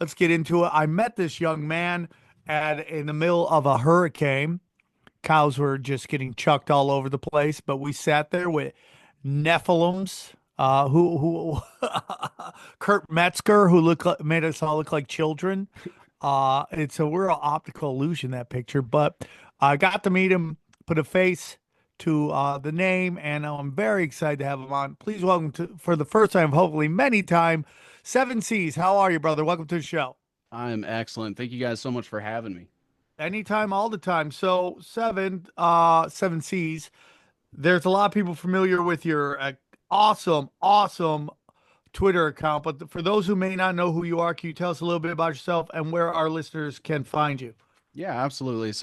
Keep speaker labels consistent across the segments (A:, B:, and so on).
A: Let's get into it. I met this young man in the middle of a hurricane. Cows were just getting chucked all over the place, but we sat there with Nephilims, who Kurt Metzger, who made us all look like children. It's a real optical illusion, that picture, but I got to meet him, put a face to the name, and I'm very excited to have him on. Please welcome to, for the first time, hopefully many time, Seven Seas. How are you, brother? Welcome to the show.
B: I am excellent. Thank you guys so much for having me.
A: Anytime, all the time. So Seven Seas. There's a lot of people familiar with your awesome Twitter account, but for those who may not know who you are, can you tell us a little bit about yourself and where our listeners can find you?
B: Yeah, absolutely.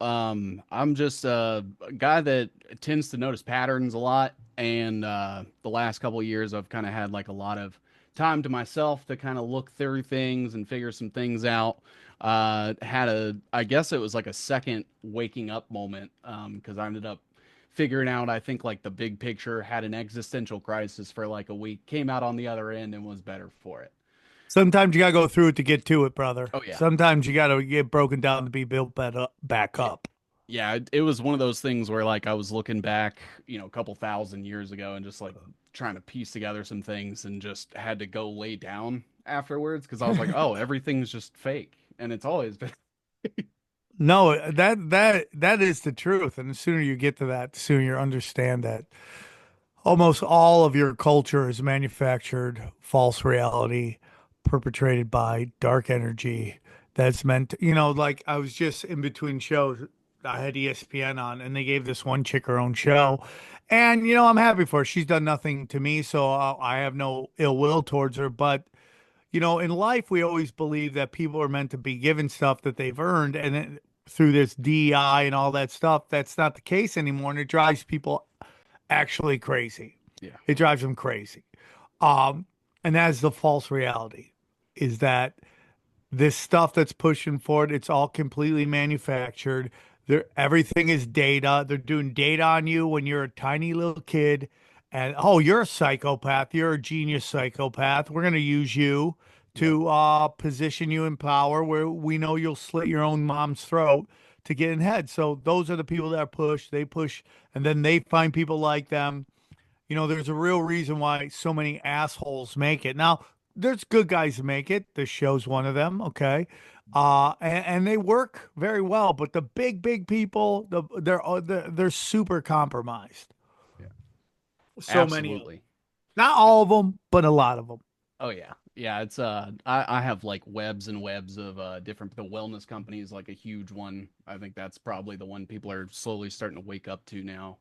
B: I'm just a guy that tends to notice patterns a lot, and the last couple of years, I've kind of had like a lot of time to myself to kind of look through things and figure some things out. I guess it was like a second waking up moment, because I ended up figuring out, I think like the big picture, had an existential crisis for like a week, came out on the other end, and was better for it.
A: Sometimes you gotta go through it to get to it, brother.
B: Oh yeah.
A: Sometimes you gotta get broken down to be built back
B: Yeah.
A: up.
B: Yeah, it was one of those things where like I was looking back, a couple thousand years ago and just like trying to piece together some things and just had to go lay down afterwards because I was like, oh, everything's just fake. And it's always been.
A: No, that is the truth. And the sooner you get to that, the sooner you understand that almost all of your culture is manufactured false reality perpetrated by dark energy that's meant to, like I was just in between shows. I had ESPN on and they gave this one chick her own show. And, I'm happy for her. She's done nothing to me, so I have no ill will towards her. But, in life, we always believe that people are meant to be given stuff that they've earned. And then through this DEI and all that stuff, that's not the case anymore. And it drives people actually crazy.
B: Yeah.
A: It drives them crazy. Um, and that's the false reality is that this stuff that's pushing forward, it's all completely manufactured. Everything is data. They're doing data on you when you're a tiny little kid. And oh, you're a psychopath. You're a genius psychopath. We're going to use you
B: Yep.
A: to position you in power where we know you'll slit your own mom's throat to get in head. So those are the people that are pushed. They push, and then they find people like them. There's a real reason why so many assholes make it. Now, there's good guys who make it. This show's one of them, okay? And they work very well, but the big people, they're super compromised.
B: Yeah.
A: So many of them.
B: Absolutely.
A: Not all of them, but a lot of them.
B: Oh yeah. Yeah, I have like webs and webs of different the wellness companies, like a huge one. I think that's probably the one people are slowly starting to wake up to now.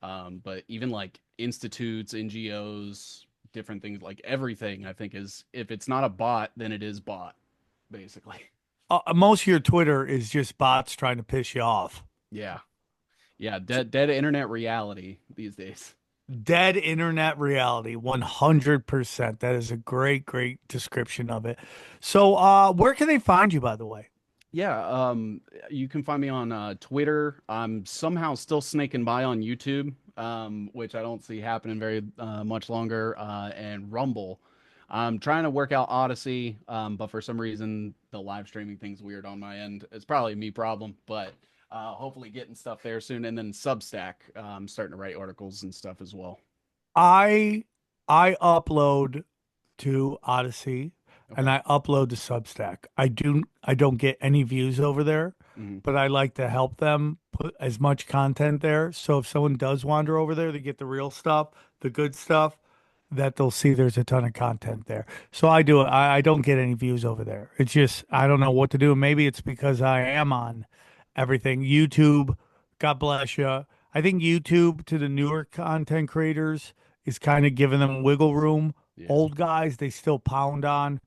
B: But even like institutes, NGOs, different things, like everything, I think is, if it's not a bot, then it is bought, basically.
A: Most of your Twitter is just bots trying to piss you off.
B: Yeah. Yeah. Dead internet reality these days.
A: Dead internet reality, 100%. That is a great description of it. So, where can they find you, by the way?
B: Yeah. You can find me on Twitter. I'm somehow still snaking by on YouTube, which I don't see happening very much longer, and Rumble. I'm trying to work out Odyssey, but for some reason the live streaming thing's weird on my end. It's probably a me problem, but hopefully getting stuff there soon. And then Substack, starting to write articles and stuff as well.
A: I I upload to Odyssey and
B: Okay.
A: I upload to Substack. I don't get any views over there,
B: Hmm.
A: but I like to help them put as much content there. So if someone does wander over there, they get the real stuff, the good stuff, that they'll see there's a ton of content there. So I do it. I don't get any views over there. It's just I don't know what to do. Maybe it's because I am on everything. YouTube, God bless you. I think YouTube to the newer content creators is kind of giving them wiggle room.
B: Yeah.
A: Old guys, they still pound on.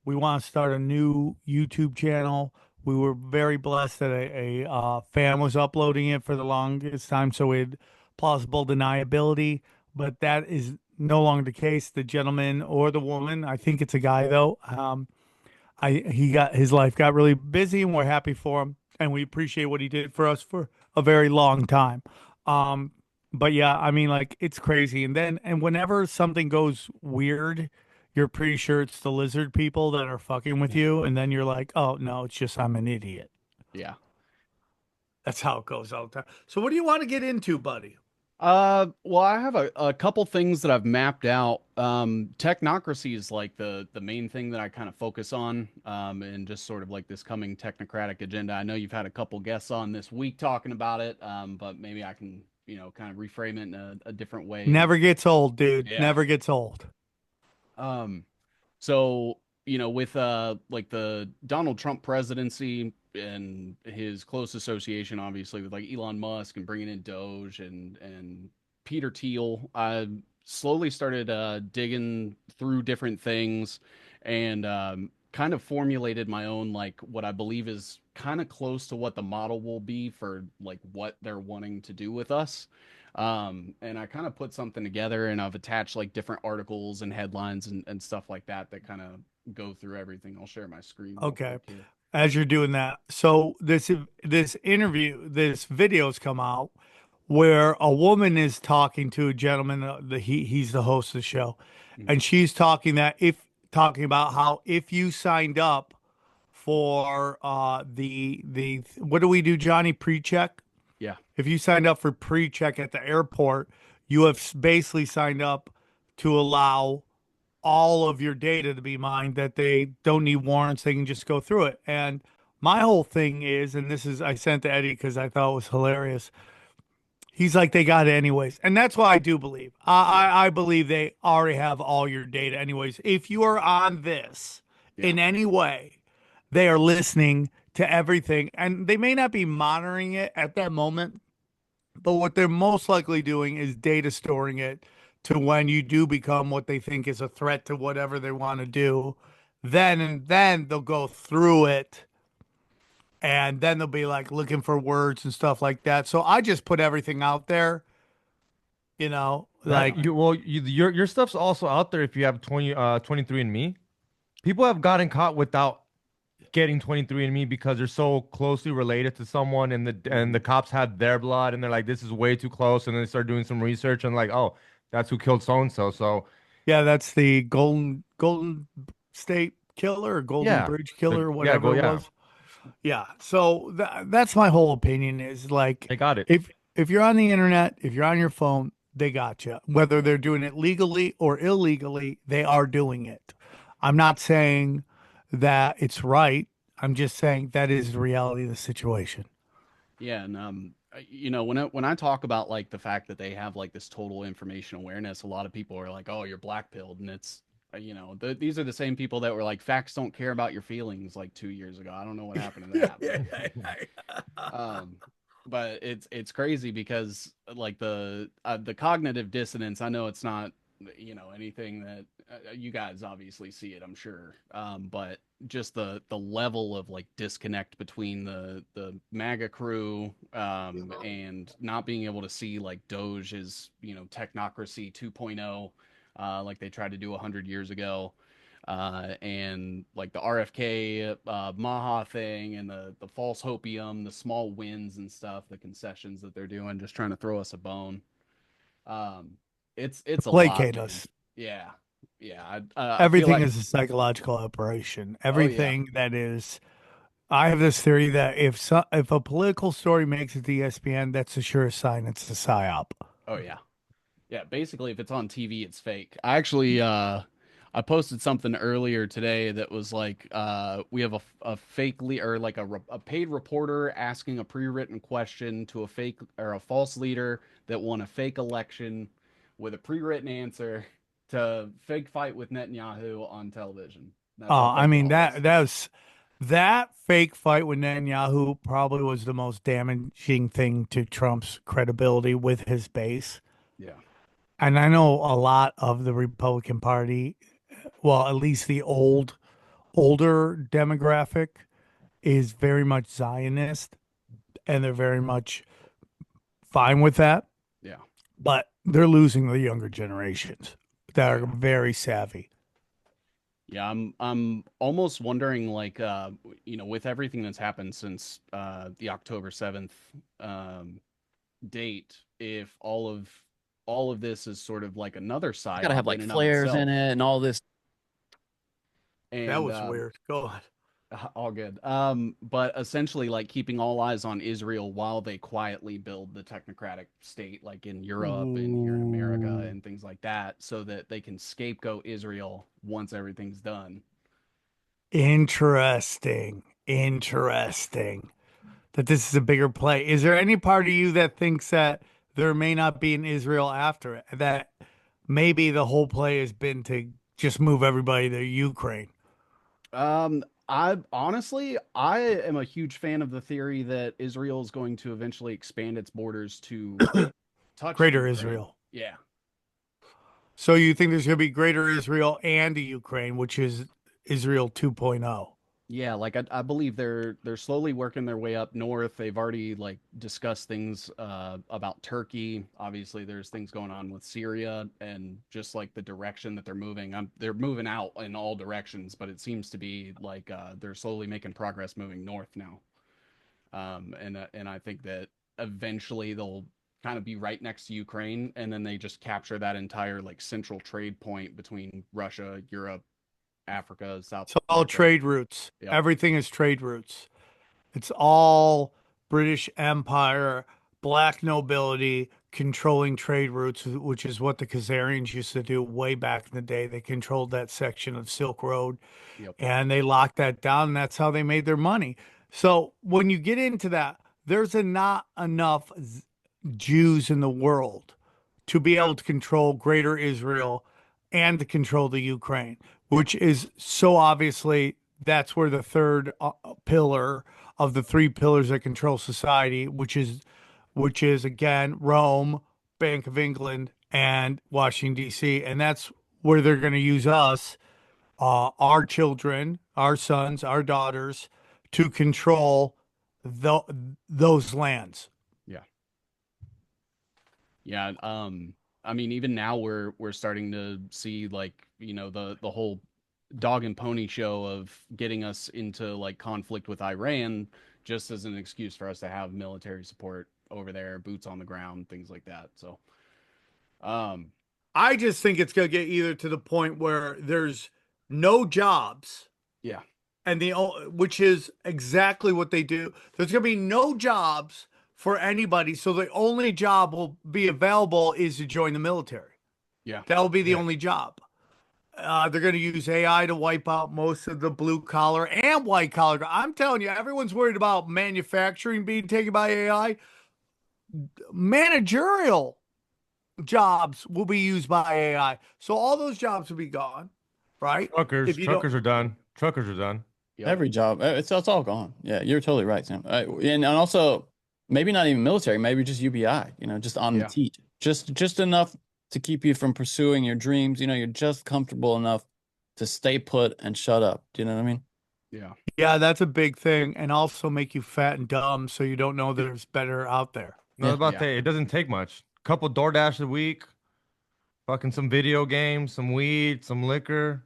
A: We want to start a new YouTube channel. We were very blessed that a fan was uploading it for the longest time, so we had plausible deniability. But that is no longer the case. The gentleman or the woman, I think it's a guy though. He got his life got really busy, and we're happy for him, and we appreciate what he did for us for a very long time. But yeah, I mean, like it's crazy. And whenever something goes weird, you're pretty sure it's the lizard people that are fucking with you, and then you're like, oh no, it's just I'm an idiot.
B: Yeah.
A: That's how it goes all the time. So what do you want to get into, buddy?
B: Well, I have a couple things that I've mapped out. Technocracy is like the main thing that I kind of focus on, and just sort of like this coming technocratic agenda. I know you've had a couple guests on this week talking about it, but maybe I can, kind of reframe it in a different way. And
A: Never gets old, dude.
B: yeah.
A: Never gets old.
B: Um, so, with like the Donald Trump presidency and his close association, obviously, with like Elon Musk and bringing in Doge and Peter Thiel, I slowly started digging through different things and kind of formulated my own, like what I believe is kind of close to what the model will be for like what they're wanting to do with us. And I kind of put something together and I've attached like different articles and headlines and stuff like that that kind of go through everything. I'll share my screen real
A: Okay.
B: quick here.
A: As you're doing that, so this video's come out where a woman is talking to a gentleman. He's the host of the show,
B: Mhm.
A: and she's talking about how if you signed up for the what do we do, Johnny? Pre-check.
B: Yeah.
A: If you signed up for pre-check at the airport, you have basically signed up to allow all of your data to be mined, that they don't need warrants, they can just go through it. And my whole thing is, and this is, I sent to Eddie because I thought it was hilarious. He's like, they got it anyways. And that's why I do believe.
B: Yeah.
A: I believe they already have all your data anyways. If you are on this
B: Yeah.
A: in any way, they are listening to everything. And they may not be monitoring it at that moment, but what they're most likely doing is data storing it to when you do become what they think is a threat to whatever they want to do. Then they'll go through it, and then they'll be like looking for words and stuff like that. So I just put everything out there,
C: That
A: like,
B: Yeah.
C: you well, your stuff's also out there if you have 23 and Me. People have gotten caught without getting 23 and Me because they're so closely related to someone, and the
B: Mhm.
C: cops had their blood, and they're like, this is way too close, and then they start doing some research and like, oh, that's who killed so and so. So
A: yeah, that's the Golden State Killer or Golden
C: yeah,
A: Bridge Killer,
C: yeah,
A: whatever
C: go
A: it
C: yeah,
A: was. Yeah. So that's my whole opinion is like
C: they got it.
A: if you're on the internet, if you're on your phone, they got you. Whether they're doing it legally or illegally, they are doing it. I'm not saying that it's right. I'm just saying that is the reality of the situation.
B: Yeah, and when I talk about like the fact that they have like this total information awareness, a lot of people are like, "Oh, you're black-pilled," and it's these are the same people that were like, "Facts don't care about your feelings," like 2 years ago. I don't know what happened to
A: Yeah,
B: that,
A: yeah,
B: but
A: yeah.
B: um, it's crazy because like the cognitive dissonance. I know it's not anything that you guys obviously see it, I'm sure, but just the level of like disconnect between the MAGA crew and not being able to see like Doge is technocracy 2.0, like they tried to do 100 years ago. And like the RFK Maha thing and the false hopium, the small wins and stuff, the concessions that they're doing, just trying to throw us a bone. Um, it's a lot,
A: Placate
B: man.
A: us.
B: Yeah, yeah. I feel
A: Everything
B: like,
A: is a psychological operation.
B: oh yeah,
A: Everything that is. I have this theory that if a political story makes it to ESPN, that's a sure sign it's a psyop.
B: oh yeah. Yeah, basically, if it's on TV, it's fake. I posted something earlier today that was like, we have a fake or like a paid reporter asking a pre-written question to a fake or a false leader that won a fake election with a pre-written answer to fake fight with Netanyahu on television. That's how
A: I
B: fake it
A: mean
B: all is.
A: that fake fight with Netanyahu probably was the most damaging thing to Trump's credibility with his base.
B: Yeah,
A: And I know a lot of the Republican Party, well, at least the older demographic is very much Zionist, and they're very much fine with that,
B: yeah,
A: but they're losing the younger generations that
B: oh
A: are
B: yeah.
A: very savvy.
B: Yeah, I'm almost wondering like with everything that's happened since the October 7th um date, if all of this is sort of like another
D: It's got to have
B: psyop in
D: like
B: and of
D: flares in
B: itself.
D: it and all this.
A: That
B: and
A: was weird. Go on.
B: all good. But essentially, like keeping all eyes on Israel while they quietly build the technocratic state, like in Europe and here in America
A: Ooh.
B: and things like that, so that they can scapegoat Israel once everything's done.
A: Interesting. Interesting. That this is a bigger play. Is there any part of you that thinks that there may not be an Israel after it? That maybe the whole play has been to just move everybody to Ukraine?
B: I honestly, I am a huge fan of the theory that Israel is going to eventually expand its borders to touch
A: Greater
B: Ukraine.
A: Israel.
B: Yeah.
A: So you think there's going to be Greater Israel and a Ukraine, which is Israel 2.0?
B: Yeah, like I believe they're slowly working their way up north. They've already like discussed things about Turkey. Obviously, there's things going on with Syria and just like the direction that they're moving. They're moving out in all directions, but it seems to be like they're slowly making progress moving north now. And I think that eventually they'll kind of be right next to Ukraine, and then they just capture that entire like central trade point between Russia, Europe, Africa, South
A: It's all
B: America.
A: trade routes.
B: Yep.
A: Everything is trade routes. It's all British Empire, black nobility controlling trade routes, which is what the Khazarians used to do way back in the day. They controlled that section of Silk Road
B: Yep.
A: and they locked that down, and that's how they made their money. So when you get into that, there's not enough Jews in the world to be able to control Greater Israel and to control the Ukraine, which is so obviously that's where the third pillar of the three pillars that control society, which is again Rome, Bank of England, and Washington D.C., and that's where they're going to use us, our children, our sons, our daughters, to control the, those lands.
B: Yeah. Yeah. I mean, even now we're starting to see like, the whole dog and pony show of getting us into like conflict with Iran just as an excuse for us to have military support over there, boots on the ground, things like that. So, um,
A: I just think it's going to get either to the point where there's no jobs,
B: yeah,
A: and which is exactly what they do. There's going to be no jobs for anybody, so the only job will be available is to join the military.
B: yeah,
A: That will be the
C: Yeah.
A: only job. They're going to use AI to wipe out most of the blue collar and white collar. I'm telling you, everyone's worried about manufacturing being taken by AI. Managerial jobs will be used by AI. So all those jobs will be gone, right?
C: Truckers,
A: If you don't,
C: truckers are done. Truckers are done.
B: yep,
D: Every job, it's all gone. Yeah, you're totally right, Sam. And also maybe not even military, maybe just UBI, just on the
B: yeah,
D: teat, just enough to keep you from pursuing your dreams. You're just comfortable enough to stay put and shut up. Do you know what I mean?
B: yeah.
A: yeah, that's a big thing. And also make you fat and dumb so you don't know there's better out there.
C: No, I was
D: Yeah.
C: about
B: Yeah.
C: to say, it doesn't take much. Couple DoorDash a week, fucking some video games, some weed, some liquor.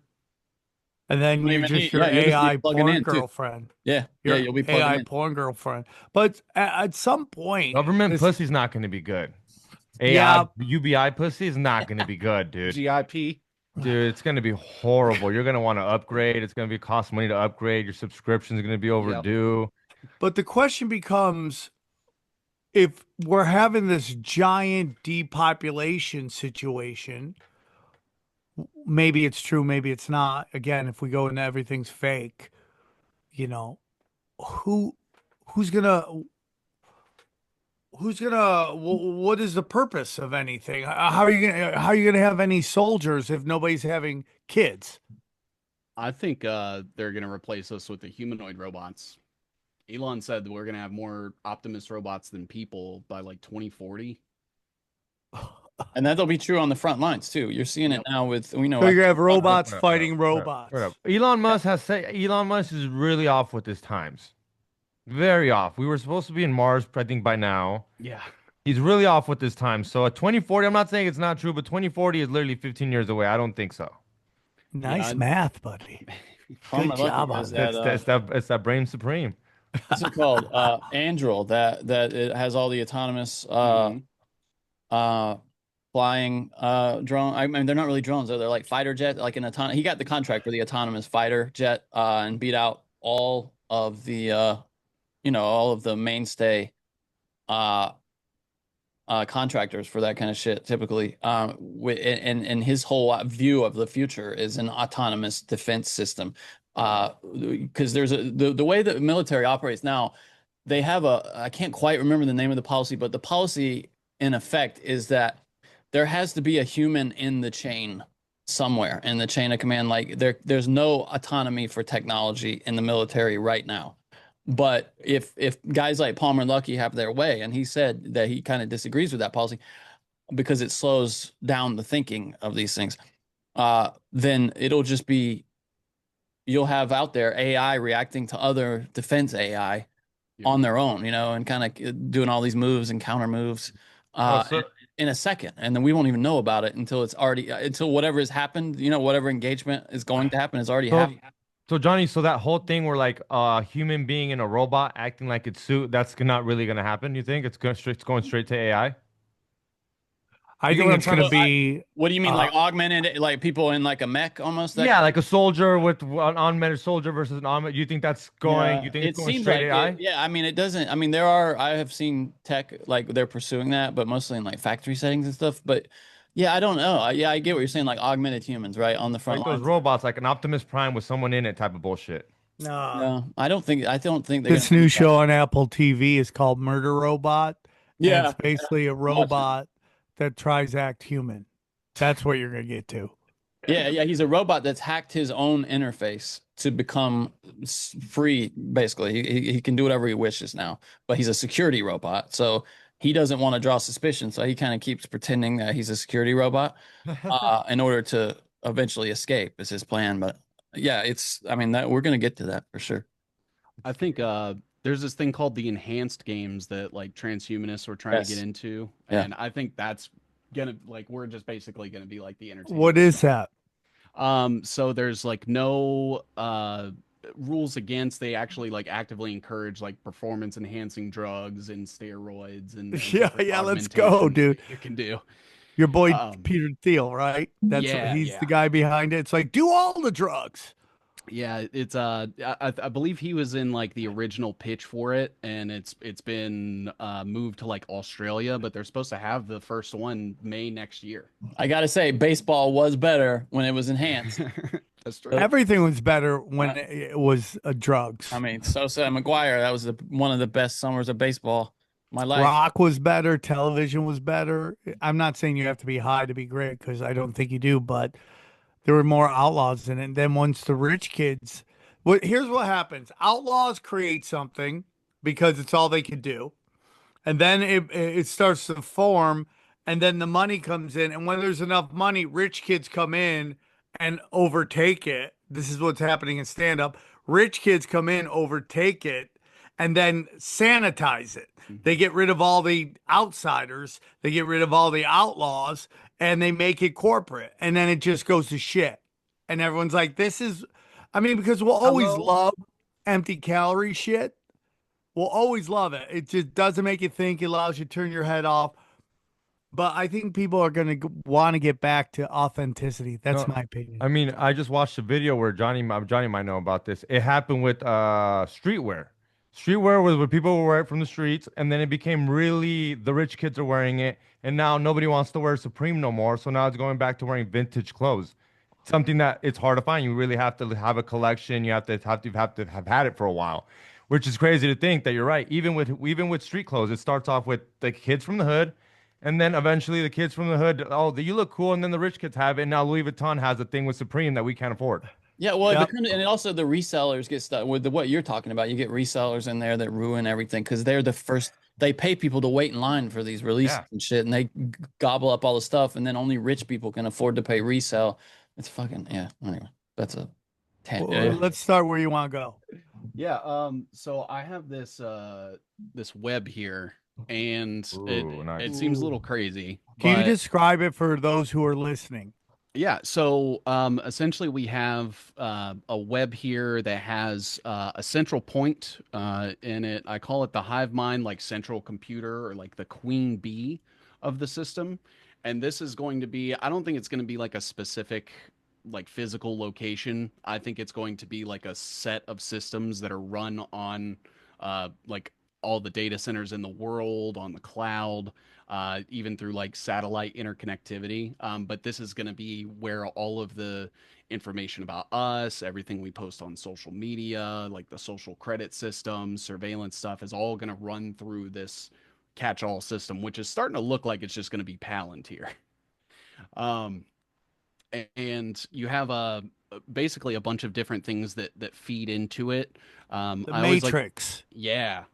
A: And then
D: Don't
A: you're
D: even
A: just
D: need,
A: your
D: yeah, you'll just be
A: AI
D: plugging
A: porn
D: in too.
A: girlfriend.
D: Yeah, yeah,
A: Your
D: you'll be plugging
A: AI
D: in.
A: porn girlfriend. But at some point,
C: Government
A: this,
C: pussy's not going to be good. AI,
A: yeah,
C: UBI pussy is not going to be good, dude.
B: GIP.
C: Dude, it's going to be horrible. You're going to want to upgrade. It's going to be cost money to upgrade. Your subscription's going to be
B: Yep.
C: overdue.
A: but the question becomes if we're having this giant depopulation situation, maybe it's true, maybe it's not. Again, if we go into everything's fake, you know, who who's gonna what is the purpose of anything? How are you gonna have any soldiers if nobody's having kids?
B: I think they're gonna replace us with the humanoid robots. Elon said that we're gonna have more Optimus robots than people by like 2040.
D: And that'll be true on the front lines too. You're seeing it
B: Yep.
D: now with,
A: So you're gonna have robots fighting
C: Wait up.
A: robots.
C: Elon Musk is really off with his times. Very off. We were supposed to be in Mars, I think, by now.
B: Yeah.
C: He's really off with his time. So at 2040, I'm not saying it's not true, but 2040 is literally 15 years away. I don't think so.
A: Nice
B: Yeah.
A: math, buddy.
D: Karma
A: Good
D: Lucky
A: job
D: has
A: on
D: that,
C: It's that brain supreme.
D: what's it called? Andril, that it has all the autonomous
B: Mhm.
D: uh flying drone. I mean, they're not really drones, though. They're like fighter jet, like an autonomous. He got the contract for the autonomous fighter jet, and beat out all of the all of the mainstay uh contractors for that kind of shit typically. And his whole view of the future is an autonomous defense system. Because there's the way the military operates now, they have I can't quite remember the name of the policy, but the policy in effect is that there has to be a human in the chain somewhere in the chain of command. Like there's no autonomy for technology in the military right now. But if guys like Palmer and Luckey have their way, and he said that he kind of disagrees with that policy because it slows down the thinking of these things, then it'll just be you'll have out there AI reacting to other defense AI on their own, and kind of doing all these moves and counter moves in a second, and then we won't even know about it until it's already until whatever has happened, whatever engagement is going to happen has already happened.
C: So Johnny, so that whole thing where like a human being in a robot acting like it's suit, that's not really gonna happen. You think it's going straight to AI?
A: I think it's going to be.
D: What do you mean, like augmented, like people in like a mech almost?
C: Yeah, like a soldier with an unmanned soldier versus an unmanned. You think that's going? You think it's going straight AI?
D: Yeah, I mean, it doesn't. I mean, there are. I have seen tech like they're pursuing that, but mostly in like factory settings and stuff. But yeah, I don't know. Yeah, I get what you're saying. Like augmented humans, right, on the front
C: Like
D: lines.
C: those robots, like an Optimus Prime with someone in it, type of bullshit.
A: No.
D: No, I don't think.
A: This new show on Apple TV is called Murder Robot.
D: Yeah.
A: And it's basically a robot that tries to act human. That's what you're going to get to.
D: Yeah, he's a robot that's hacked his own interface to become free. Basically, he can do whatever he wishes now. But he's a security robot, so he doesn't want to draw suspicion. So he kind of keeps pretending that he's a security robot in order to eventually escape. Is his plan. But yeah, I mean, that we're gonna get to that for sure.
B: I think there's this thing called the enhanced games that like transhumanists are trying to get into, and I think that's gonna we're just basically gonna be like the entertainment.
A: What is that?
B: So there's like no rules against. They actually like actively encourage like performance enhancing drugs and steroids and
A: yeah, let's go, dude.
B: You can do.
A: Your boy Peter Thiel, right? He's the guy behind it. It's like do all the drugs.
B: Yeah, it's I believe he was in like the original pitch for it, and it's been moved to like Australia, but they're supposed to have the first one May next year.
D: I gotta say, baseball was better when it was enhanced.
B: That's true.
A: Everything was better when it was drugs.
D: I mean, Sosa and McGuire, that was one of the best summers of baseball. My life.
A: Rock was better. Television was better. I'm not saying you have to be high to be great because I don't think you do, but there were more outlaws in it. And then once the rich kids, here's what happens: outlaws create something because it's all they could do, and then it starts to form, and then the money comes in, and when there's enough money, rich kids come in and overtake it. This is what's happening in stand up. Rich kids come in, overtake it, and then sanitize it. They get rid of all the outsiders, they get rid of all the outlaws, and they make it corporate. And then it just goes to shit. And everyone's like, because we'll always love empty calorie shit. We'll always love it. It just doesn't make you think. It allows you to turn your head off. But I think people are going to want to get back to authenticity. That's my opinion.
C: I mean, I just watched a video where Johnny might know about this. It happened with streetwear. Streetwear was what people would wear from the streets, and then it became really the rich kids are wearing it, and now nobody wants to wear Supreme no more. So now it's going back to wearing vintage clothes. Something that it's hard to find. You really have to have a collection. You have to have had it for a while, which is crazy to think that you're right. Even with street clothes, it starts off with the kids from the hood. And then eventually the kids from the hood, you look cool. And then the rich kids have it. And now Louis Vuitton has a thing with Supreme that we can't afford.
D: Yeah, well, and also the resellers get stuck with what you're talking about. You get resellers in there that ruin everything because they're the first. They pay people to wait in line for these releases and shit, and they gobble up all the stuff, and then only rich people can afford to pay resell. It's fucking Anyway, that's a.
A: Let's start where you want to go.
B: Yeah. So I have this this web here. And it seems a little crazy.
A: Can you describe it for those who are listening?
B: Yeah, so essentially we have a web here that has a central point in it. I call it the hive mind, like central computer or like the queen bee of the system. and this is going to be, I don't think it's going to be like a specific like physical location. I think it's going to be like a set of systems that are run on like all the data centers in the world on the cloud, even through like satellite interconnectivity. But this is going to be where all of the information about us, everything we post on social media, like the social credit system, surveillance stuff, is all going to run through this catch-all system, which is starting to look like it's just going to be Palantir. Um, and you have basically a bunch of different things that feed into it.
A: The
B: I always like,
A: Matrix.
B: yeah.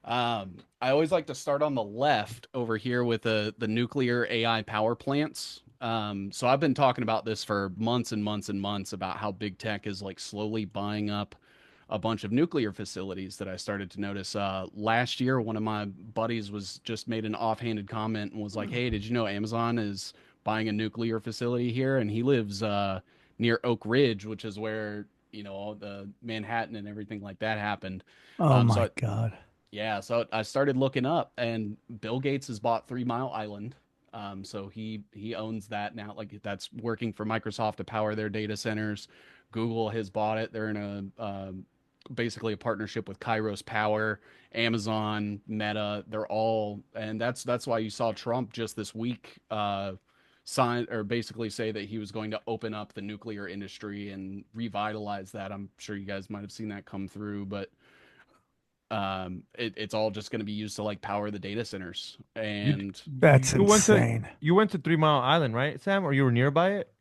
B: I always like to start on the left over here with the nuclear AI power plants. So I've been talking about this for months and months and months about how big tech is like slowly buying up a bunch of nuclear facilities that I started to notice. Last year, one of my buddies was just made an offhanded comment and was like, "Hey, did you know Amazon is buying a nuclear facility here?" And he lives near Oak Ridge, which is where all the Manhattan and everything like that happened.
A: Oh
B: So
A: my God.
B: yeah, so I started looking up, and Bill Gates has bought 3 Mile Island. So he owns that now. Like that's working for Microsoft to power their data centers. Google has bought it. They're in a basically a partnership with Kairos Power, Amazon, Meta. They're all, and that's why you saw Trump just this week sign or basically say that he was going to open up the nuclear industry and revitalize that. I'm sure you guys might have seen that come through, but it's all just going to be used to like power the data centers.
C: You
B: And
A: That's
C: you went to
A: insane.
C: 3 Mile Island, right, Sam? Or you were nearby it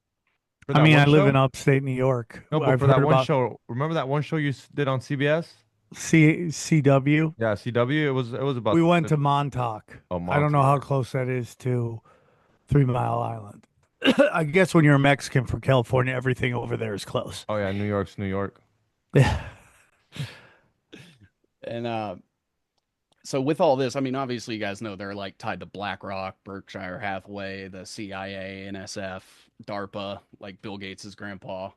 C: for
A: I
C: that
A: mean,
C: one
A: I live in
C: show?
A: upstate New York.
C: No, but
A: I've
C: for
A: heard
C: that one
A: about
C: show, remember that one show you did on CBS?
A: CW.
C: Yeah, CW. It was
A: We
C: about
A: went to Montauk. I don't know how
C: Montauk.
A: close that is to 3 Mile Island. I guess when you're a Mexican from California, everything over there is close.
C: Oh yeah, New York's New York.
A: Yeah.
B: and so with all this, I mean, obviously you guys know they're like tied to BlackRock, Berkshire Hathaway, the CIA, NSF, DARPA, like Bill Gates's grandpa.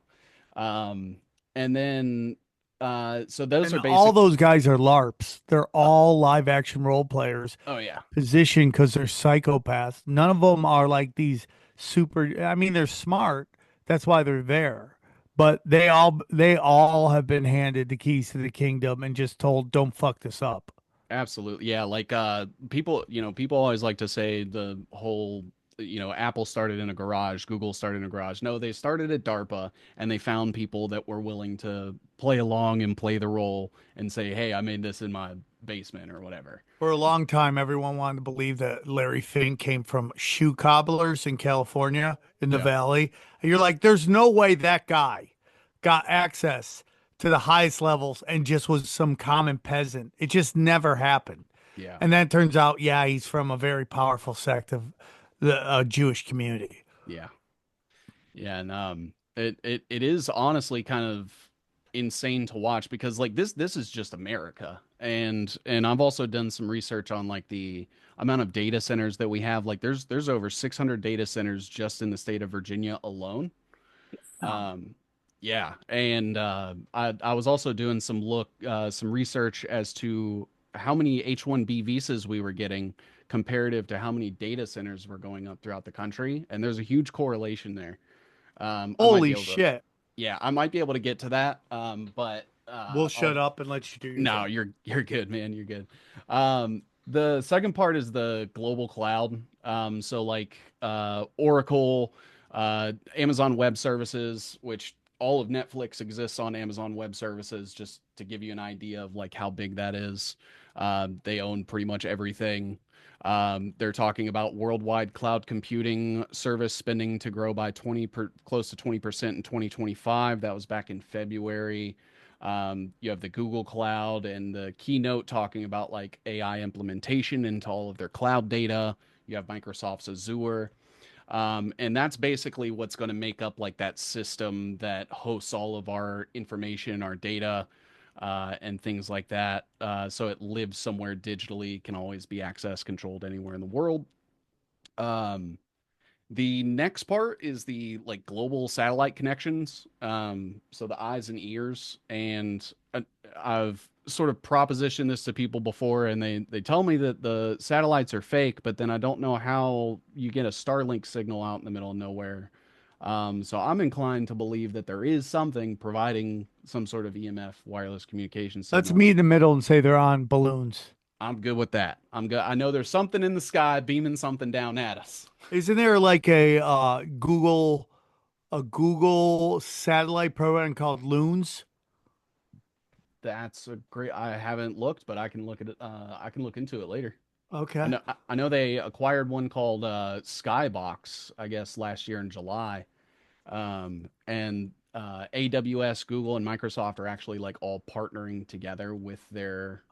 B: Um, and then so those
A: And
B: are
A: all
B: basic.
A: those guys are LARPs. They're all live action role players
B: Oh yeah,
A: positioned because they're psychopaths. None of them are like these super. I mean, they're smart. That's why they're there. But they all have been handed the keys to the kingdom and just told, "Don't fuck this up."
B: absolutely. Yeah, like people, people always like to say the whole, Apple started in a garage, Google started in a garage. No, they started at DARPA and they found people that were willing to play along and play the role and say, "Hey, I made this in my basement or whatever."
A: For a long time, everyone wanted to believe that Larry Fink came from shoe cobblers in California in the
B: Yeah.
A: valley. And you're like, there's no way that guy got access to the highest levels and just was some common peasant. It just never happened.
B: Yeah.
A: And then it turns out, yeah, he's from a very powerful sect of the Jewish community.
B: Yeah. Yeah, and it is honestly kind of insane to watch because like this is just America. And I've also done some research on like the amount of data centers that we have. Like there's over 600 data centers just in the state of Virginia alone.
A: Oh.
B: Um yeah, and I was also doing some research as to how many H-1B visas we were getting comparative to how many data centers were going up throughout the country, and there's a huge correlation there. I might be
A: Holy
B: able to,
A: shit.
B: yeah, I might be able to get to that. But
A: We'll shut up and let you do your
B: no,
A: thing.
B: you're good, man. You're good. The second part is the global cloud. So like Oracle, Amazon Web Services, which all of Netflix exists on Amazon Web Services, just to give you an idea of like how big that is. They own pretty much everything. They're talking about worldwide cloud computing service spending to grow by close to 20% in 2025. That was back in February. You have the Google Cloud and the keynote talking about like AI implementation into all of their cloud data. You have Microsoft's Azure. And that's basically what's going to make up like that system that hosts all of our information, our data, and things like that. So it lives somewhere digitally, can always be accessed, controlled anywhere in the world. Um, the next part is the like global satellite connections. So the eyes and ears, and I've sort of propositioned this to people before, and they tell me that the satellites are fake, but then I don't know how you get a Starlink signal out in the middle of nowhere. So I'm inclined to believe that there is something providing some sort of EMF wireless communication
A: Let's
B: signal.
A: meet in the middle and say they're on balloons.
B: I'm good with that. I'm good. I know there's something in the sky beaming something down at us.
A: Isn't there like a Google satellite program called Loons?
B: That's a great. I haven't looked, but I can look at it. I can look into it later. I
A: Okay.
B: know. I know they acquired one called Skybox, I guess, last year in July. And AWS, Google, and Microsoft are actually like all partnering together with they're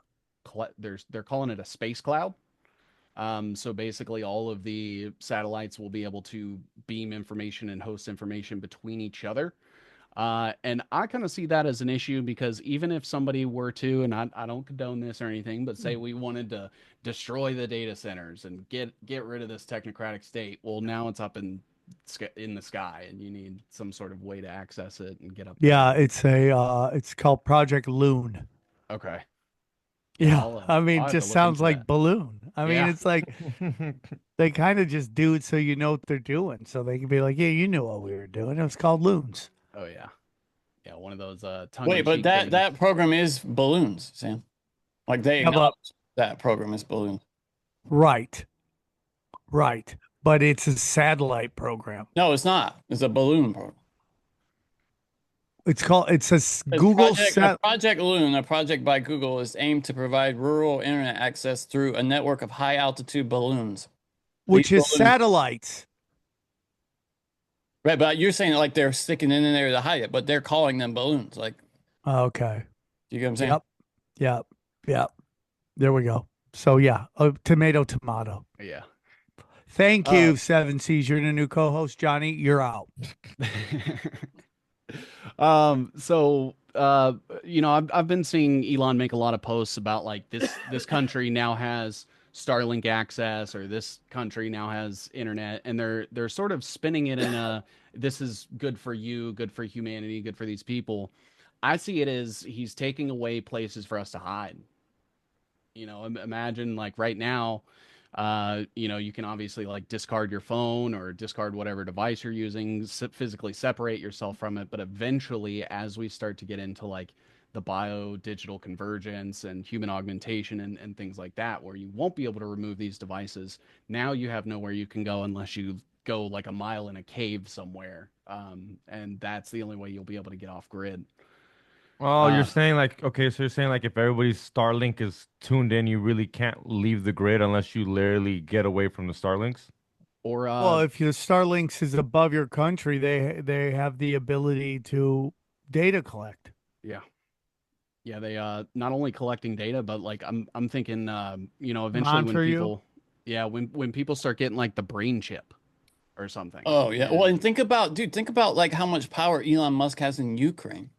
B: calling it a space cloud. So basically, all of the satellites will be able to beam information and host information between each other. And I kind of see that as an issue because even if somebody were to, and I don't condone this or anything, but say we wanted to destroy the data centers and get rid of this technocratic state, well, now it's up in the sky, and you need some sort of way to access it and get up
A: Yeah,
B: there.
A: it's called Project Loon.
B: Okay, yeah,
A: Yeah, I mean,
B: I'll have to
A: just
B: look
A: sounds
B: into that.
A: like balloon. I mean,
B: Yeah.
A: it's like they kind of just do it so you know what they're doing, so they can be like, "Yeah, you knew what we were doing." It was called Loons.
B: Oh yeah, yeah, one of those
D: Wait, but
B: tongue-in-cheek
D: that
B: things.
D: that program is balloons, Sam. Like they
A: Yeah, but
D: acknowledge that program is balloons.
A: right, right. But it's a satellite program.
D: No, it's not. It's a balloon program.
A: It's Google
D: A
A: sat,
D: project Loon, a project by Google, is aimed to provide rural internet access through a network of high altitude balloons. These
A: which is
D: balloons,
A: satellites.
D: right? But you're saying like they're sticking in there to hide it, but they're calling them balloons. Like,
A: Okay.
D: you get what I'm saying?
A: Yep. Yep. Yep. There we go. So yeah, tomato, tomato.
B: Yeah.
A: Thank
B: Uh,
A: you, Seven Seas. You're the new co-host, Johnny. You're out.
B: So I've been seeing Elon make a lot of posts about like this country now has Starlink access, or this country now has internet, and they're sort of spinning it in a this is good for you, good for humanity, good for these people. I see it as he's taking away places for us to hide. Imagine like right now, you can obviously like discard your phone or discard whatever device you're using, physically separate yourself from it. But eventually, as we start to get into like the bio digital convergence and human augmentation and things like that, where you won't be able to remove these devices, now you have nowhere you can go unless you go like a mile in a cave somewhere. And that's the only way you'll be able to get off grid.
C: Oh, you're
B: Uh,
C: saying like, okay, so you're saying like if everybody's Starlink is tuned in, you really can't leave the grid unless you literally get away from the Starlinks?
B: or
A: Well, if your Starlinks is above your country, they have the ability to data collect.
B: yeah. Yeah, they not only collecting data, but like I'm thinking eventually when
A: Monitor you.
B: people yeah, when people start getting like the brain chip or something.
D: Oh yeah. Well,
B: And
D: and think about like how much power Elon Musk has in Ukraine.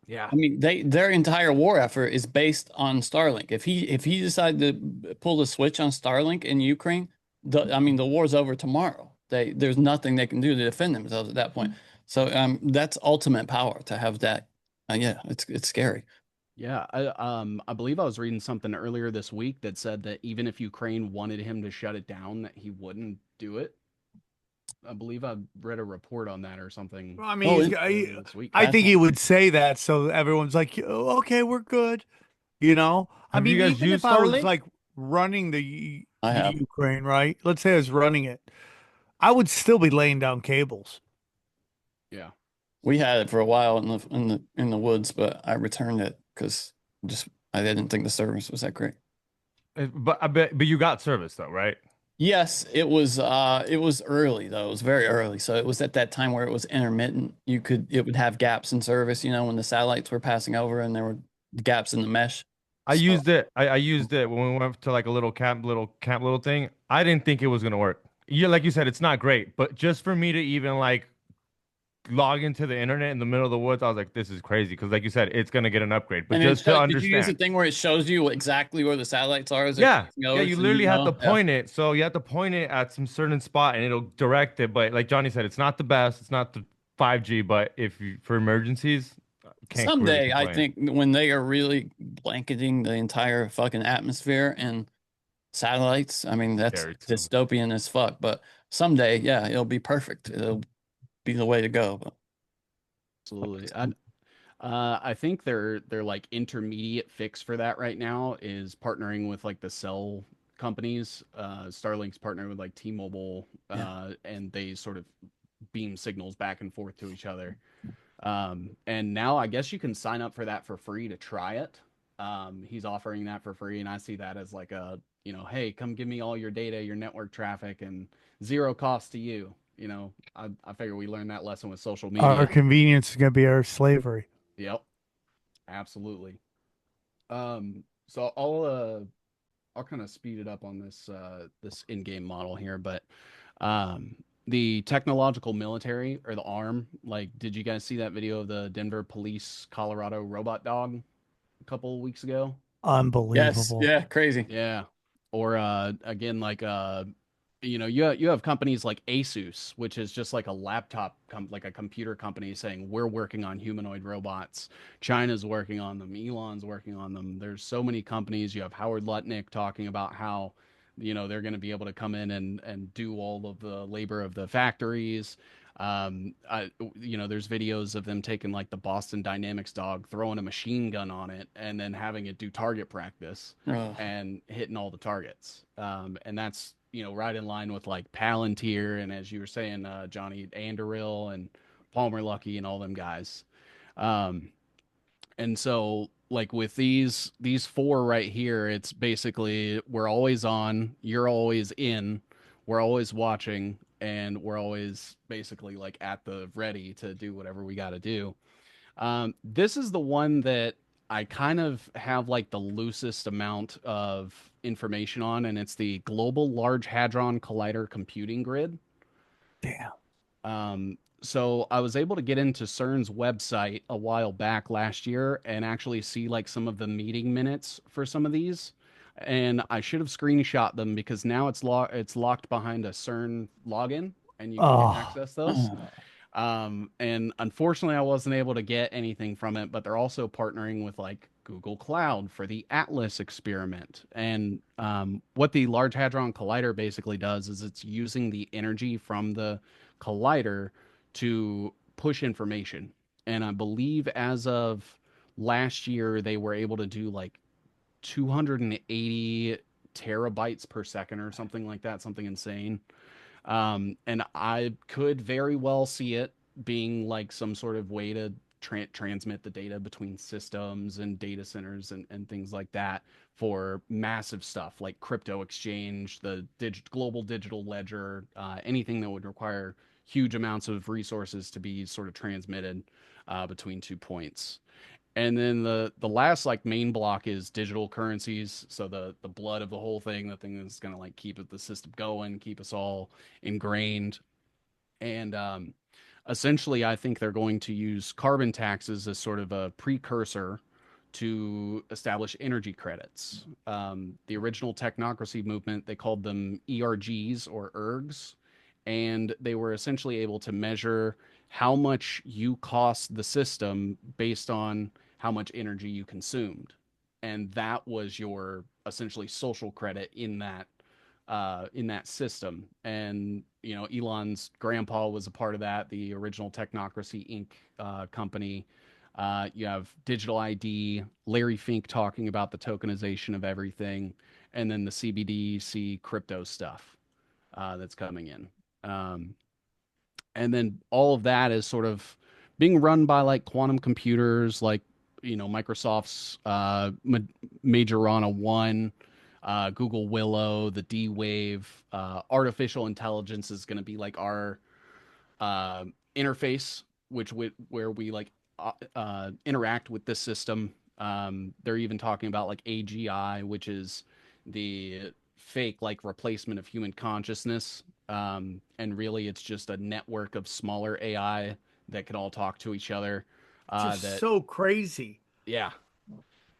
B: yeah.
D: I mean, their entire war effort is based on Starlink. If he decided to pull the switch on Starlink in Ukraine, the war's over tomorrow. There's nothing they can do to defend themselves at that point. So that's ultimate power to have that. Yeah, it's scary.
B: Yeah, I believe I was reading something earlier this week that said that even if Ukraine wanted him to shut it down, that he wouldn't do it. I believe I read a report on that or something
A: Well, I mean,
D: Oh,
B: earlier this week.
A: I think he would say that so everyone's like, "Oh, okay, we're good." I
C: Have you
A: mean,
C: guys
A: even if
C: used
A: I was
C: Starlink?
A: like running
D: I
A: the
D: have.
A: Ukraine, right? Let's say I was running it, I would still be laying down cables.
B: Yeah.
D: We had it for a while in the woods, but I returned it because just I didn't think the service was that great.
C: But I bet, but you got service though, right?
D: Yes, it was early though. It was very early. So it was at that time where it was intermittent. It would have gaps in service, when the satellites were passing over and there were gaps in the mesh.
C: I
D: So
C: used it. I used it when we went to like a little thing. I didn't think it was gonna work. Yeah, like you said, it's not great, but just for me to even like log into the internet in the middle of the woods, I was like, this is crazy. Because like you said, it's gonna get an upgrade. But
D: and
C: just to
D: did you use the
C: understand.
D: thing where it shows you exactly where the satellites are as they're
C: Yeah.
D: passing
C: Yeah,
D: over?
C: you
D: So
C: literally have to
D: Yeah.
C: point it. So you have to point it at some certain spot and it'll direct it. But like Johnny said, it's not the best. It's not the 5G, but if you for emergencies, can't really
D: Someday, I
C: complain.
D: think when they are really blanketing the entire fucking atmosphere and satellites. I mean, that's
C: Scary too.
D: dystopian as fuck. But someday, yeah, it'll be perfect. It'll be the way to go. But
B: Absolutely. I think their like intermediate fix for that right now is partnering with like the cell companies. Starlink's partnering with like T-Mobile,
D: yeah,
B: and they sort of beam signals back and forth to each other. And now I guess you can sign up for that for free to try it. He's offering that for free, and I see that as like a, hey, come give me all your data, your network traffic, and zero cost to you. I figure we learned that lesson with social
A: Our
B: media.
A: convenience is going to be our slavery.
B: Yep, absolutely. So I'll kind of speed it up on this in-game model here, but um, the technological military or the arm, like, did you guys see that video of the Denver police Colorado robot dog a couple of weeks ago?
D: yes,
A: Unbelievable.
D: yeah, crazy.
B: Yeah. Or again, like you have companies like Asus, which is just like a like a computer company saying we're working on humanoid robots. China's working on them. Elon's working on them. There's so many companies. You have Howard Lutnick talking about how, they're going to be able to come in and do all of the labor of the factories. There's videos of them taking like the Boston Dynamics dog, throwing a machine gun on it, and then having it do target practice
D: Oh,
B: and hitting all the targets. And that's, right in line with like Palantir and, as you were saying, Johnny Anduril and Palmer Luckey and all them guys. Um, and so like with these four right here, it's basically we're always on, you're always in, we're always watching, and we're always basically like at the ready to do whatever we got to do. This is the one that I kind of have like the loosest amount of information on, and it's the Global Large Hadron Collider Computing Grid.
A: Damn.
B: So I was able to get into CERN's website a while back last year and actually see like some of the meeting minutes for some of these. And I should have screenshot them because now it's locked behind a CERN login and you can't
A: Oh,
B: access those.
D: oh,
B: And unfortunately, I wasn't able to get anything from it, but they're also partnering with like Google Cloud for the Atlas experiment. And what the Large Hadron Collider basically does is it's using the energy from the collider to push information. And I believe as of last year, they were able to do like 280 terabytes per second or something like that, something insane. And I could very well see it being like some sort of way to transmit the data between systems and data centers and things like that for massive stuff like crypto exchange, the global digital ledger, anything that would require huge amounts of resources to be sort of transmitted between 2 points. And then the last like main block is digital currencies. So the blood of the whole thing, the thing that's gonna like keep the system going, keep us all ingrained. And essentially, I think they're going to use carbon taxes as sort of a precursor to establish energy credits. The original technocracy movement, they called them ERGs or ERGs, and they were essentially able to measure how much you cost the system based on how much energy you consumed. And that was your essentially social credit in that system. And Elon's grandpa was a part of that. The original Technocracy Inc. Company. You have digital ID. Larry Fink talking about the tokenization of everything, and then the CBDC crypto stuff that's coming in. Um, and then all of that is sort of being run by like quantum computers, like Microsoft's Majorana One, Google Willow, the D Wave. Artificial intelligence is going to be like our uh, interface, where we like interact with this system. They're even talking about like AGI, which is the fake like replacement of human consciousness. And really, it's just a network of smaller AI that can all talk to each other.
A: just
B: That
A: so crazy.
B: Yeah,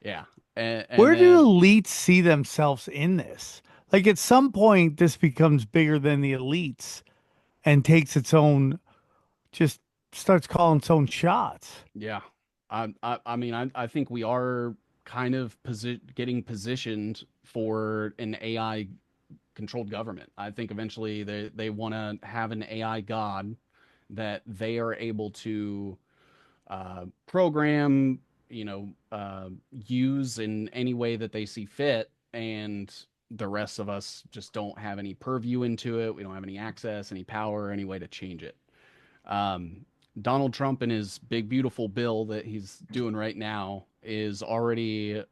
B: yeah, and
A: Where do
B: then
A: elites see themselves in this? Like at some point, this becomes bigger than the elites and takes its own, just starts calling its own shots.
B: yeah, I mean, I think we are. kind of getting positioned for an AI controlled government. I think eventually they want to have an AI god that they are able to program, use in any way that they see fit, and the rest of us just don't have any purview into it. We don't have any access, any power, any way to change it. Um, Donald Trump and his big beautiful bill that he's doing right now is already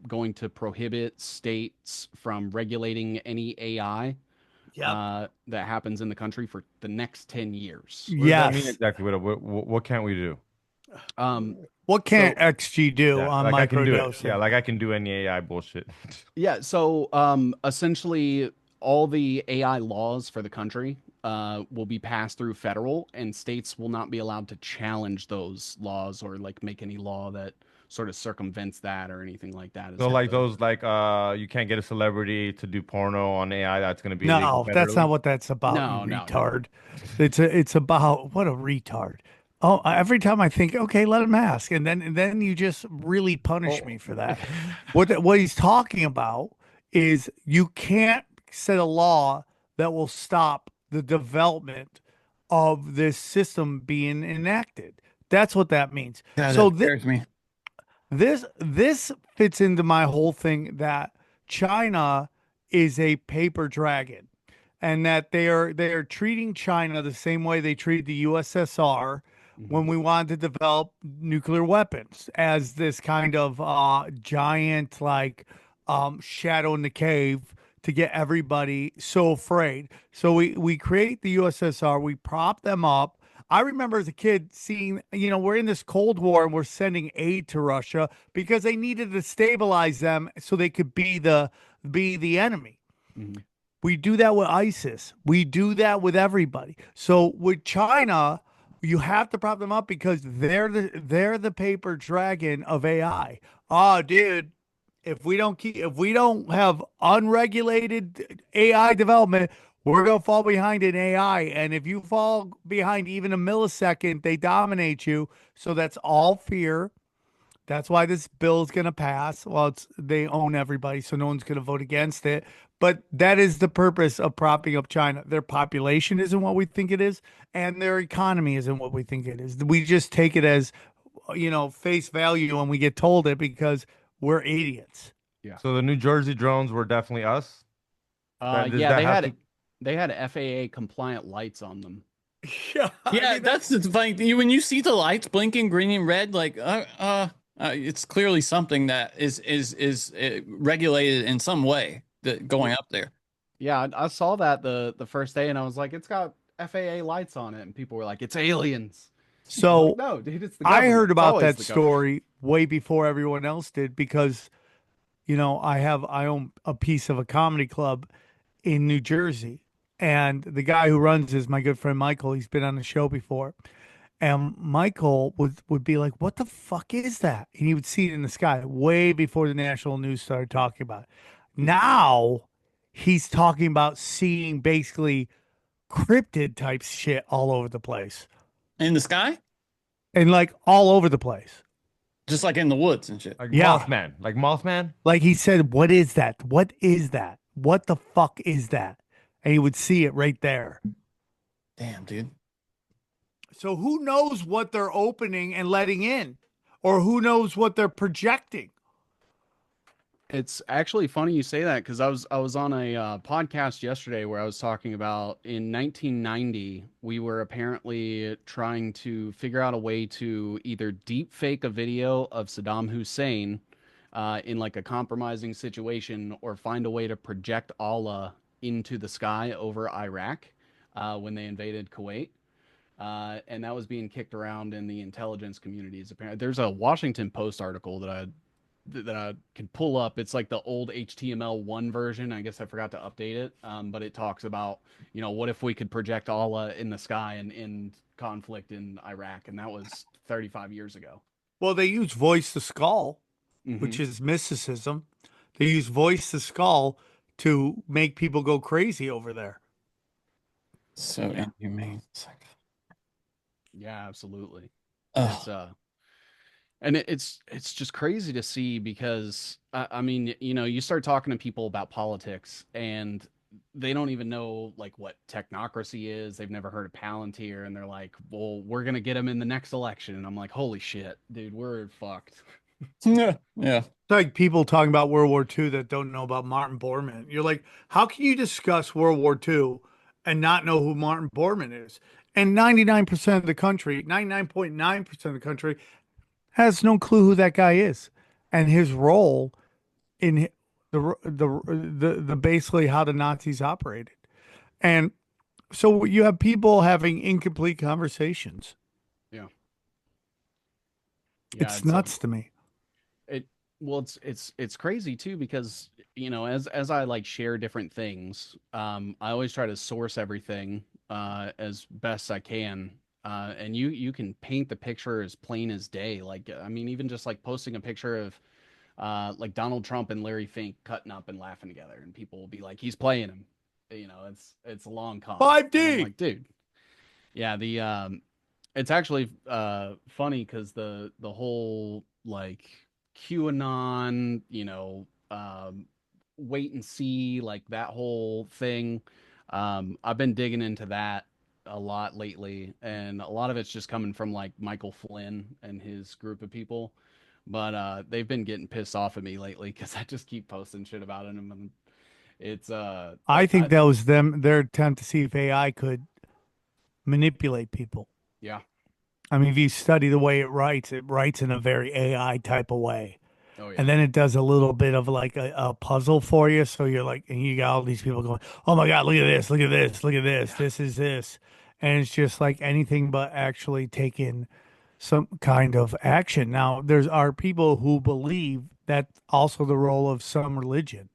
B: going to prohibit states from regulating any AI
A: Yep.
B: that happens in the country for the next 10 years.
C: What does that mean
A: Yes.
C: exactly? What can't we do?
B: Um,
A: What can't
B: so
A: XG do
C: Yeah,
A: on
C: like I can do it. Yeah,
A: microdosing?
C: like I can do any AI bullshit.
B: Yeah, so essentially all the AI laws for the country will be passed through federal, and states will not be allowed to challenge those laws or like make any law that sort of circumvents that or anything like that is
C: So
B: how
C: like
B: the
C: those like you can't get a celebrity to do porno on AI that's gonna be illegal
A: No, that's not
C: federally.
A: what that's about, you
B: no.
A: retard. It's about what a retard. Oh, every time I think, okay, let him ask, and then you just really punish
C: Oh,
A: me for that. What he's talking about is you can't set a law that will stop the development of this system being enacted. That's what that means.
D: God,
A: So
D: that scares me.
A: this fits into my whole thing that China is a paper dragon, and that they are treating China the same way they treated the USSR when
B: Mhm.
A: we wanted to develop nuclear weapons as this kind of giant like shadow in the cave to get everybody so afraid. So we create the USSR, we prop them up. I remember as a kid seeing, we're in this Cold War and we're sending aid to Russia because they needed to stabilize them so they could be the enemy.
B: Mhm.
A: We do that with ISIS. We do that with everybody. So with China, you have to prop them up because they're the paper dragon of AI. Oh, dude, if we don't have unregulated AI development, we're gonna fall behind in AI. And if you fall behind even a millisecond, they dominate you. So that's all fear. That's why this bill is going to pass. Well, they own everybody, so no one's going to vote against it. But that is the purpose of propping up China. Their population isn't what we think it is, and their economy isn't what we think it is. We just take it as, face value, and we get told it because we're idiots.
B: Yeah.
C: so the New Jersey drones were definitely us. That does
B: Yeah,
C: that have to?
B: they had FAA compliant lights on them.
A: Yeah, I
D: Yeah,
A: mean
D: that's the funny thing. When you see the lights blinking green and red, like it's clearly something that is regulated in some way that going up there.
B: Yeah, I saw that the first day and I was like, it's got FAA lights on it, and people were like, it's aliens. I was like,
A: so.
B: no, dude, it's the
A: I
B: government.
A: heard
B: It's
A: about
B: always
A: that
B: the government.
A: story way before everyone else did because I own a piece of a comedy club in New Jersey. And the guy who runs is my good friend Michael. He's been on the show before. And Michael would be like, "What the fuck is that?" And he would see it in the sky way before the national news started talking about it. Now he's talking about seeing basically cryptid type shit all over the place.
D: In the sky?
A: And like all over the place.
D: Just like in the woods and shit.
C: Like
A: Yeah.
C: Mothman, like Mothman.
A: Like he said, "What is that? What is that? What the fuck is that?" And he would see it right there.
D: Damn, dude.
A: So who knows what they're opening and letting in, or who knows what they're projecting?
B: It's actually funny you say that because I was on a podcast yesterday where I was talking about in 1990 we were apparently trying to figure out a way to either deep fake a video of Saddam Hussein in like a compromising situation, or find a way to project Allah into the sky over Iraq when they invaded Kuwait. And that was being kicked around in the intelligence communities. Apparently, there's a Washington Post article that I can pull up. It's like the old HTML1 version. I guess I forgot to update it. But it talks about, what if we could project Allah in the sky and in conflict in Iraq? And that was 35 years ago.
A: Well, they use voice to skull,
B: Hmm.
A: which is mysticism. They use voice to skull to make people go crazy over there.
D: So
B: Yeah.
D: inhumane. It's like,
B: Yeah, absolutely.
D: oh,
B: It's And it's just crazy to see because I mean, you start talking to people about politics and they don't even know like what technocracy is. They've never heard of Palantir, and they're like, "Well, we're gonna get him in the next election." And I'm like, "Holy shit, dude, we're fucked."
D: Yeah. Yeah.
A: It's like people talking about World War II that don't know about Martin Bormann. You're like, how can you discuss World War II and not know who Martin Bormann is? And 99% of the country, 99.9% of the country has no clue who that guy is and his role in the basically how the Nazis operated. And so you have people having incomplete conversations.
B: Yeah, yeah,
A: It's nuts to me.
B: it well, it's crazy too because as I like share different things, I always try to source everything as best I can. And you can paint the picture as plain as day. Like, I mean, even just like posting a picture of like Donald Trump and Larry Fink cutting up and laughing together, and people will be like, "He's playing him." It's a long con, and I'm
A: 5D.
B: like, dude, yeah. It's actually funny because the whole like QAnon, wait and see, like that whole thing. I've been digging into that a lot lately, and a lot of it's just coming from like Michael Flynn and his group of people. But they've been getting pissed off at me lately because I just keep posting shit about them, and it's
A: I think that was their attempt to see if AI could manipulate people.
B: yeah,
A: I mean, if you study the way it writes in a very AI type of way.
B: oh yeah,
A: And then it does a little bit of like a puzzle for you. So you're like, and you got all these people going, oh my God, look at this, look at this, look at this,
B: yeah,
A: this is this. And it's just like anything but actually taking some kind of action. Now, there's are people who believe that also the role of some religion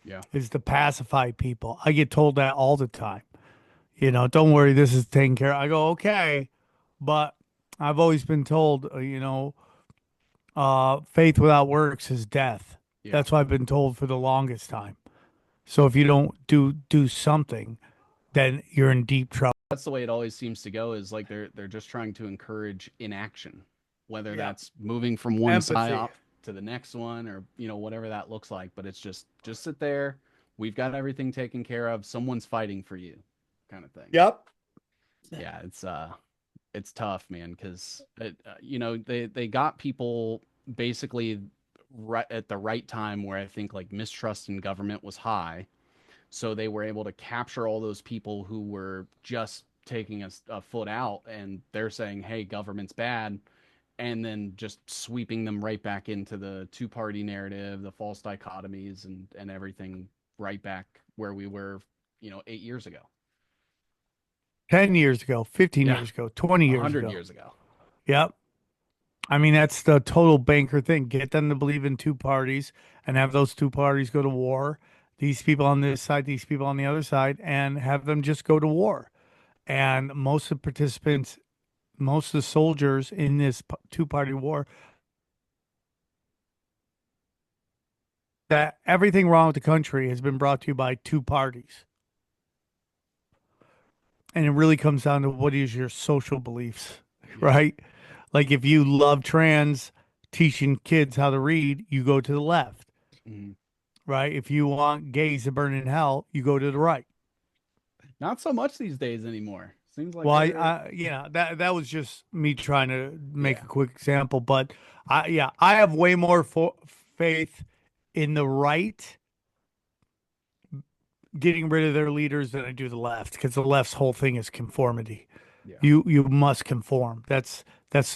B: yeah,
A: is to pacify people. I get told that all the time. Don't worry, this is taken care of. I go, okay. But I've always been told, faith without works is death.
B: yeah.
A: That's what I've been told for the longest time. So if you don't do something, then you're in deep trouble.
B: That's the way it always seems to go is like they're just trying to encourage inaction, whether
A: Yeah.
B: that's moving from one side
A: Empathy.
B: off to the next one or whatever that looks like, but it's just sit there. We've got everything taken care of. Someone's fighting for you, kind of thing.
A: Yep.
B: Yeah, it's tough, man, because they got people basically right at the right time where I think like mistrust in government was high, so they were able to capture all those people who were just taking a foot out, and they're saying, "Hey, government's bad," and then just sweeping them right back into the two-party narrative, the false dichotomies, and everything right back where we were, 8 years ago.
A: 10 years ago, 15
B: Yeah,
A: years ago, 20
B: a
A: years
B: hundred
A: ago.
B: years ago.
A: Yep. I mean, that's the total banker thing. Get them to believe in two parties and have those two parties go to war. These people on this side, these people on the other side, and have them just go to war. And most of the participants, most of the soldiers in this two-party war, that everything wrong with the country has been brought to you by two parties. And it really comes down to what is your social beliefs,
B: Yeah.
A: right? Like if you love trans, teaching kids how to read, you go to the left,
B: Mhm.
A: right? If you want gays to burn in hell, you go to the right.
B: Not so much these days anymore. Seems like
A: Well,
B: they're
A: that was just me trying to make
B: yeah.
A: a quick example, but I have way more faith in the right getting rid of their leaders than I do the left because the left's whole thing is conformity.
B: Yeah.
A: You must conform. That's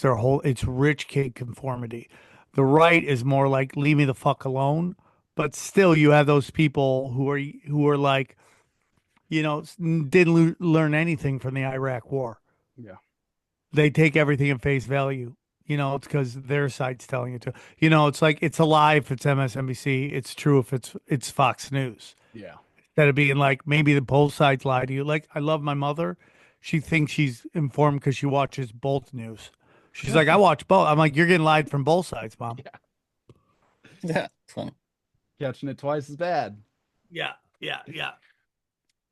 A: their whole. It's rich kid conformity. The right is more like leave me the fuck alone. But still, you have those people who are like, didn't learn anything from the Iraq War.
B: Yeah.
A: They take everything at face value. It's because their side's telling it to. It's like it's a lie if it's MSNBC. It's true if it's Fox News.
B: Yeah.
A: Instead of being like maybe the both sides lie to you. Like I love my mother. She thinks she's informed because she watches both news. She's like, I watch both. I'm like, you're getting lied from both sides, mom.
B: Yeah.
D: Yeah. Funny.
B: Catching it twice as bad.
A: Yeah, yeah, yeah.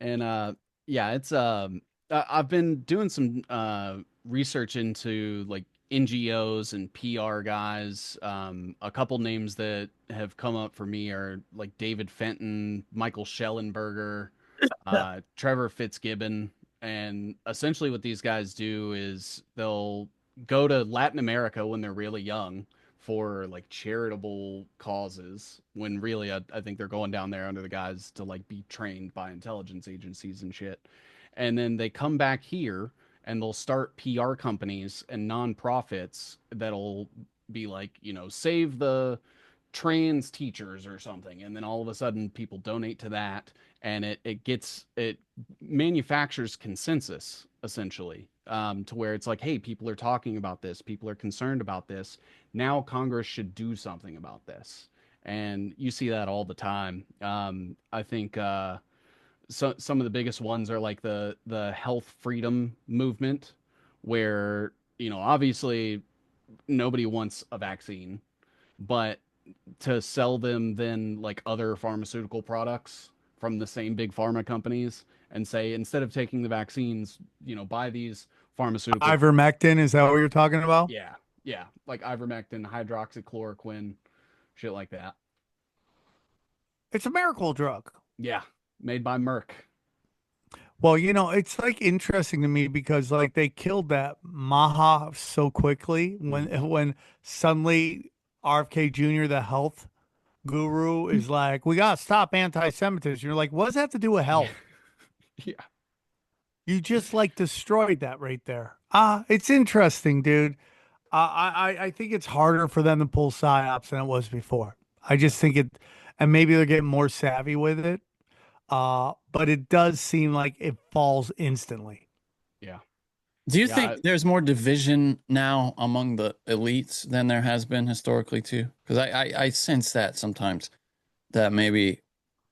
B: And yeah, it's I've been doing some research into like NGOs and PR guys. A couple names that have come up for me are like David Fenton, Michael Shellenberger, Trevor Fitzgibbon. And essentially, what these guys do is they'll go to Latin America when they're really young for like charitable causes. When really, I think they're going down there under the guise to like be trained by intelligence agencies and shit. And then they come back here and they'll start PR companies and nonprofits that'll be like, save the trans teachers or something. And then all of a sudden people donate to that, and it manufactures consensus essentially, to where it's like, hey, people are talking about this, people are concerned about this. Now Congress should do something about this. And you see that all the time. I think some of the biggest ones are like the health freedom movement, where obviously nobody wants a vaccine, but to sell them then like other pharmaceutical products from the same big pharma companies, and say, instead of taking the vaccines, buy these pharmaceutical.
A: Ivermectin, is that what you're talking about?
B: Yeah, yeah, like ivermectin, hydroxychloroquine, shit like that.
A: It's a miracle drug.
B: Yeah, made by Merck.
A: Well, it's like interesting to me because like they killed that Maha so quickly when suddenly RFK Jr., the health guru, is like, we gotta stop anti-Semitism. You're like, what does that have to do with
B: Yeah.
A: health?
B: Yeah.
A: You just like destroyed that right there. It's interesting, dude. I think it's harder for them to pull psyops than it was before. I just think it, and maybe they're getting more savvy with it. But it does seem like it falls instantly.
B: Yeah.
D: Do you
B: Yeah.
D: think there's more division now among the elites than there has been historically too? Because I sense that sometimes that maybe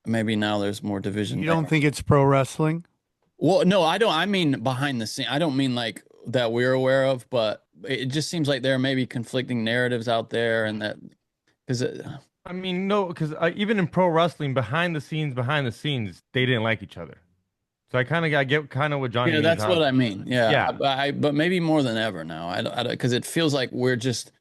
D: now there's more division
A: You
D: there.
A: don't think it's pro wrestling?
D: Well, no, I don't. I mean behind the scene. I don't mean like that we're aware of, but it just seems like there may be conflicting narratives out there, and that because
C: I mean, no, because even in pro wrestling, behind the scenes, they didn't like each other. So I get kind of what Johnny
D: yeah,
C: means.
D: that's
C: How,
D: what I mean. Yeah,
C: yeah,
D: but maybe more than ever now. I because it feels like we're just.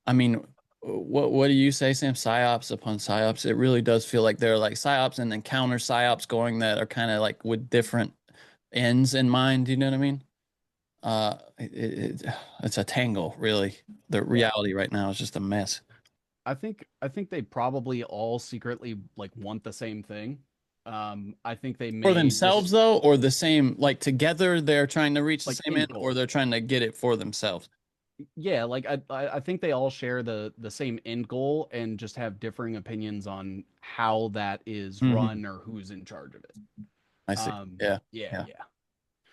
D: I mean, what do you say, Sam? Psyops upon psyops. It really does feel like there are like psyops and then counter psyops going that are kind of like with different ends in mind. You know what I mean? It's a tangle, really. The
B: Yeah.
D: reality right now is just a mess.
B: I think they probably all secretly like want the same thing. I think they
D: For
B: may
D: themselves,
B: just
D: though, or the same, like together they're trying to reach the
B: like
D: same
B: end
D: end, or
B: goal.
D: they're trying to get it for themselves.
B: Yeah, like I think they all share the same end goal, and just have differing opinions on how that is
D: Hmm.
B: run or who's in charge of it.
D: I see. Yeah.
B: Yeah,
D: Yeah.
B: yeah.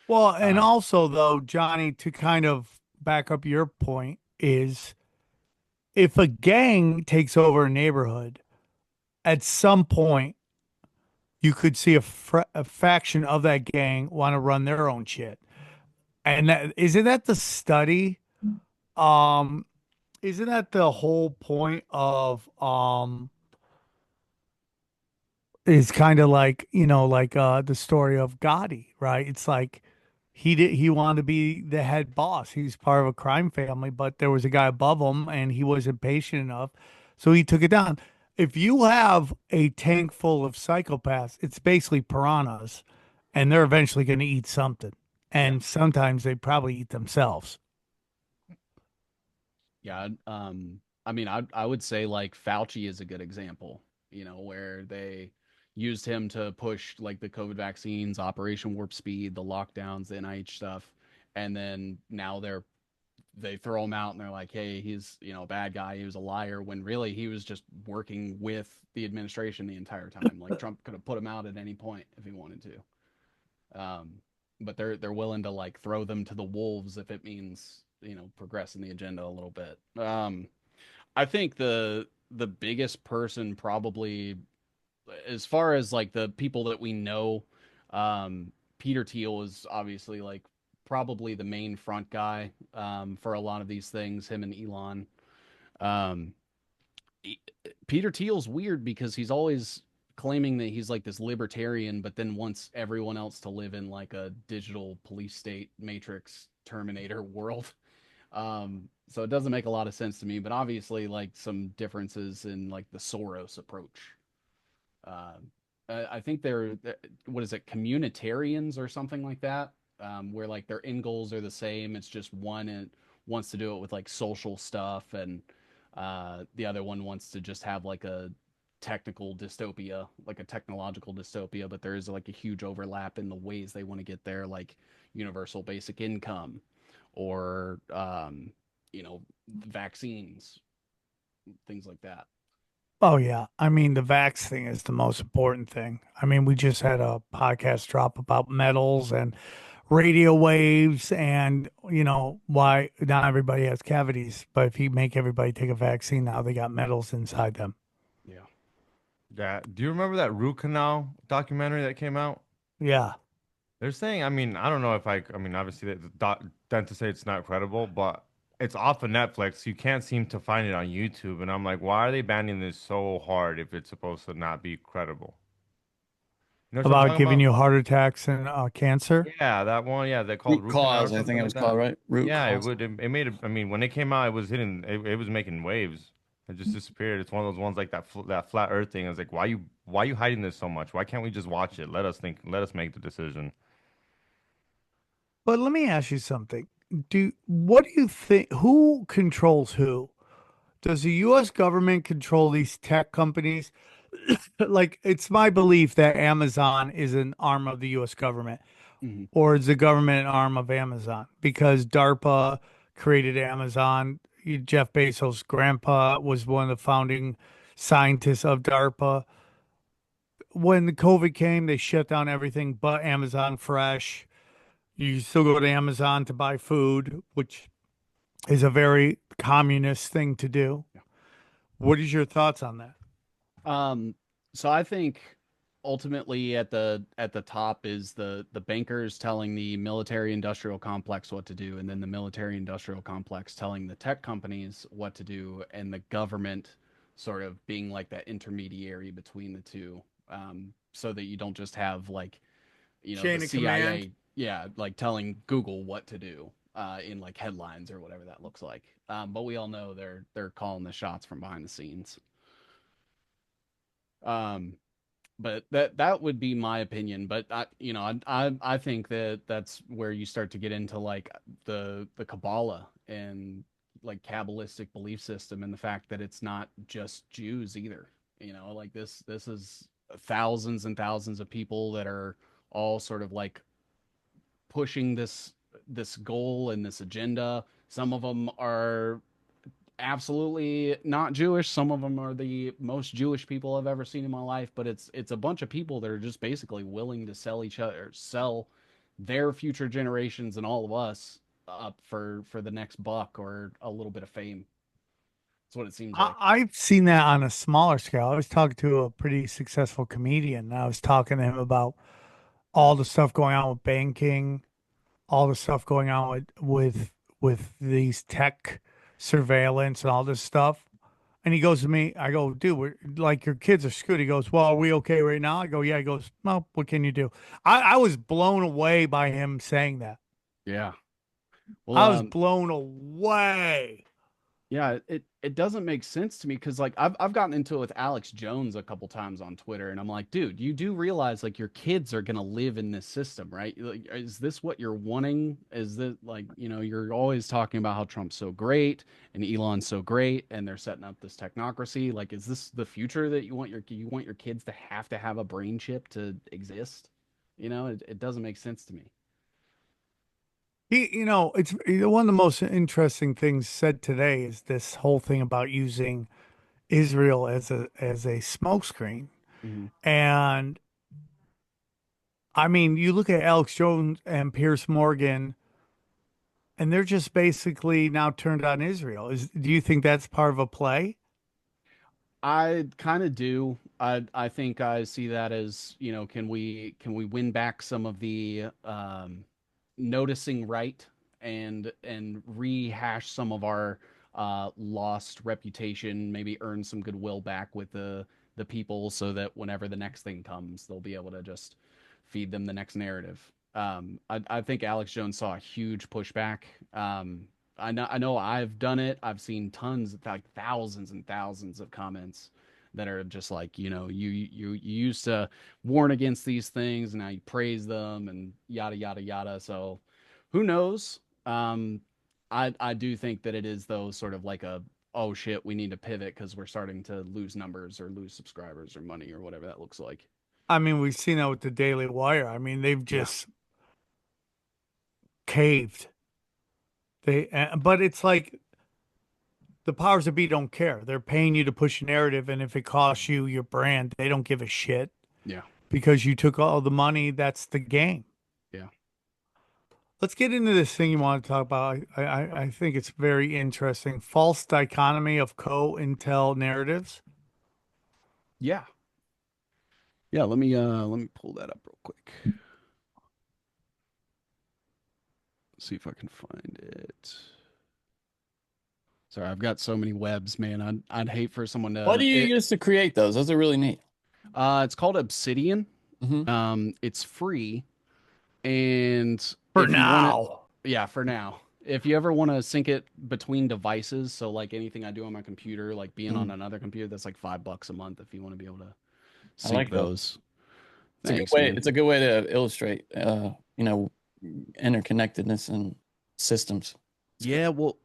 A: Well, and
B: Um,
A: also though, Johnny, to kind of back up your point, is if a gang takes over a neighborhood, at some point you could see a faction of that gang want to run their own shit. And isn't that the study? Um, isn't that the whole point of is kind of like, like the story of Gotti, right? It's like he wanted to be the head boss. He's part of a crime family, but there was a guy above him and he wasn't patient enough, so he took it down. If you have a tank full of psychopaths, it's basically piranhas, and they're eventually going to eat something.
B: yeah,
A: And sometimes they probably eat themselves.
B: yeah. I mean, I would say like Fauci is a good example. Where they used him to push like the COVID vaccines, Operation Warp Speed, the lockdowns, the NIH stuff, and then now they throw him out and they're like, hey, he's a bad guy. He was a liar, when really he was just working with the administration the entire time. Like Trump could have put him out at any point if he wanted to. But they're willing to like throw them to the wolves if it means progressing the agenda a little bit. I think the biggest person probably, as far as like the people that we know, Peter Thiel is obviously like probably the main front guy, for a lot of these things. Him and Elon. Um, he- Peter Thiel's weird because he's always claiming that he's like this libertarian, but then wants everyone else to live in like a digital police state Matrix Terminator world. So it doesn't make a lot of sense to me, but obviously like some differences in like the Soros approach. Uh, I think what is it, communitarians or something like that, where like their end goals are the same. It's just one wants to do it with like social stuff, and the other one wants to just have like a technical dystopia, like a technological dystopia. But there is like a huge overlap in the ways they want to get there, like universal basic income, or vaccines, things like that.
A: Oh yeah. I mean, the vax thing is the most important thing. I mean, we just had a podcast drop about metals and radio waves and, why not everybody has cavities, but if you make everybody take a vaccine now, they got metals inside them.
B: Yeah.
C: Yeah. Do you remember that root canal documentary that came out?
A: Yeah.
C: They're saying, I mean, I don't know if I mean, obviously, dentists say it's not credible, but it's off of Netflix. You can't seem to find it on YouTube. And I'm like, why are they banning this so hard if it's supposed to not be credible? You know what I'm
A: About
C: talking
A: giving
C: about?
A: you heart attacks and cancer.
C: Yeah, that one. Yeah, they called
D: Root
C: root canal or
D: cause, I think
C: something
D: it
C: like
D: was
C: that.
D: called, right? Root
C: Yeah, it
D: cause.
C: would. It made it. I mean, when it came out, it was hitting. It was making waves. It just disappeared. It's one of those ones like that flat Earth thing. It's like, why you hiding this so much? Why can't we just watch it? Let us think. Let us make the decision.
A: But let me ask you something. What do you think? Who controls who? Does the US government control these tech companies? Like, it's my belief that Amazon is an arm of the US government,
B: Hmm.
A: or is the government an arm of Amazon? Because DARPA created Amazon. Jeff Bezos' grandpa was one of the founding scientists of DARPA. When the COVID came, they shut down everything but Amazon Fresh. You still go to Amazon to buy food, which is a very communist thing to do. What is your thoughts on that?
B: Um, so I think ultimately at the top is the bankers telling the military industrial complex what to do, and then the military industrial complex telling the tech companies what to do, and the government sort of being like that intermediary between the two, so that you don't just have like, the
A: Chain of command.
B: CIA, yeah, like telling Google what to do. In like headlines or whatever that looks like, but we all know they're calling the shots from behind the scenes. Um, but that would be my opinion. But I think that that's where you start to get into like the Kabbalah and like Kabbalistic belief system, and the fact that it's not just Jews either. Like this is thousands and thousands of people that are all sort of like pushing this goal and this agenda. Some of them are absolutely not Jewish. Some of them are the most Jewish people I've ever seen in my life, but it's a bunch of people that are just basically willing to sell each other, sell their future generations and all of us up for the next buck or a little bit of fame. That's what it seems like.
A: I've seen that on a smaller scale. I was talking to a pretty successful comedian, and I was talking to him about all the stuff going on with banking, all the stuff going on with these tech surveillance and all this stuff. And he goes to me, I go, dude, we're like your kids are screwed. He goes, well, are we okay right now? I go, yeah. He goes, well, what can you do? I was blown away by him saying that.
B: Yeah. Well,
A: I was blown away.
B: yeah, it doesn't make sense to me because like I've gotten into it with Alex Jones a couple times on Twitter, and I'm like, dude, you do realize like your kids are gonna live in this system, right? Like, is this what you're wanting? Is that like, you're always talking about how Trump's so great and Elon's so great, and they're setting up this technocracy. Like, is this the future that you want your kids to have a brain chip to exist? It doesn't make sense to me.
A: It's one of the most interesting things said today is this whole thing about using Israel as a smokescreen.
B: Hmm.
A: And I mean, you look at Alex Jones and Pierce Morgan, and they're just basically now turned on Israel. Do you think that's part of a play?
B: I kind of do. I think I see that as, can we win back some of the noticing right, and rehash some of our lost reputation, maybe earn some goodwill back with the people so that whenever the next thing comes, they'll be able to just feed them the next narrative. I think Alex Jones saw a huge pushback. I know I've done it. I've seen tons, like thousands and thousands of comments that are just like, you used to warn against these things, and now you praise them and yada yada yada. So who knows? I do think that it is though sort of like a, oh shit, we need to pivot because we're starting to lose numbers or lose subscribers or money or whatever that looks like.
A: I mean, we've seen that with the Daily Wire. I mean, they've
B: Yeah.
A: just caved. But it's like the powers that be don't care. They're paying you to push a narrative, and if it costs you your brand, they don't give a shit
B: Yeah.
A: because you took all the money. That's the game.
B: Yeah.
A: Let's get into this thing you want to talk about. I think it's very interesting. False dichotomy of co-intel narratives.
B: Yeah. Yeah, let me pull that up real quick. See if I can find it. Sorry, I've got so many webs, man. I'd hate for someone
D: What
B: to
D: do you
B: it.
D: use to create those? Those are really neat.
B: It's called Obsidian.
D: Hmm.
B: It's free, and
A: For
B: if you want it,
A: now.
B: yeah, for now. If you ever want to sync it between devices, so like anything I do on my computer, like being on another computer, that's like $5 a month if you want to be able to
D: I
B: sync
D: like those.
B: those.
D: It's a good
B: Thanks,
D: way.
B: man.
D: It's a good way to illustrate, interconnectedness and systems. It's good.
B: Yeah, well,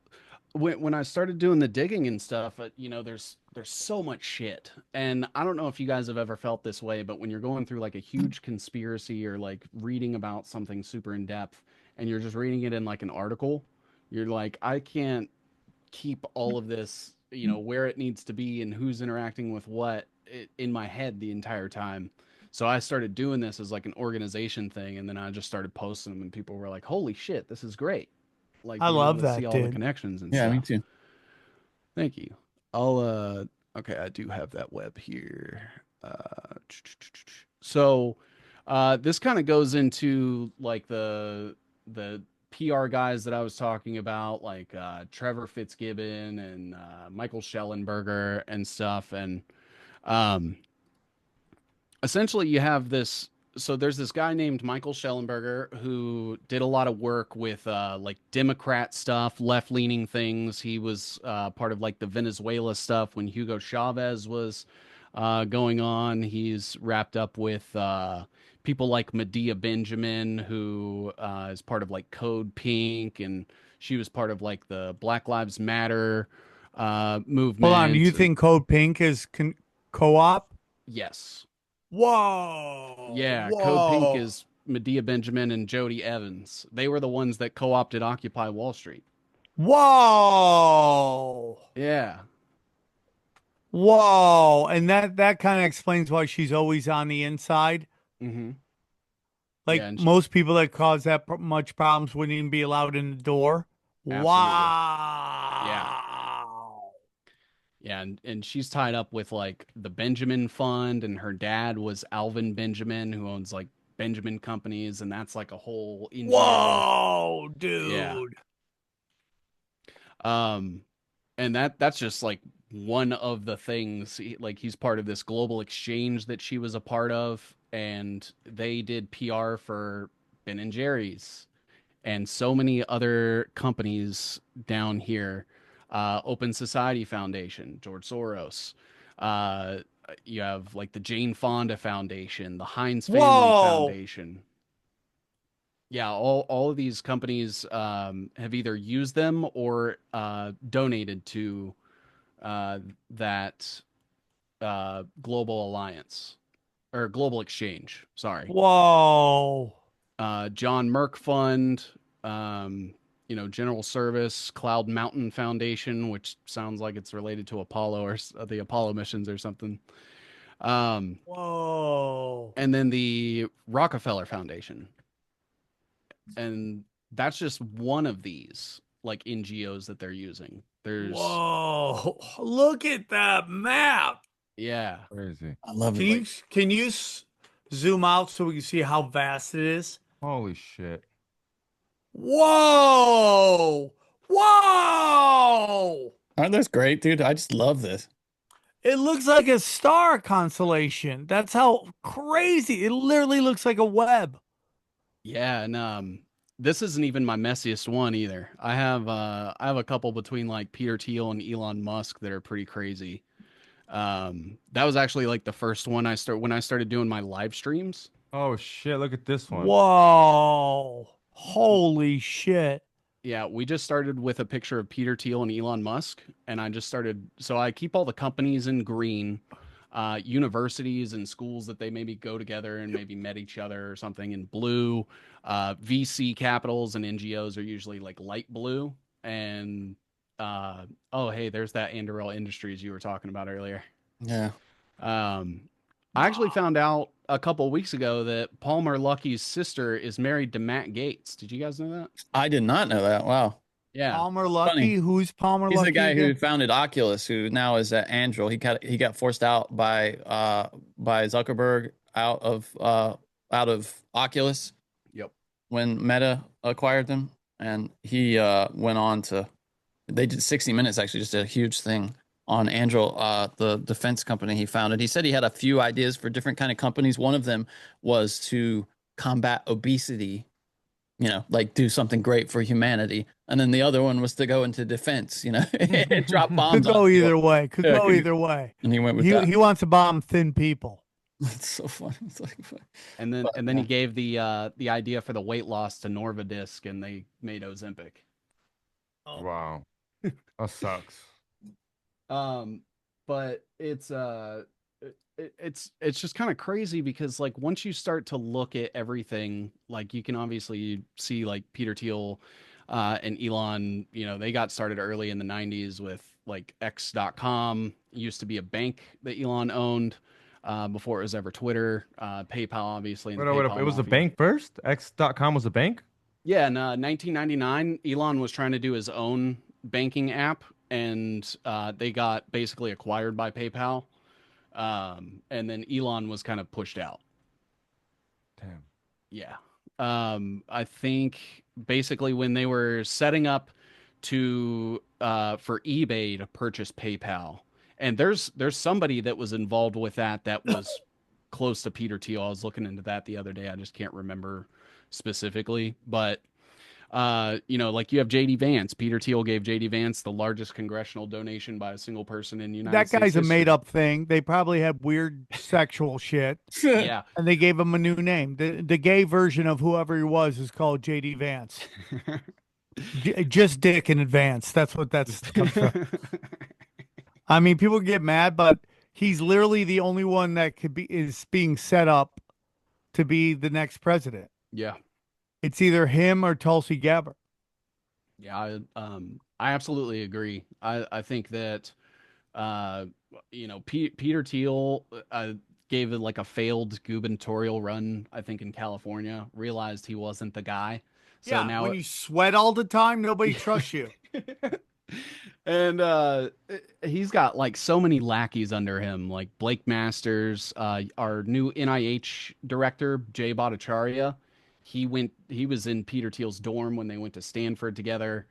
B: when I started doing the digging and stuff, there's so much shit, and I don't know if you guys have ever felt this way, but when you're going through like a huge conspiracy or like reading about something super in depth, and you're just reading it in like an article, you're like, I can't keep all of this, where it needs to be and who's interacting with what in my head the entire time. So I started doing this as like an organization thing, and then I just started posting them, and people were like, "Holy shit, this is great!" Like
A: I
B: being able
A: love
B: to see
A: that,
B: all the
A: dude.
B: connections and
D: Yeah, me
B: stuff.
D: too.
B: Thank you. I'll okay, I do have that web here. So this kind of goes into like the PR guys that I was talking about, like Trevor Fitzgibbon and Michael Shellenberger and stuff. And um essentially you have this, so there's this guy named Michael Shellenberger who did a lot of work with like Democrat stuff, left-leaning things. He was part of like the Venezuela stuff when Hugo Chavez was going on. He's wrapped up with people like Medea Benjamin, who is part of like Code Pink, and she was part of like the Black Lives Matter
A: Hold on. Do
B: movement.
A: you
B: And
A: think Code Pink is co-op?
B: yes.
A: Whoa.
B: Yeah, Code Pink
A: Whoa.
B: is Medea Benjamin and Jody Evans. They were the ones that co-opted Occupy Wall Street.
A: Whoa.
B: Yeah.
A: Whoa. And that kind of explains why she's always on the inside.
B: Mm-hmm. Yeah,
A: Like
B: and she,
A: most people that cause that much problems wouldn't even be allowed in the door.
B: absolutely. Yeah.
A: Wow.
B: Yeah, and she's tied up with like the Benjamin Fund, and her dad was Alvin Benjamin, who owns like Benjamin Companies, and that's like a whole NGO.
A: Whoa,
B: Yeah.
A: dude.
B: Um, and that's just like one of the things. Like he's part of this global exchange that she was a part of, and they did PR for Ben and Jerry's and so many other companies down here. Open Society Foundation, George Soros. Uh, you have like the Jane Fonda Foundation, the Heinz Family
A: Whoa.
B: Foundation. Yeah, all of these companies have either used them or donated to uh, that global alliance or global exchange. Sorry.
A: Whoa.
B: John Merck Fund, um, General Service, Cloud Mountain Foundation, which sounds like it's related to Apollo or the Apollo missions or something. Um,
A: Whoa.
B: and then the Rockefeller Foundation. And that's just one of these like NGOs that they're using. There's,
A: Whoa. Look at that map.
B: yeah,
C: Crazy.
D: I love
A: Can
D: it.
A: you can you zoom out so we can see how vast it is?
C: Holy shit.
A: Whoa. Whoa.
D: Aren't those great, dude? I just love this.
A: It looks like a star constellation. That's how crazy. It literally looks like a web.
B: yeah. And this isn't even my messiest one either. I have a couple between like Peter Thiel and Elon Musk that are pretty crazy. That was actually like the first one when I started doing my live streams.
C: Oh shit! Look at this one.
A: Whoa. Holy shit.
B: Yeah, we just started with a picture of Peter Thiel and Elon Musk, and so I keep all the companies in green, universities and schools that they maybe go together and maybe met each other or something in blue. VC capitals and NGOs are usually like light blue. And oh, hey, there's that Anduril Industries you were talking about earlier.
D: Yeah.
B: Um, I actually found out a couple of weeks ago that Palmer Luckey's sister is married to Matt Gates. Did you guys know that?
D: I did not know that. Wow.
B: Yeah.
A: Palmer Luckey?
D: Funny.
A: Who's Palmer
D: He's the
A: Luckey
D: guy who
A: again?
D: founded Oculus, who now is at Anduril. He got forced out by Zuckerberg out of Oculus
B: Yep.
D: when Meta acquired them, and he went on to. They did 60 Minutes actually, just a huge thing on Anduril, the defense company he founded. He said he had a few ideas for different kind of companies. One of them was to combat obesity, like do something great for humanity. And then the other one was to go into defense, and drop
A: Could
D: bombs on
A: go
D: people.
A: either way. Could
D: Yeah,
A: go either way.
D: And he went with
A: He
D: that.
A: he wants to bomb thin people.
D: It's so funny. It's like,
B: And then he gave the idea for the weight loss to Norvadisk, and they made Ozempic.
C: Wow, that sucks.
B: But it's just kind of crazy because like once you start to look at everything, like you can obviously see like Peter Thiel and Elon, they got started early in the 90s with like X.com. Used to be a bank that Elon owned before it was ever Twitter. PayPal, obviously, and the
C: Wait,
B: PayPal
C: it was a
B: mafia.
C: bank first. X.com was a bank.
B: Yeah, in 1999, Elon was trying to do his own banking app, and they got basically acquired by PayPal. And then Elon was kind of pushed out.
C: Damn.
B: Yeah. I think basically when they were setting up to for eBay to purchase PayPal, and there's somebody that was involved with that was close to Peter Thiel. I was looking into that the other day. I just can't remember specifically, but like you have JD Vance. Peter Thiel gave JD Vance the largest congressional donation by a single person in United
A: That
B: States
A: guy's a
B: history.
A: made up thing. They probably had weird sexual shit,
B: Yeah.
A: and they gave him a new name. The gay version of whoever he was is called JD Vance. Just dick in advance. That's what that's comes from. I mean, people get mad, but he's literally the only one that is being set up to be the next president.
B: Yeah.
A: It's either him or Tulsi Gabbard.
B: Yeah, I absolutely agree. I think that Peter Thiel gave it like a failed gubernatorial run, I think in California, realized he wasn't the guy. So
A: Yeah,
B: now
A: when you sweat all the time, nobody trusts you.
B: and he's got like so many lackeys under him, like Blake Masters, our new NIH director, Jay Bhattacharya. He was in Peter Thiel's dorm when they went to Stanford together.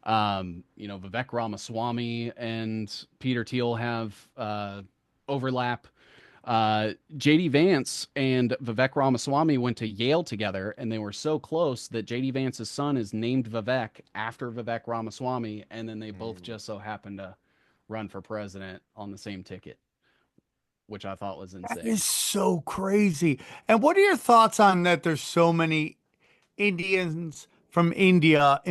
B: Vivek Ramaswamy and Peter Thiel have overlap. JD Vance and Vivek Ramaswamy went to Yale together, and they were so close that JD Vance's son is named Vivek after Vivek Ramaswamy, and then they both just so happened to run for president on the same ticket, which I thought was
A: That
B: insane.
A: is so crazy. And what are your thoughts on that? There's so many Indians from India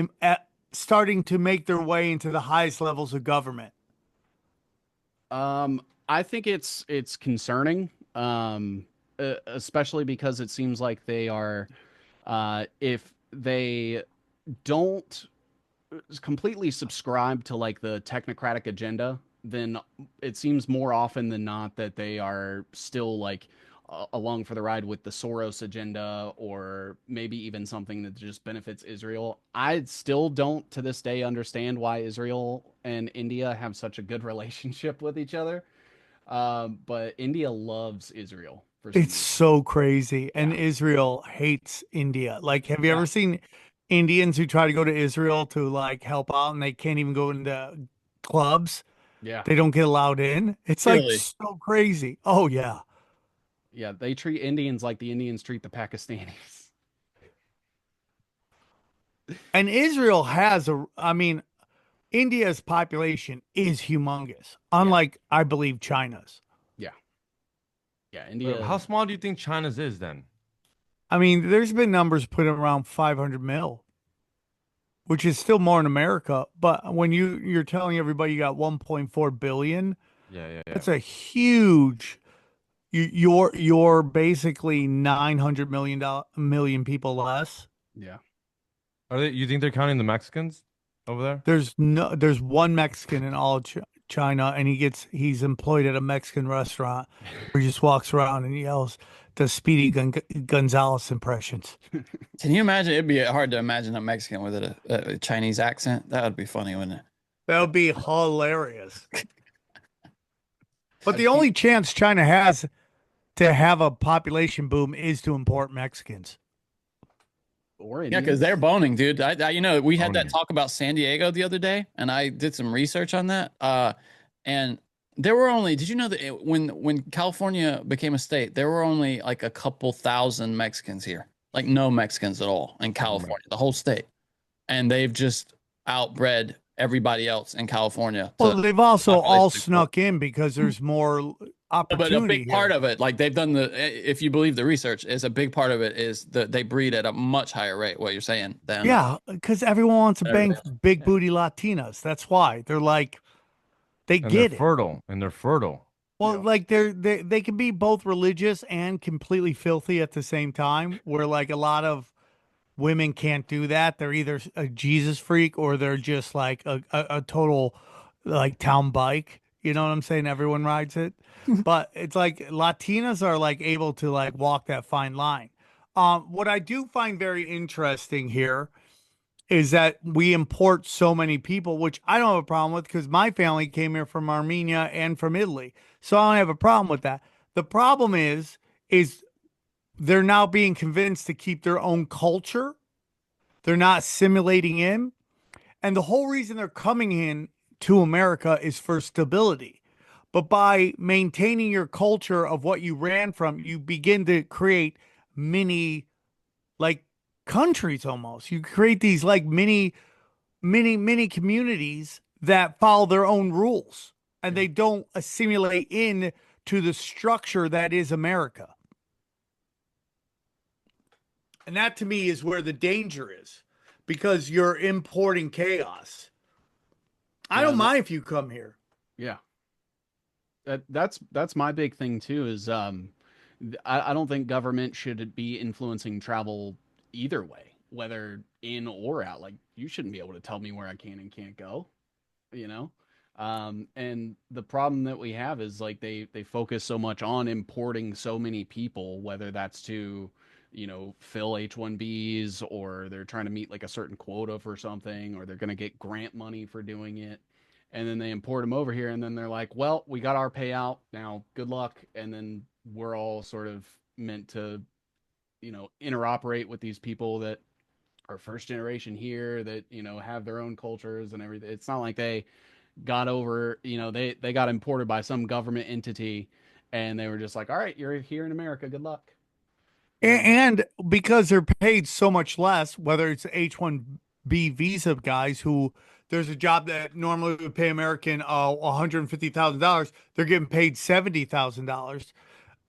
A: starting to make their way into the highest levels of government.
B: I think it's concerning, especially because it seems like they are, if they don't completely subscribe to like the technocratic agenda, then it seems more often than not that they are still like along for the ride with the Soros agenda, or maybe even something that just benefits Israel. I still don't to this day understand why Israel and India have such a good relationship with each other. But India loves Israel for some
A: It's
B: reason.
A: so crazy. And
B: Yeah.
A: Israel hates India. Like, have you
B: Yeah.
A: ever seen Indians who try to go to Israel to like help out and they can't even go into clubs?
B: Yeah.
A: They don't get allowed in. It's like
D: Really?
A: so crazy. Oh yeah.
B: Yeah. They treat Indians like the Indians treat the Pakistanis.
A: And Israel has I mean, India's population is humongous,
B: Yeah,
A: unlike, I believe, China's.
B: yeah, yeah.
C: How
B: India.
C: small do you think China's is then?
A: I mean, there's been numbers put around 500 mil, which is still more in America. But when you're telling everybody you got 1.4 billion,
C: Yeah, yeah, yeah.
A: that's a huge. You're basically 900 million people less.
B: Yeah.
C: Are they? You think they're counting the Mexicans over there?
A: There's one Mexican in all China, and he's employed at a Mexican restaurant where he just walks around and yells the Gonzalez impressions.
D: Can you imagine? It'd be hard to imagine a Mexican with a Chinese accent. That would be funny, wouldn't it?
A: That would be hilarious. But
B: I've
A: the
B: seen
A: only chance China has to have a population boom is to import Mexicans.
B: or
D: Yeah, because
B: Indians.
D: they're boning, dude. We had that
C: Boning.
D: talk about San Diego the other day, and I did some research on that. And there were only, did you know that when California became a state, there were only like a couple thousand Mexicans here, like no Mexicans at all in California, the whole state, and they've just outbred everybody else in California
A: Well,
D: to
A: they've also all
D: population.
A: snuck in because there's more
D: But a
A: opportunity
D: big part
A: here.
D: of it, like they've done if you believe the research, is a big part of it is that they breed at a much higher rate. What you're saying than
A: Yeah, because everyone wants to bang
D: everybody else.
A: big
D: Yeah.
A: booty Latinas. That's why they're like they
C: And they're
A: get it.
C: fertile. And they're fertile.
A: Well,
B: Yeah.
A: like they can be both religious and completely filthy at the same time. Where like a lot of women can't do that. They're either a Jesus freak or they're just like a total like town bike. You know what I'm saying? Everyone rides it. But it's like Latinas are like able to like walk that fine line. What I do find very interesting here is that we import so many people, which I don't have a problem with because my family came here from Armenia and from Italy. So I don't have a problem with that. The problem is they're now being convinced to keep their own culture. They're not assimilating in. And the whole reason they're coming in to America is for stability. But by maintaining your culture of what you ran from, you begin to create mini like countries almost. You create these like mini communities that follow their own rules and
B: Yeah.
A: they don't assimilate in to the structure that is America. And that to me is where the danger is because you're importing chaos. I
B: Yeah.
A: don't mind if you come here.
B: Yeah. That's my big thing too is I don't think government should be influencing travel either way, whether in or out. Like you shouldn't be able to tell me where I can and can't go, you know? And the problem that we have is like they focus so much on importing so many people, whether that's to, fill H-1Bs or they're trying to meet like a certain quota for something or they're going to get grant money for doing it. And then they import them over here and then they're like, well, we got our payout. Now, good luck. And then we're all sort of meant to, interoperate with these people that are first generation here that, have their own cultures and everything. It's not like they got over, they got imported by some government entity and they were just like, all right, you're here in America. Good luck.
A: And because they're paid so much less, whether it's H-1B visa guys who there's a job that normally would pay American $150,000, they're getting paid $70,000.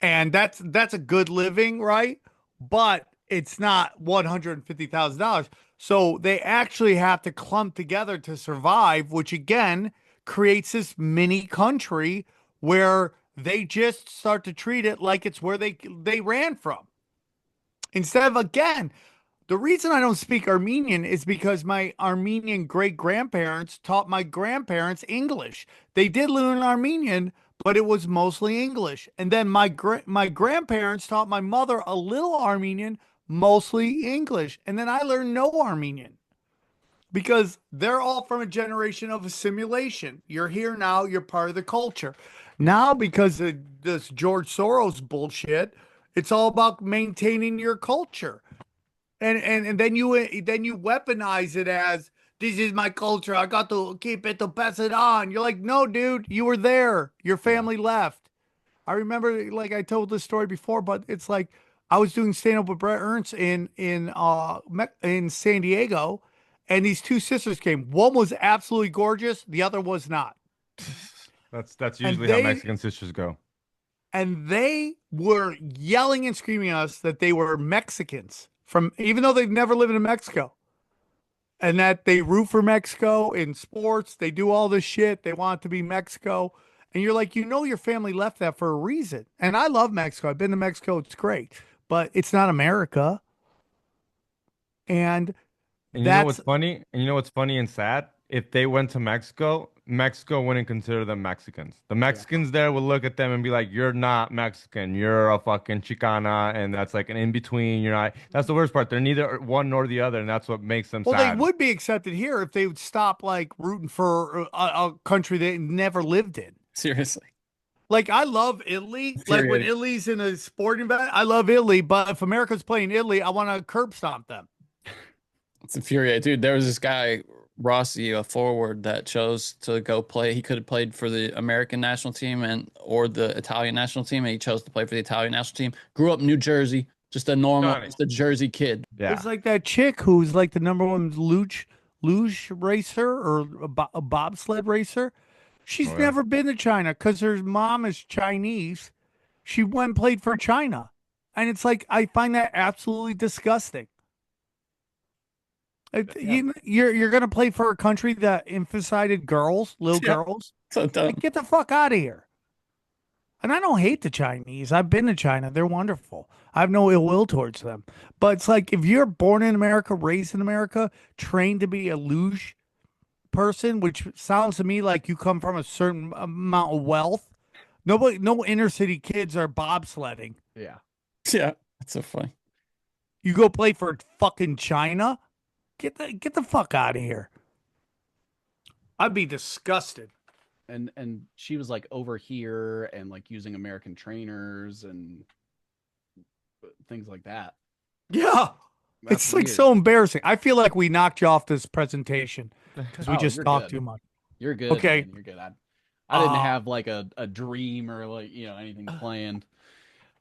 A: And that's a good living, right? But it's not $150,000. So they actually have to clump together to survive, which again creates this mini country where they just start to treat it like it's where they ran from. Instead of, again, the reason I don't speak Armenian is because my Armenian great grandparents taught my grandparents English. They did learn Armenian, but it was mostly English. And then my grandparents taught my mother a little Armenian, mostly English. And then I learned no Armenian because they're all from a generation of assimilation. You're here now, you're part of the culture. Now, because of this George Soros bullshit, it's all about maintaining your culture. And then you weaponize it as this is my culture. I got to keep it to pass it on. You're like, no, dude, you were there. Your
B: Yeah.
A: family left. I remember, like I told this story before, but it's like I was doing stand up with Brett Ernst in San Diego, and these two sisters came. One was absolutely gorgeous, the other was not.
C: That's
A: And
C: usually how
A: they
C: Mexican sisters go.
A: and they were yelling and screaming at us that they were Mexicans from, even though they've never lived in Mexico, and that they root for Mexico in sports. They do all this shit. They want it to be Mexico. And you're like, your family left that for a reason. And I love Mexico. I've been to Mexico. It's great, but it's not America. And
C: And you know what's
A: that's,
C: funny? And you know what's funny and sad? If they went to Mexico, Mexico wouldn't consider them Mexicans. The Mexicans there would look at them and be like, "You're not Mexican. You're a fucking Chicana," and that's like an in between. You're not. That's the worst part. They're neither one nor the other, and that's what makes them
A: well, they
C: sad.
A: would be accepted here if they would stop like rooting for a country they never lived in.
D: Seriously.
A: Like, I love Italy. Like, when
D: Infuriating.
A: Italy's in a sporting event, I love Italy. But if America's playing Italy, I want to curb stomp them.
D: It's infuriating, dude. There was this guy, Rossi, a forward that chose to go play. He could have played for the American national team or the Italian national team, and he chose to play for the Italian national team. Grew up in New Jersey, just a normal,
C: Johnny.
D: just a Jersey kid.
C: Yeah.
A: It's like that chick who's like the number one luge racer or a bobsled racer. She's
C: Oh, yeah.
A: never been to China because her mom is Chinese. She went and played for China. And it's like, I find that absolutely disgusting. You're gonna play for a country that emphasized girls, little
D: Yeah.
A: girls.
D: So dumb.
A: Like, get the fuck out of here. And I don't hate the Chinese. I've been to China. They're wonderful. I have no ill will towards them. But it's like, if you're born in America, raised in America, trained to be a luge person, which sounds to me like you come from a certain amount of wealth. No inner city kids are bobsledding.
B: Yeah.
D: Yeah, that's so funny.
A: You go play for fucking China? Get the fuck out of here. I'd be disgusted.
B: And she was like over here and like using American trainers and things like that.
A: Yeah.
B: That's
A: It's like
B: weird.
A: so embarrassing. I feel like we knocked you off this presentation because we
B: Oh,
A: just
B: you're
A: talked
B: good.
A: too much.
B: You're good.
A: Okay.
B: Man. You're good. I didn't
A: Uh,
B: have like a dream or like, anything planned.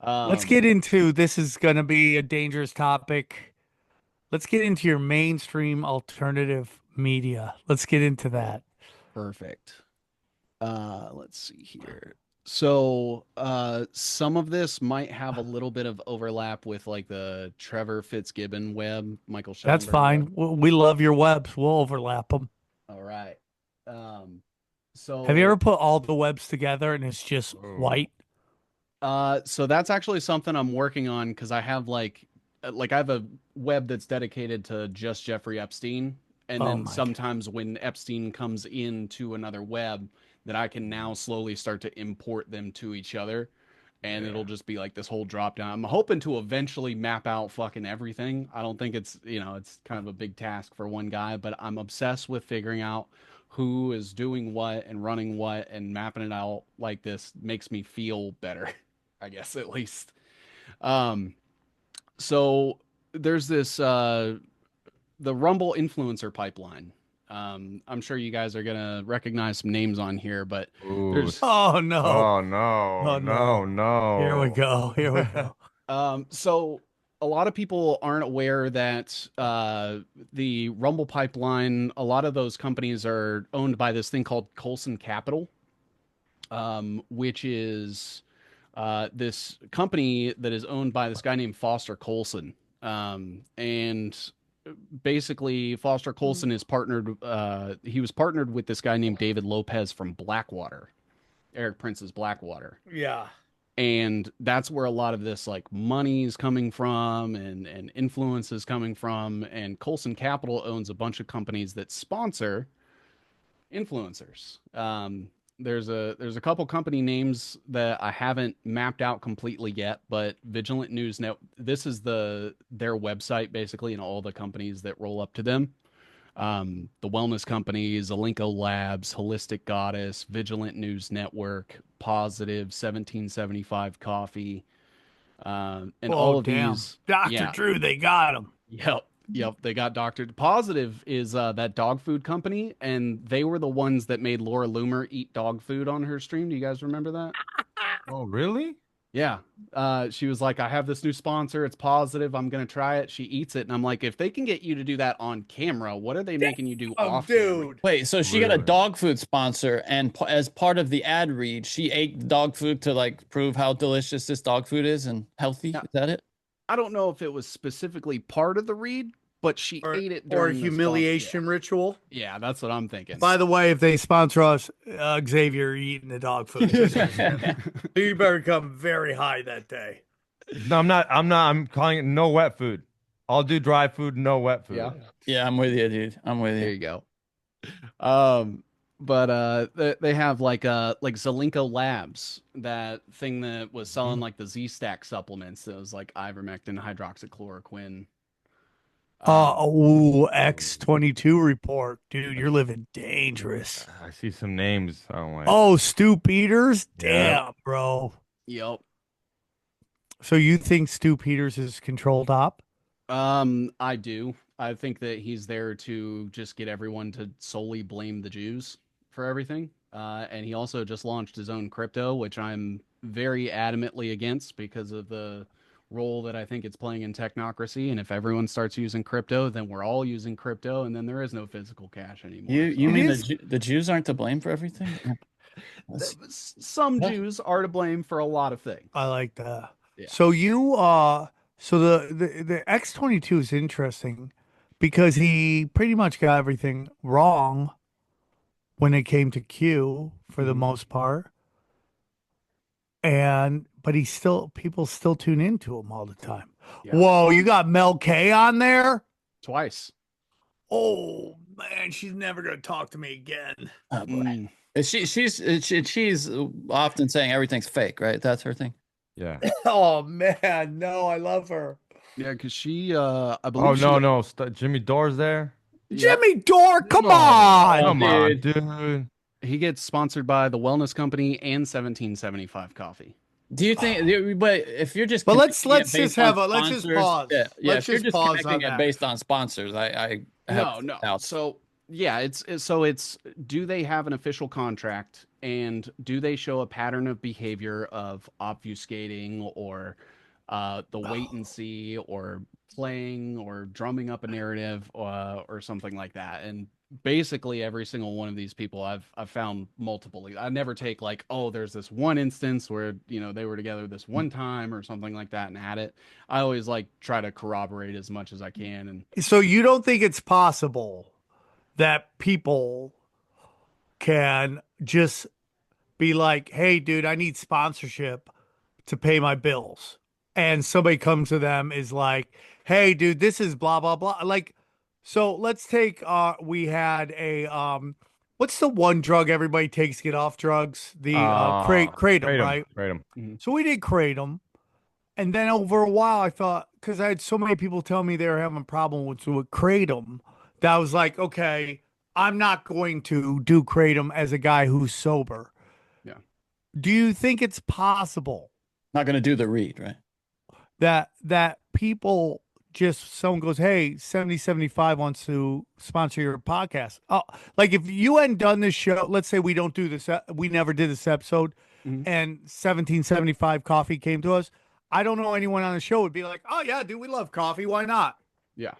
A: Let's get into, this is going to be a dangerous topic. Let's get into your mainstream alternative media. Let's get into that.
B: Perfect. Let's see here. So, some of this might have a little bit of overlap with like the Trevor Fitzgibbon web, Michael
A: That's
B: Shellenberger
A: fine.
B: web.
A: We love your webs. We'll overlap them.
B: All right.
A: Have you
B: So
A: ever put all the webs together and it's just
C: Oh.
A: white?
B: so that's actually something I'm working on because I have I have a web that's dedicated to just Jeffrey Epstein, and
A: Oh
B: then
A: my God.
B: sometimes when Epstein comes into another web, that I can now slowly start to import them to each other, and it'll just be like this whole drop down. I'm hoping to eventually map out fucking everything. I don't think it's kind of a big task for one guy, but I'm obsessed with figuring out who is doing what and running what, and mapping it out like this makes me feel better. I guess at least. Um, so there's this the Rumble influencer pipeline. I'm sure you guys are gonna recognize some names on here, but
C: Ooh.
B: there's
A: Oh no.
C: Oh no.
A: Oh,
C: No,
A: no.
C: no.
A: Here we go. Here we go.
B: so a lot of people aren't aware that the Rumble pipeline, a lot of those companies are owned by this thing called Colson Capital, which is this company that is owned by this guy named Foster Colson. And basically, Foster Colson is partnered. He was partnered with this guy named David Lopez from Blackwater, Eric Prince's Blackwater.
A: Yeah.
B: And that's where a lot of this like money is coming from and influence is coming from. And Colson Capital owns a bunch of companies that sponsor influencers. There's a couple company names that I haven't mapped out completely yet, but Vigilant News Net, this is their website basically, and all the companies that roll up to them. The wellness companies, Alinko Labs, Holistic Goddess, Vigilant News Network, Positive, 1775 Coffee, and all of these.
A: Dr.
B: Yeah.
A: Drew, they got him.
B: Yep, they got Dr. Positive is that dog food company, and they were the ones that made Laura Loomer eat dog food on her stream. Do you guys remember that?
C: Oh, really?
B: Yeah. She was like, I have this new sponsor. It's positive. I'm going to try it. She eats it. And I'm like, if they can get you to do that on camera, what are they making you do off camera?
A: Dude.
D: Wait, so she got a
C: Really?
D: dog food sponsor, and as part of the ad read, she ate the dog food to like prove how delicious this dog food is and healthy.
B: Yeah.
D: Is that it?
B: I don't know if it was specifically part of the read, but she ate it
A: Or a
B: during the
A: humiliation ritual.
B: Yeah, that's what I'm thinking.
A: By the way, if they sponsor us, Xavier, you're eating the dog food. You better come very high that day.
C: No, I'm not. I'm calling it no wet food. I'll do dry food, no wet food.
B: Yeah.
D: Yeah, I'm with you, dude. I'm with
B: There
D: you.
B: you go. But they have like Zelenko Labs, that thing that was selling like the Z-Stack supplements that was like ivermectin, hydroxychloroquine.
A: X22 report. Dude, you're living dangerous.
C: I see some names. I don't like.
A: Oh, Stu Peters?
C: Yeah.
A: Damn, bro.
B: Yep.
A: So you think Stu Peters is controlled op?
B: I do. I think that he's there to just get everyone to solely blame the Jews for everything. And he also just launched his own crypto, which I'm very adamantly against because of the role that I think it's playing in technocracy. And if everyone starts using crypto, then we're all using crypto, and then there is no physical cash anymore.
D: You
B: So-
D: mean
A: is-
D: the Jews aren't to blame for everything?
B: Some
D: Yeah.
B: Jews are to blame for a lot of things.
A: I like that.
B: Yeah.
A: So so the X22 is interesting because he pretty much got everything wrong when it came to Q for the
B: Mhm.
A: most part. But people still tune into him all the time.
B: Yeah.
A: Whoa, you got Mel K on there?
B: Twice.
A: Oh man, she's never gonna talk to me again.
D: Oh, boy.
B: Mm.
D: She's often saying everything's fake, right? That's her thing.
C: Yeah.
A: Oh man, no, I love her.
B: Yeah, because I
C: Oh
B: believe
C: no. Jimmy Dore's there.
B: Yep.
A: Jimmy Dore, come
C: No.
A: on.
C: Come on,
D: dude.
C: dude.
B: He gets sponsored by the Wellness Company and 1775 Coffee.
D: Do you think? But if you're just,
A: But let's
D: connecting it
A: just
D: based
A: have
D: on
A: let's just
D: sponsors-
A: pause.
D: Yeah,
A: Let's
D: if you're
A: just
D: just
A: pause
D: connecting
A: on
D: it
A: that.
D: based on sponsors, I have
B: No.
D: doubts.
B: So yeah, it's do they have an official contract, and do they show a pattern of behavior of obfuscating or the wait and see or playing or drumming up a narrative or something like that? And basically every single one of these people I've found multiple. I never take like, oh, there's this one instance where they were together this one time or something like that and had it. I always like try to corroborate as much as I can. And
A: So you don't think it's possible that people can just be like, "Hey, dude, I need sponsorship to pay my bills," and somebody comes to them is like, "Hey, dude, this is blah blah blah." Like, so let's take we had a what's the one drug everybody takes to get off drugs? The kratom, right?
C: Kratom.
A: So we did kratom. And then over a while, I thought, because I had so many people tell me they were having a problem with kratom, that I was like, okay, I'm not going to do kratom as a guy who's sober.
B: Yeah.
A: Do you think it's possible
D: Not going to do the read, right?
A: that people just someone goes, hey, 7075 wants to sponsor your podcast? Oh, like if you hadn't done this show, let's say we don't do this, we never did this episode,
B: Mhm.
A: and 1775 Coffee came to us. I don't know anyone on the show would be like, oh yeah, dude, we love coffee. Why not?
B: yeah.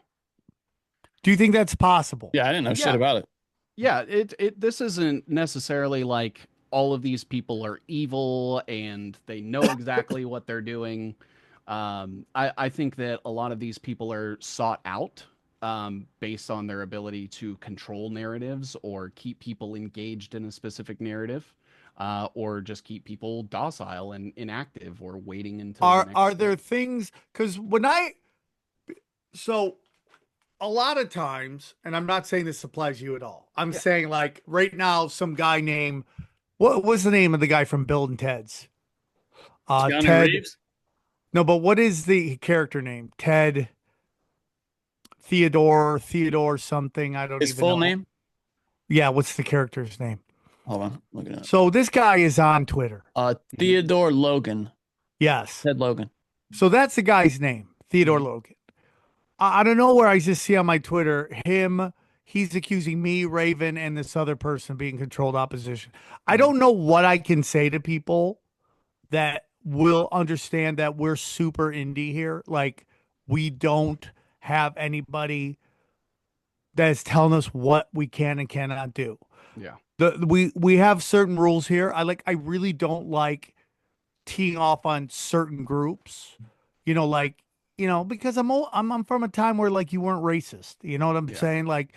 A: Do you think that's possible?
D: Yeah, I didn't know shit
B: Yeah.
D: about it.
B: Yeah, this isn't necessarily like all of these people are evil and they know exactly what they're doing. I think that a lot of these people are sought out based on their ability to control narratives or keep people engaged in a specific narrative, or just keep people docile and inactive or waiting until the next
A: Are there
B: step.
A: things, because so a lot of times, and I'm not saying this applies to you at all. I'm saying like right now, some guy named what was the name of the guy from Bill and Ted's?
D: Keanu
A: Ted.
D: Reeves?
A: No, but what is the character name? Ted Theodore something. I don't
D: His
A: even
D: full
A: know.
D: name?
A: Yeah, what's the character's name?
D: Hold on, looking it up.
A: So this guy is on Twitter.
D: Theodore Logan.
A: Yes.
D: Ted Logan.
A: So that's the guy's name, Theodore Logan. I don't know where I just see on my Twitter he's accusing me, Raven, and this other person being controlled opposition. I don't know what I can say to people that will understand that we're super indie here. Like, we don't have anybody that is telling us what we can and cannot do.
B: Yeah.
A: We have certain rules here. I really don't like teeing off on certain groups. Like, because I'm from a time where like you weren't racist. You know what I'm
B: Yeah.
A: saying? Like,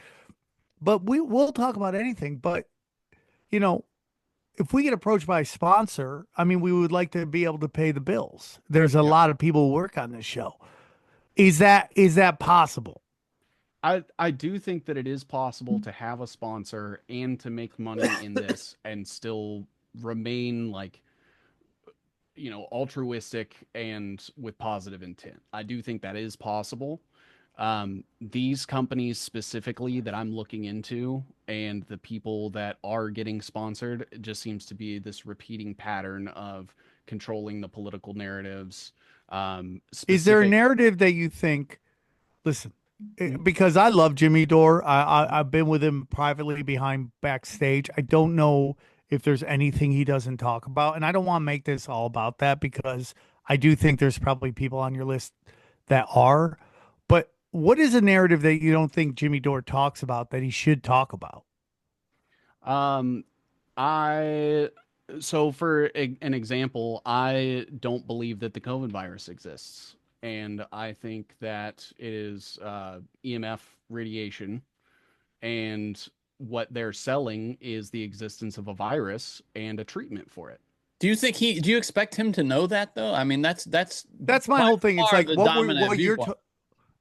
A: but we'll talk about anything. But you know, if we get approached by a sponsor, I mean, we would like to be able to pay the bills. There's a
B: Yeah.
A: lot of people who work on this show. Is that possible?
B: I do think that it is possible to have a sponsor and to make money in this and still remain like, altruistic and with positive intent. I do think that is possible. These companies specifically that I'm looking into and the people that are getting sponsored, it just seems to be this repeating pattern of controlling the political narratives.
A: Is there a
B: Specific,
A: narrative that you think? Listen,
B: Mhm.
A: because I love Jimmy Dore. I've been with him privately behind backstage. I don't know if there's anything he doesn't talk about, and I don't want to make this all about that because I do think there's probably people on your list that are. But what is a narrative that you don't think Jimmy Dore talks about that he should talk about?
B: Um, I so for an example, I don't believe that the COVID virus exists, and I think that it is EMF radiation, and what they're selling is the existence of a virus and a treatment for it.
D: Do you expect him to know that though? I mean, that's
A: That's my
D: by
A: whole thing. It's
D: far
A: like
D: the dominant
A: what you're.
D: viewpoint.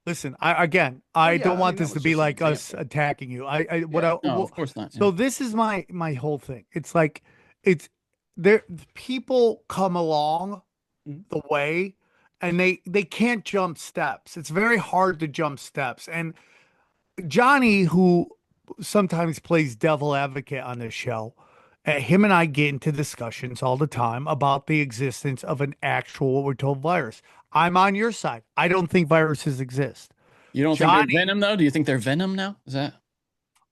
A: Listen, I
B: Yeah,
A: don't
B: I mean
A: want
B: that
A: this to
B: was
A: be
B: just an
A: like us
B: example.
A: attacking you. I what
B: Yeah.
A: I
D: No,
A: wh-
D: of course not. Yeah.
A: So this is my whole thing. It's like it's there people come along
B: Mhm.
A: the way and they can't jump steps. It's very hard to jump steps. And Johnny, who sometimes plays devil advocate on this show, him and I get into discussions all the time about the existence of an actual, what we're told, virus. I'm on your side. I don't think viruses exist.
D: You don't think they're
A: Johnny,
D: venom though? Do you think they're venom now? Is that?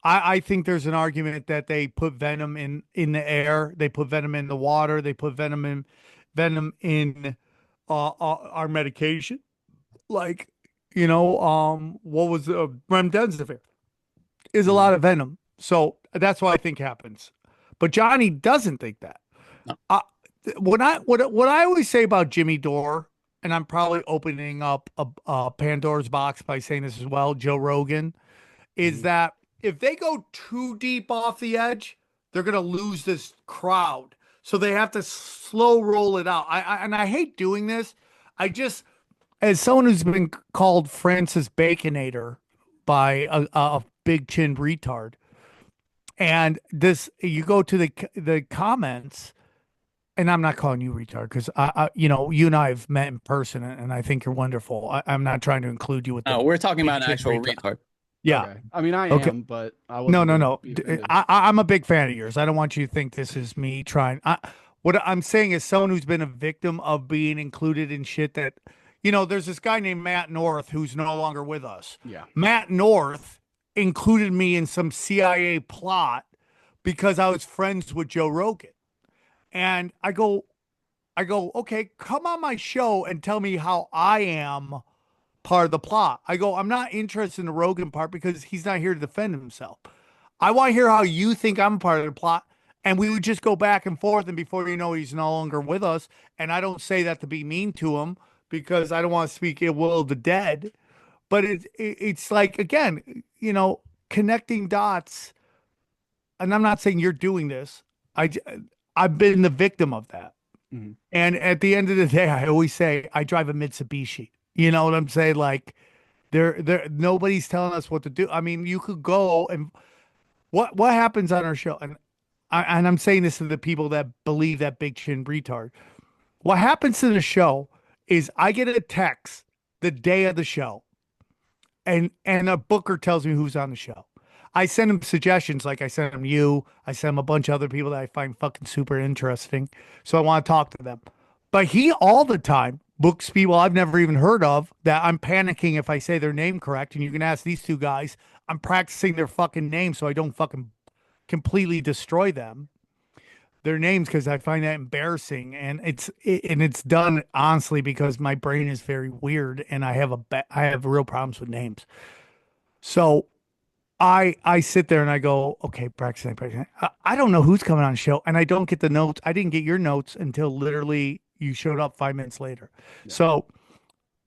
A: I think there's an argument that they put venom in the air, they put venom in the water, they put venom in our medication. Like, what was remdesivir is a
B: Mhm.
A: lot of venom. So that's what I think happens. But Johnny doesn't think that.
D: No.
A: Uh, what I always say about Jimmy Dore, and I'm probably opening up a Pandora's box by saying this as well, Joe Rogan, is
B: Mhm.
A: that if they go too deep off the edge, they're going to lose this crowd. So they have to slow roll it out. And I hate doing this. I just, as someone who's been called Francis Baconator by a big chin retard, and this you go to the comments, and I'm not calling you retard because you and I have met in person, and I think you're wonderful. I'm not trying to include you with the
D: No, we're talking
A: big
D: about an
A: chin
D: actual
A: retard.
D: retard.
A: Yeah.
B: Okay. I mean, I
A: Okay.
B: am, but I
A: No,
B: wasn't
A: no,
B: gonna
A: no.
B: be offended.
A: I'm a big fan of yours. I don't want you to think this is me trying. What I'm saying is someone who's been a victim of being included in shit that, there's this guy named Matt North who's no longer with us.
B: Yeah.
A: Matt North included me in some CIA plot because I was friends with Joe Rogan. And I go, okay, come on my show and tell me how I am part of the plot. I go, I'm not interested in the Rogan part because he's not here to defend himself. I want to hear how you think I'm part of the plot. And we would just go back and forth. And before you know, he's no longer with us. And I don't say that to be mean to him because I don't want to speak ill will of the dead. But it's like, again, connecting dots. And I'm not saying you're doing this. I, I've been the victim of that.
B: Mhm.
A: And at the end of the day, I always say I drive a Mitsubishi. You know what I'm saying? Like, nobody's telling us what to do. I mean, you could go and what happens on our show, and I'm saying this to the people that believe that big chin retard. What happens to the show is I get a text the day of the show, and a booker tells me who's on the show. I send him suggestions, like I sent him you. I sent him a bunch of other people that I find fucking super interesting. So I want to talk to them. But he all the time books people I've never even heard of that I'm panicking if I say their name correct. And you can ask these two guys. I'm practicing their fucking name so I don't fucking completely destroy them. their names because I find that embarrassing, and it's done honestly because my brain is very weird, and I have real problems with names. So I sit there and I go, okay, practicing. I don't know who's coming on the show, and I don't get the notes. I didn't get your notes until literally you showed up 5 minutes later.
B: Yeah.
A: So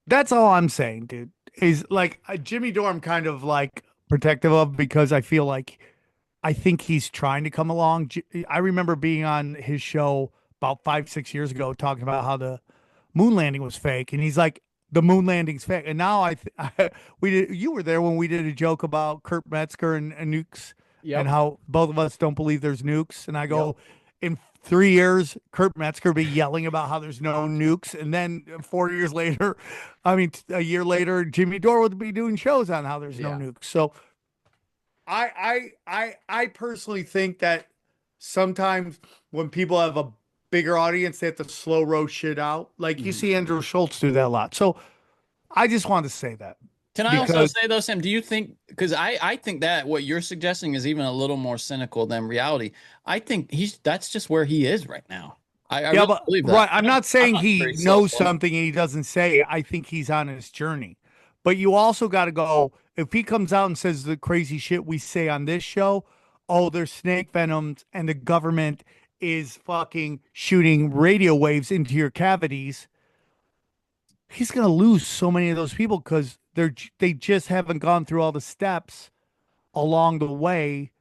A: that's all I'm saying, dude. Is like Jimmy Dore, I'm kind of like protective of because I feel like I think he's trying to come along. I remember being on his show about 5, 6 years ago talking about how the moon landing was fake, and he's like, the moon landing's fake. And now we did. You were there when we did a joke about Kurt Metzger and nukes, and
B: Yep.
A: how both of us don't believe there's nukes. And I go,
B: Yep.
A: in 3 years, Kurt Metzger be yelling about how there's no nukes, and then 4 years later, I mean, a year later, Jimmy Dore would be doing shows on how there's no
B: Yeah.
A: nukes. So I personally think that sometimes when people have a bigger audience, they have to slow roast shit out. Like you
B: Mhm.
A: see Andrew Schultz do that a lot. So I just wanted to say that.
D: Can I also
A: Because
D: say though, Sam, do you think, because I think that what you're suggesting is even a little more cynical than reality. I think that's just where he is right now. I
A: yeah,
D: really
A: but
D: believe that.
A: right, I'm not
D: I'm
A: saying
D: not
A: he
D: very
A: knows
D: cynical.
A: something and he doesn't say. I think he's on his journey. But you also got to go, if he comes out and says the crazy shit we say on this show, oh, there's snake venoms and the government is fucking shooting radio waves into your cavities, he's going to lose so many of those people because they just haven't gone through all the steps along the way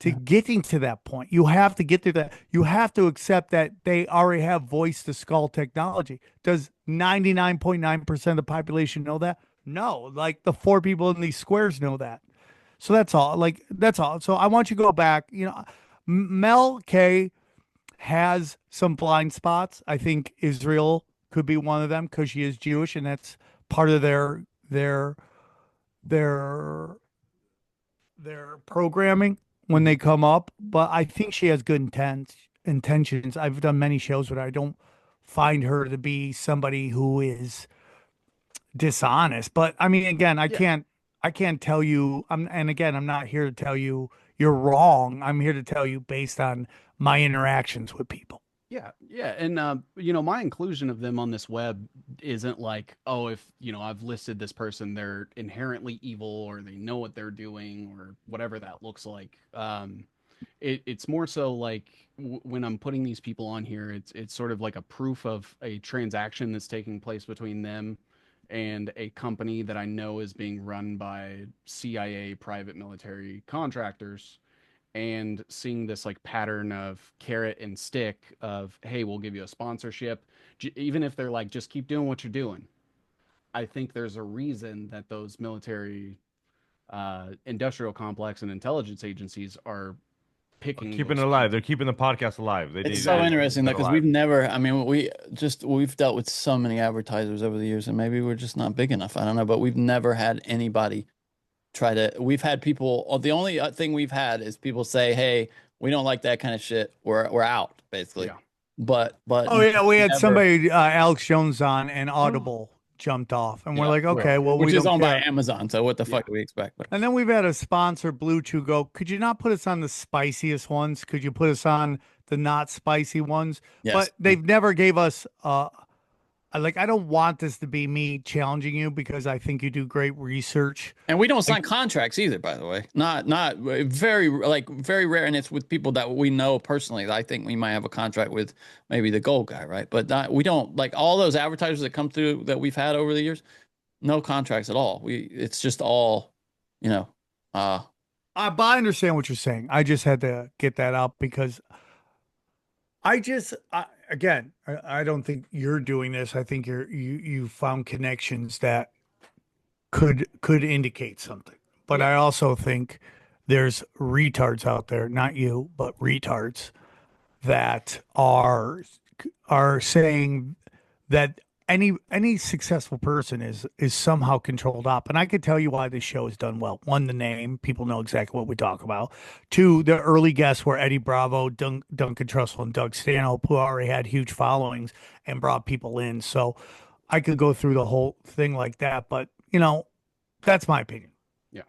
A: to
D: Yeah.
A: getting to that point. You have to get to that. You have to accept that they already have voice to skull technology. Does 99.9% of the population know that? No, like the 4 people in these squares know that. So that's all. Like that's all. So I want you to go back. Mel K has some blind spots. I think Israel could be one of them because she is Jewish, and that's part of their their programming when they come up. But I think she has good intentions. I've done many shows where I don't find her to be somebody who is dishonest. But I mean, again,
B: Yeah.
A: I can't tell you. And again, I'm not here to tell you you're wrong. I'm here to tell you based on my interactions with people.
B: Yeah, yeah, and my inclusion of them on this web isn't like, oh, if I've listed this person, they're inherently evil or they know what they're doing or whatever that looks like. It's more so like when I'm putting these people on here, it's sort of like a proof of a transaction that's taking place between them and a company that I know is being run by CIA private military contractors, and seeing this like pattern of carrot and stick of, hey, we'll give you a sponsorship, even if they're like, just keep doing what you're doing. I think there's a reason that those military industrial complex and intelligence agencies are picking
C: Keeping it
B: those
C: alive.
B: people.
C: They're keeping the podcast alive. They
D: It's
C: need
D: so
C: to
D: interesting
C: keep
D: though,
C: it
D: because
C: alive.
D: we've never, I mean, we've dealt with so many advertisers over the years, and maybe we're just not big enough. I don't know, but we've never had anybody we've had people, the only thing we've had is people say, hey, we don't like that kind of shit. We're out, basically.
B: Yeah.
D: But
A: Oh yeah, we had
D: never,
A: somebody Alex Jones on, and Audible jumped off, and we're
D: yeah,
A: like,
C: Yeah.
A: okay, well, we
D: which is
A: don't
D: owned by
A: care.
D: Amazon. So what the
B: Yeah.
D: fuck do we expect? But
A: And then we've had a sponsor, Blue Chew, go, could you not put us on the spiciest ones? Could you put us on the not spicy ones?
D: yes.
A: But they've never gave us I don't want this to be me challenging you because I think you do great research.
D: And we don't sign contracts either, by the way. Not very rare, and it's with people that we know personally. I think we might have a contract with maybe the gold guy, right? But we don't, like, all those advertisers that come through that we've had over the years. No contracts at all. It's just all, you know,
A: But I understand what you're saying. I just had to get that out because again, I don't think you're doing this. I think you found connections that could indicate something. But
B: Yeah.
A: I also think there's retards out there, not you, but retards that are saying that any successful person is somehow controlled up. And I could tell you why this show has done well. One, the name, people know exactly what we talk about. Two, the early guests were Eddie Bravo, Duncan Trussell, and Doug Stanhope, who already had huge followings and brought people in. So I could go through the whole thing like that, but that's my opinion.
B: Yeah.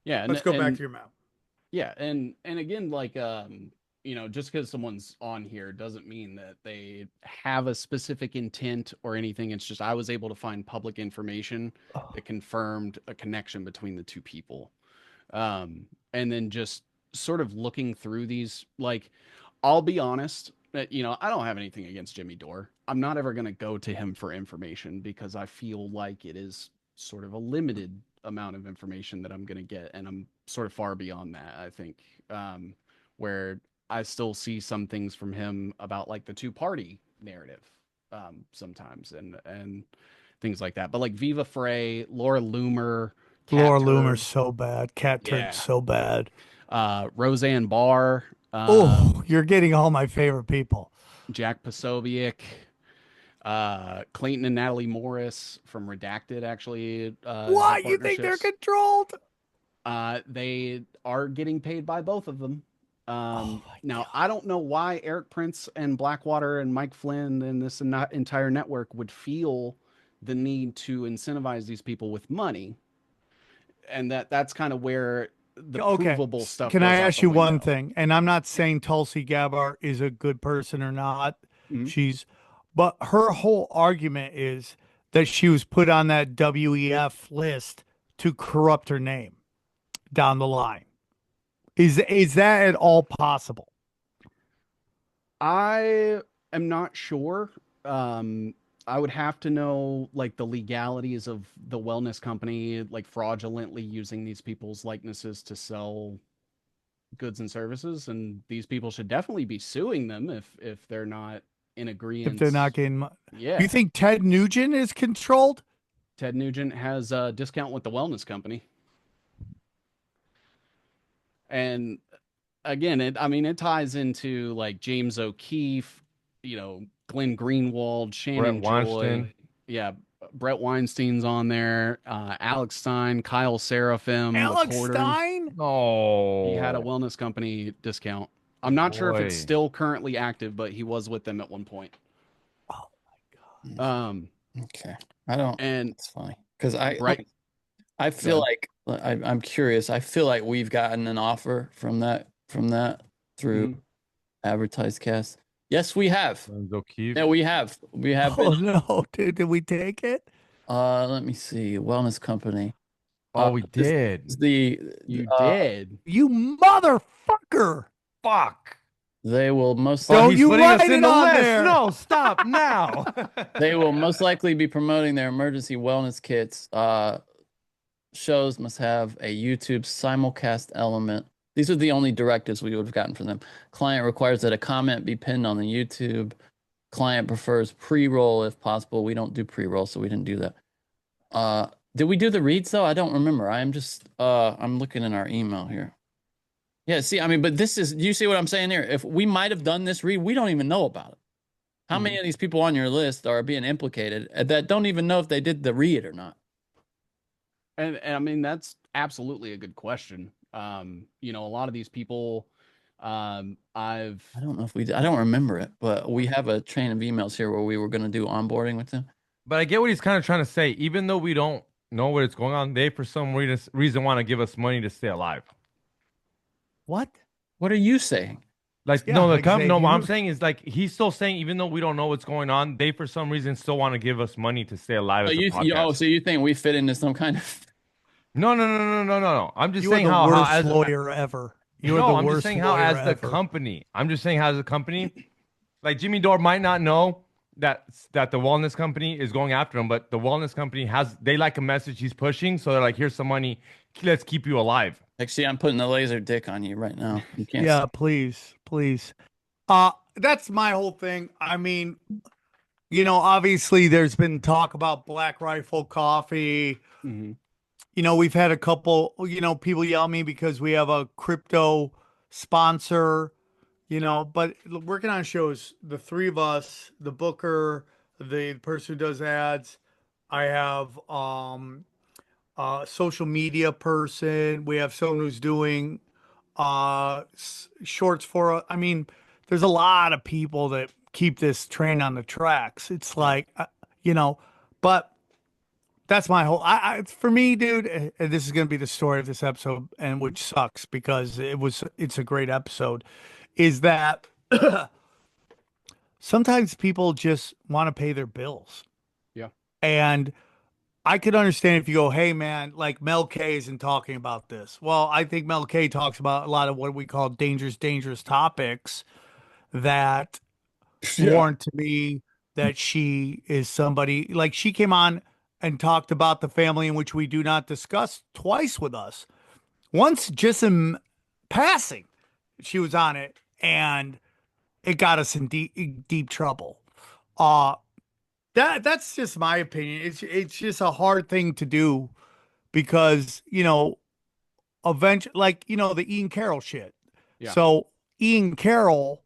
B: Yeah.
A: Let's go back to your map.
B: yeah. And again, like, just because someone's on here doesn't mean that they have a specific intent or anything. It's just I was able to find public information that confirmed a connection between the two people. And then just sort of looking through these, like, I'll be honest that, I don't have anything against Jimmy Dore. I'm not ever going to go to him for information because I feel like it is sort of a limited amount of information that I'm going to get. And I'm sort of far beyond that, I think, where I still see some things from him about like the two-party narrative sometimes and things like that. But like Viva Frey, Laura Loomer, Cat
A: Laura
B: Turd,
A: Loomer's so bad. Cat
B: yeah,
A: Turd's so bad.
B: Roseanne Barr,
A: Oh, you're getting all my favorite people.
B: Jack Posobiec, Clayton and Natalie Morris from Redacted actually have
A: What? You think they're
B: partnerships.
A: controlled?
B: They are getting paid by both of them.
A: Oh my
B: Now,
A: God.
B: I don't know why Eric Prince and Blackwater and Mike Flynn and this entire network would feel the need to incentivize these people with money, and that's kind of where the
A: Okay.
B: provable stuff
A: Can
B: goes
A: I
B: out
A: ask
B: the
A: you one
B: window.
A: thing? And I'm not saying Tulsi Gabbard is a good person or not.
B: Mhm.
A: But her whole argument is that she was put on that WEF list to corrupt her name down the line. Is that at all possible?
B: I am not sure. Um, I would have to know like the legalities of the wellness company, like fraudulently using these people's likenesses to sell goods and services, and these people should definitely be suing them if they're not in
A: If they're not
B: agreement.
A: getting, you
B: Yeah,
A: think Ted Nugent is controlled?
B: Ted Nugent has a discount with the wellness company, and again, it ties into like James O'Keefe, Glenn Greenwald,
C: Brett
B: Shannon Joy,
C: Weinstein.
B: yeah, Brett Weinstein's on there, Alex Stein, Kyle Seraphim, the
A: Alex
B: Quarters.
A: Stein?
B: He had a
C: No,
B: wellness company discount. I'm not sure if it's
C: boy.
B: still currently active, but he was with them at one point.
A: Oh my God.
B: Um,
D: Okay. I don't.
B: and
D: It's funny because I
B: Bright,
D: I
B: go
D: feel
B: ahead.
D: like I'm curious. I feel like we've gotten an offer from that through
B: Mhm.
D: advertised cast. Yes, we have.
C: Lorenzo Keefe.
D: Yeah, we have. We have been.
A: Oh no, dude, did we take it?
D: Let me see. Wellness company.
C: Oh, we
D: This
C: did.
D: is the
B: You did.
A: You motherfucker.
C: Fuck.
D: they will most
C: Oh,
A: Don't
C: he's
A: you
C: putting us
A: write
C: in
A: it
C: the
A: on
C: list.
A: there.
C: No, stop now.
D: they will most likely be promoting their emergency wellness kits. Shows must have a YouTube simulcast element. These are the only directives we would have gotten from them. Client requires that a comment be pinned on the YouTube. Client prefers pre-roll if possible. We don't do pre-roll, so we didn't do that. Did we do the reads though? I don't remember. I'm looking in our email here. Yeah, see, I mean, but do you see what I'm saying here? If we might have done this read, we don't even know about it. How many of these people on your list are being implicated that don't even know if they did the read or not?
B: And I mean, that's absolutely a good question. A lot of these people,
D: I don't know if I don't remember it, but we have a chain of emails here where we were going to do onboarding with them.
C: But I get what he's kind of trying to say. Even though we don't know what is going on, they for some reason want to give us money to stay alive.
A: What?
D: What are you saying?
C: Like
A: Yeah,
C: no,
A: like
C: no. What I'm
A: Xavier.
C: saying is like he's still saying even though we don't know what's going on, they for some reason still want to give us money to stay alive
D: Oh,
C: as a podcast.
D: so you think we fit into some kind of?
C: No. I'm just
A: You are
C: saying
A: the
C: how
A: worst
C: as
A: lawyer ever. You are
C: no,
A: the
C: I'm just
A: worst
C: saying how
A: lawyer
C: as the
A: ever.
C: company. I'm just saying how as a company, like Jimmy Dore might not know that the wellness company is going after him, but the wellness company they like a message he's pushing, so they're like, here's some money, let's keep you alive.
D: Actually, I'm putting the laser dick on you right now. You can't.
A: Yeah, please, please. That's my whole thing. I mean, obviously there's been talk about Black Rifle Coffee.
B: Mhm.
A: We've had a couple, people yell at me because we have a crypto sponsor, but working on shows, the three of us, the booker, the person who does ads, I have a social media person, we have someone who's doing shorts for, I mean, there's a lot of people that keep this train on the tracks. It's
B: Yeah.
A: like, but that's my whole. For me, dude. And this is going to be the story of this episode, and which sucks because it's a great episode. is that sometimes people just want to pay their bills.
B: Yeah.
A: And I could understand if you go, hey man, like Mel K isn't talking about this. Well, I think Mel K talks about a lot of what we call dangerous topics that
D: Yeah.
A: warrant to me that she is somebody like she came on and talked about the family in which we do not discuss twice with us. Once just in passing, she was on it and it got us in deep trouble. Uh that's just my opinion. It's just a hard thing to do because, eventually like, the Ian Carroll shit.
B: Yeah.
A: So Ian Carroll,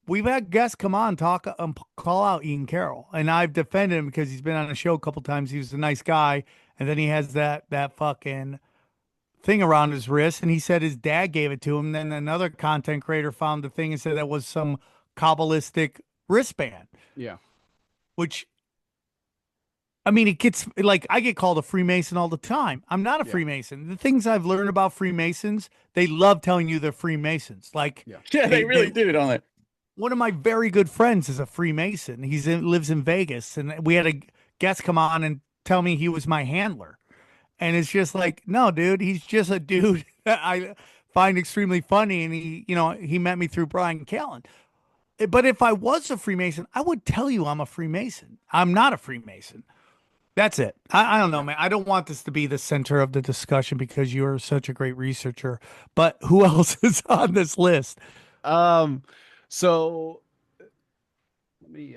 A: we've had guests come on talk call out Ian Carroll, and I've defended him because he's been on the show a couple times. He was a nice guy, and then he has that fucking thing around his wrist, and he said his dad gave it to him. Then another content creator found the thing and said that was some Kabbalistic wristband,
B: Yeah.
A: which I mean, it gets like I get called a Freemason all the time. I'm not a
B: Yeah.
A: Freemason. The things I've learned about Freemasons, they love telling you they're Freemasons. Like,
B: Yeah.
D: Yeah, they really do, don't they?
A: one of my very good friends is a Freemason. Lives in Vegas, and we had a guest come on and tell me he was my handler. And it's just like, no, dude, he's just a dude that I find extremely funny. And he met me through Brian Callen. But if I was a Freemason, I would tell you I'm a Freemason. I'm not a Freemason. That's it. I don't know, man. I don't want this to be the center of the discussion because you're such a great researcher. But who else is on this list?
B: So let me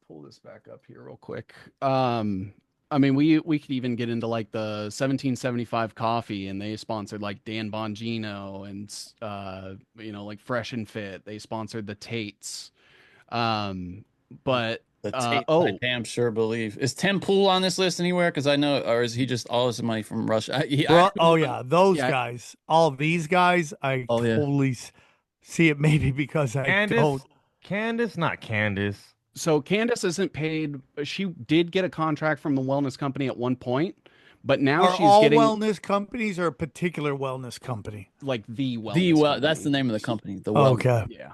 B: pull this back up here real quick. I mean, we could even get into like the 1775 coffee, and they sponsored like Dan Bongino and like Fresh and Fit. They sponsored the Tates. But
D: The tape, I damn sure believe. Is Tim Pool on this list anywhere? Because I know, or is he just all his money from Russia?
A: Oh yeah, those
B: Yeah.
A: guys. All of these guys, I
D: Oh, yeah.
A: totally see it. Maybe because I don't.
C: Not Candace.
B: so Candace isn't paid. She did get a contract from the wellness company at one point, but now
A: Are
B: she's
A: all
B: getting
A: wellness companies or a particular wellness company?
B: like the wellness.
D: The
B: company.
D: that's the name of the company. The well,
A: Okay.
B: Yeah.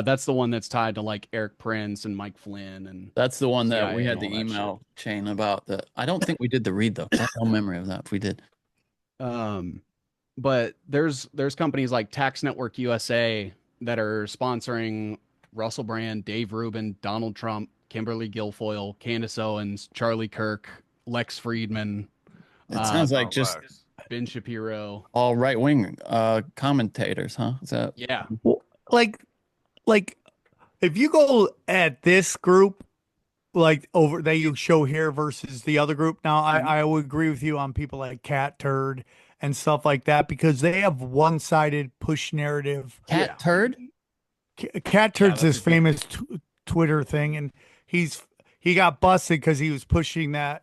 B: That's the one that's tied to like Eric Prince and Mike Flynn and
D: that's the one that we
B: CIA
D: had
B: and
D: the
B: all that
D: email chain about. The I don't think we did the read though. I have no memory of that. If we did,
B: but there's companies like Tax Network USA that are sponsoring Russell Brand, Dave Rubin, Donald Trump, Kimberly Guilfoyle, Candace Owens, Charlie Kirk, Lex Friedman,
D: it sounds like just
B: Ben Shapiro.
D: all right wing commentators, huh? Is that
B: Yeah.
A: Well, like if you go at this group, like over that you show here versus the other group. Now, I would agree with you on people like Cat Turd and stuff like that because they have one-sided push narrative.
D: Cat Turd?
A: Cat Turd's
B: that's
A: this
B: his name.
A: famous Twitter thing, and he got busted because he was pushing that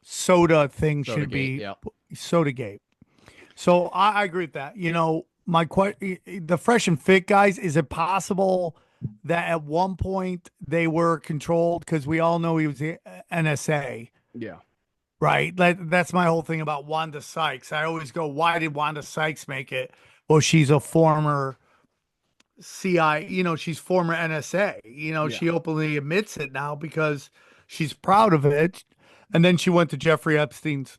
A: soda thing should be
B: yeah.
A: Sodagate. So I agree with that. The Fresh and Fit guys, is it possible that at one point they were controlled? Because we all know he was the NSA,
B: Yeah.
A: right? That's my whole thing about Wanda Sykes. I always go, why did Wanda Sykes make it? Well, she's a former CI, she's former NSA. She openly admits it now because she's proud of it. And then she went to Jeffrey Epstein's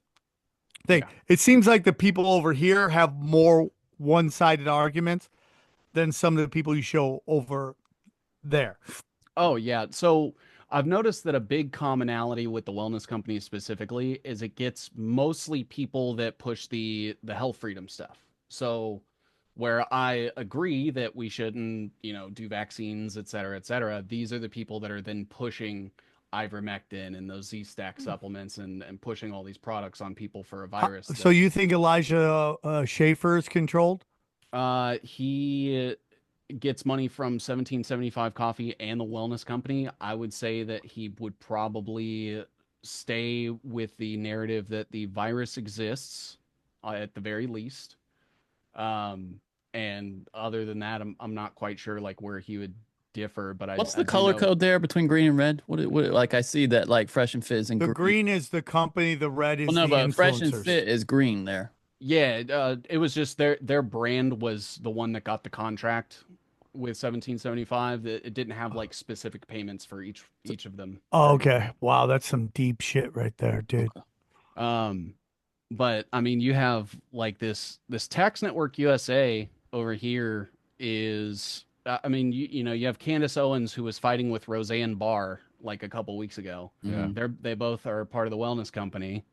A: thing.
B: Yeah.
A: It seems like the people over here have more one-sided arguments than some of the people you show over there.
B: Oh, yeah. So I've noticed that a big commonality with the wellness companies specifically is it gets mostly people that push the health freedom stuff. So where I agree that we shouldn't, do vaccines, et cetera, these are the people that are then pushing ivermectin and those Z-Stack supplements and pushing all these products on people for a virus.
A: So you think Elijah Schaefer is controlled?
B: He gets money from 1775 Coffee and the wellness company. I would say that he would probably stay with the narrative that the virus exists at the very least. And other than that, I'm not quite sure like where he would differ, but
D: what's
B: I
D: the color
B: know,
D: code there between green and red? What like I see that like Fresh and Fit is in
A: The
D: green.
A: green is the company, the red is
D: Well, no,
A: the
D: but Fresh and
A: influencers.
D: Fit is green there.
B: Yeah, it was just their brand was the one that got the contract with 1775. It didn't have like specific payments for each of them
A: Oh,
B: or
A: okay.
B: anything.
A: Wow, that's some deep shit right there, dude.
D: Okay.
B: Um, but I mean, you have like this Tax Network USA over here is I mean, you have Candace Owens who was fighting with Roseanne Barr like a couple weeks ago.
C: Yeah.
B: They both are part of the wellness company.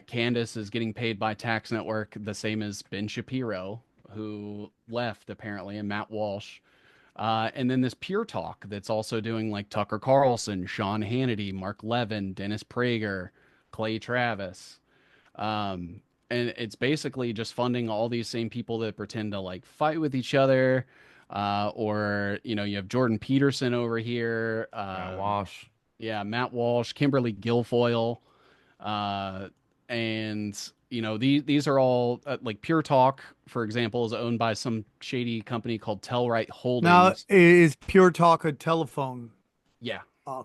B: Candace is getting paid by Tax Network the same as Ben Shapiro, who left apparently, and Matt Walsh. And then this Pure Talk that's also doing like Tucker Carlson, Sean Hannity, Mark Levin, Dennis Prager, Clay Travis. Um, and it's basically just funding all these same people that pretend to like fight with each other. Or, you have Jordan Peterson over here.
C: Matt Walsh.
B: Yeah, Matt Walsh, Kimberly Guilfoyle. Uh, and these are all like Pure Talk, for example, is owned by some shady company called Telluride
A: Now,
B: Holdings.
A: is Pure Talk a telephone
B: Yeah.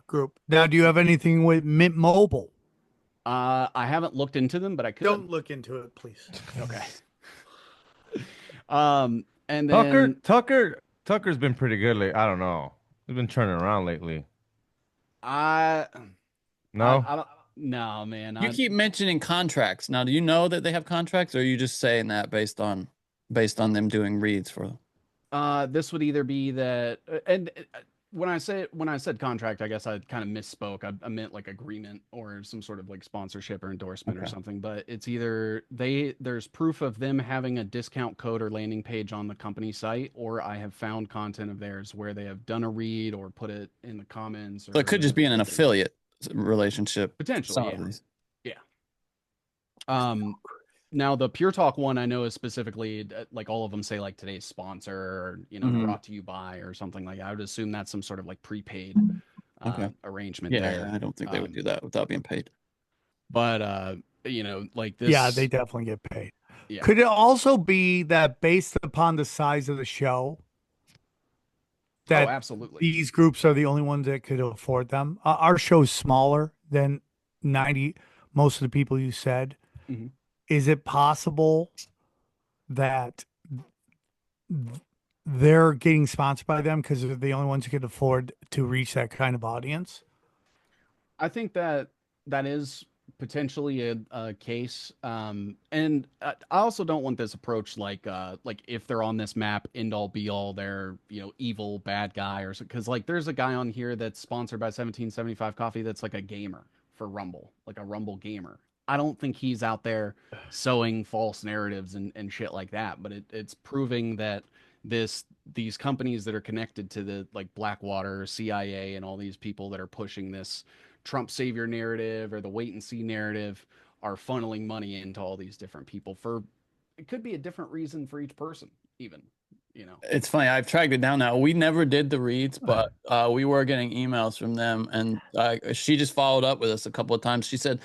A: group? Now, do you have anything with Mint Mobile?
B: I haven't looked into them, but I could.
A: Don't look into it, please.
B: Okay. And
C: Tucker,
B: then
C: Tucker's been pretty good lately. I don't know. He's been turning around lately.
B: I,
C: No?
B: I don't, no, man.
D: You keep mentioning contracts. Now, do you know that they have contracts, or are you just saying that based on them doing reads for them?
B: This would either be that, and when I said contract, I guess I kind of misspoke. I meant like agreement or some sort of like sponsorship or endorsement or
D: Okay.
B: something. But it's either there's proof of them having a discount code or landing page on the company site, or I have found content of theirs where they have done a read or put it in the comments.
D: So
B: Or
D: it could just be an affiliate relationship.
B: Potentially,
D: Some
B: yeah.
D: of these.
B: Yeah. Now the Pure Talk one I know is specifically like all of them say like today's sponsor or
D: Mhm.
B: brought to you by or something like that. I would assume that's some sort of like prepaid
D: Okay.
B: arrangement
D: Yeah,
B: there.
D: I don't think they would do that without being paid.
B: But like this.
A: Yeah, they definitely get paid.
B: Yeah.
A: Could it also be that based upon the size of the show,
B: Oh,
A: that
B: absolutely.
A: these groups are the only ones that could afford them? Our show's smaller than 90, most of the people you said.
B: Mhm.
A: Is it possible that they're getting sponsored by them because they're the only ones who can afford to reach that kind of audience?
B: I think that is potentially a case. And I also don't want this approach like if they're on this map, end all be all, they're evil bad guy or because like there's a guy on here that's sponsored by 1775 Coffee that's like a gamer for Rumble, like a Rumble gamer. I don't think he's out there sowing false narratives and shit like that, but it's proving that these companies that are connected to the like Blackwater, CIA, and all these people that are pushing this Trump savior narrative or the wait and see narrative are funneling money into all these different people for it could be a different reason for each person, even.
D: It's funny. I've tracked it down now. We never did the reads, but we were getting emails from them, and she just followed up with us a couple of times. She said,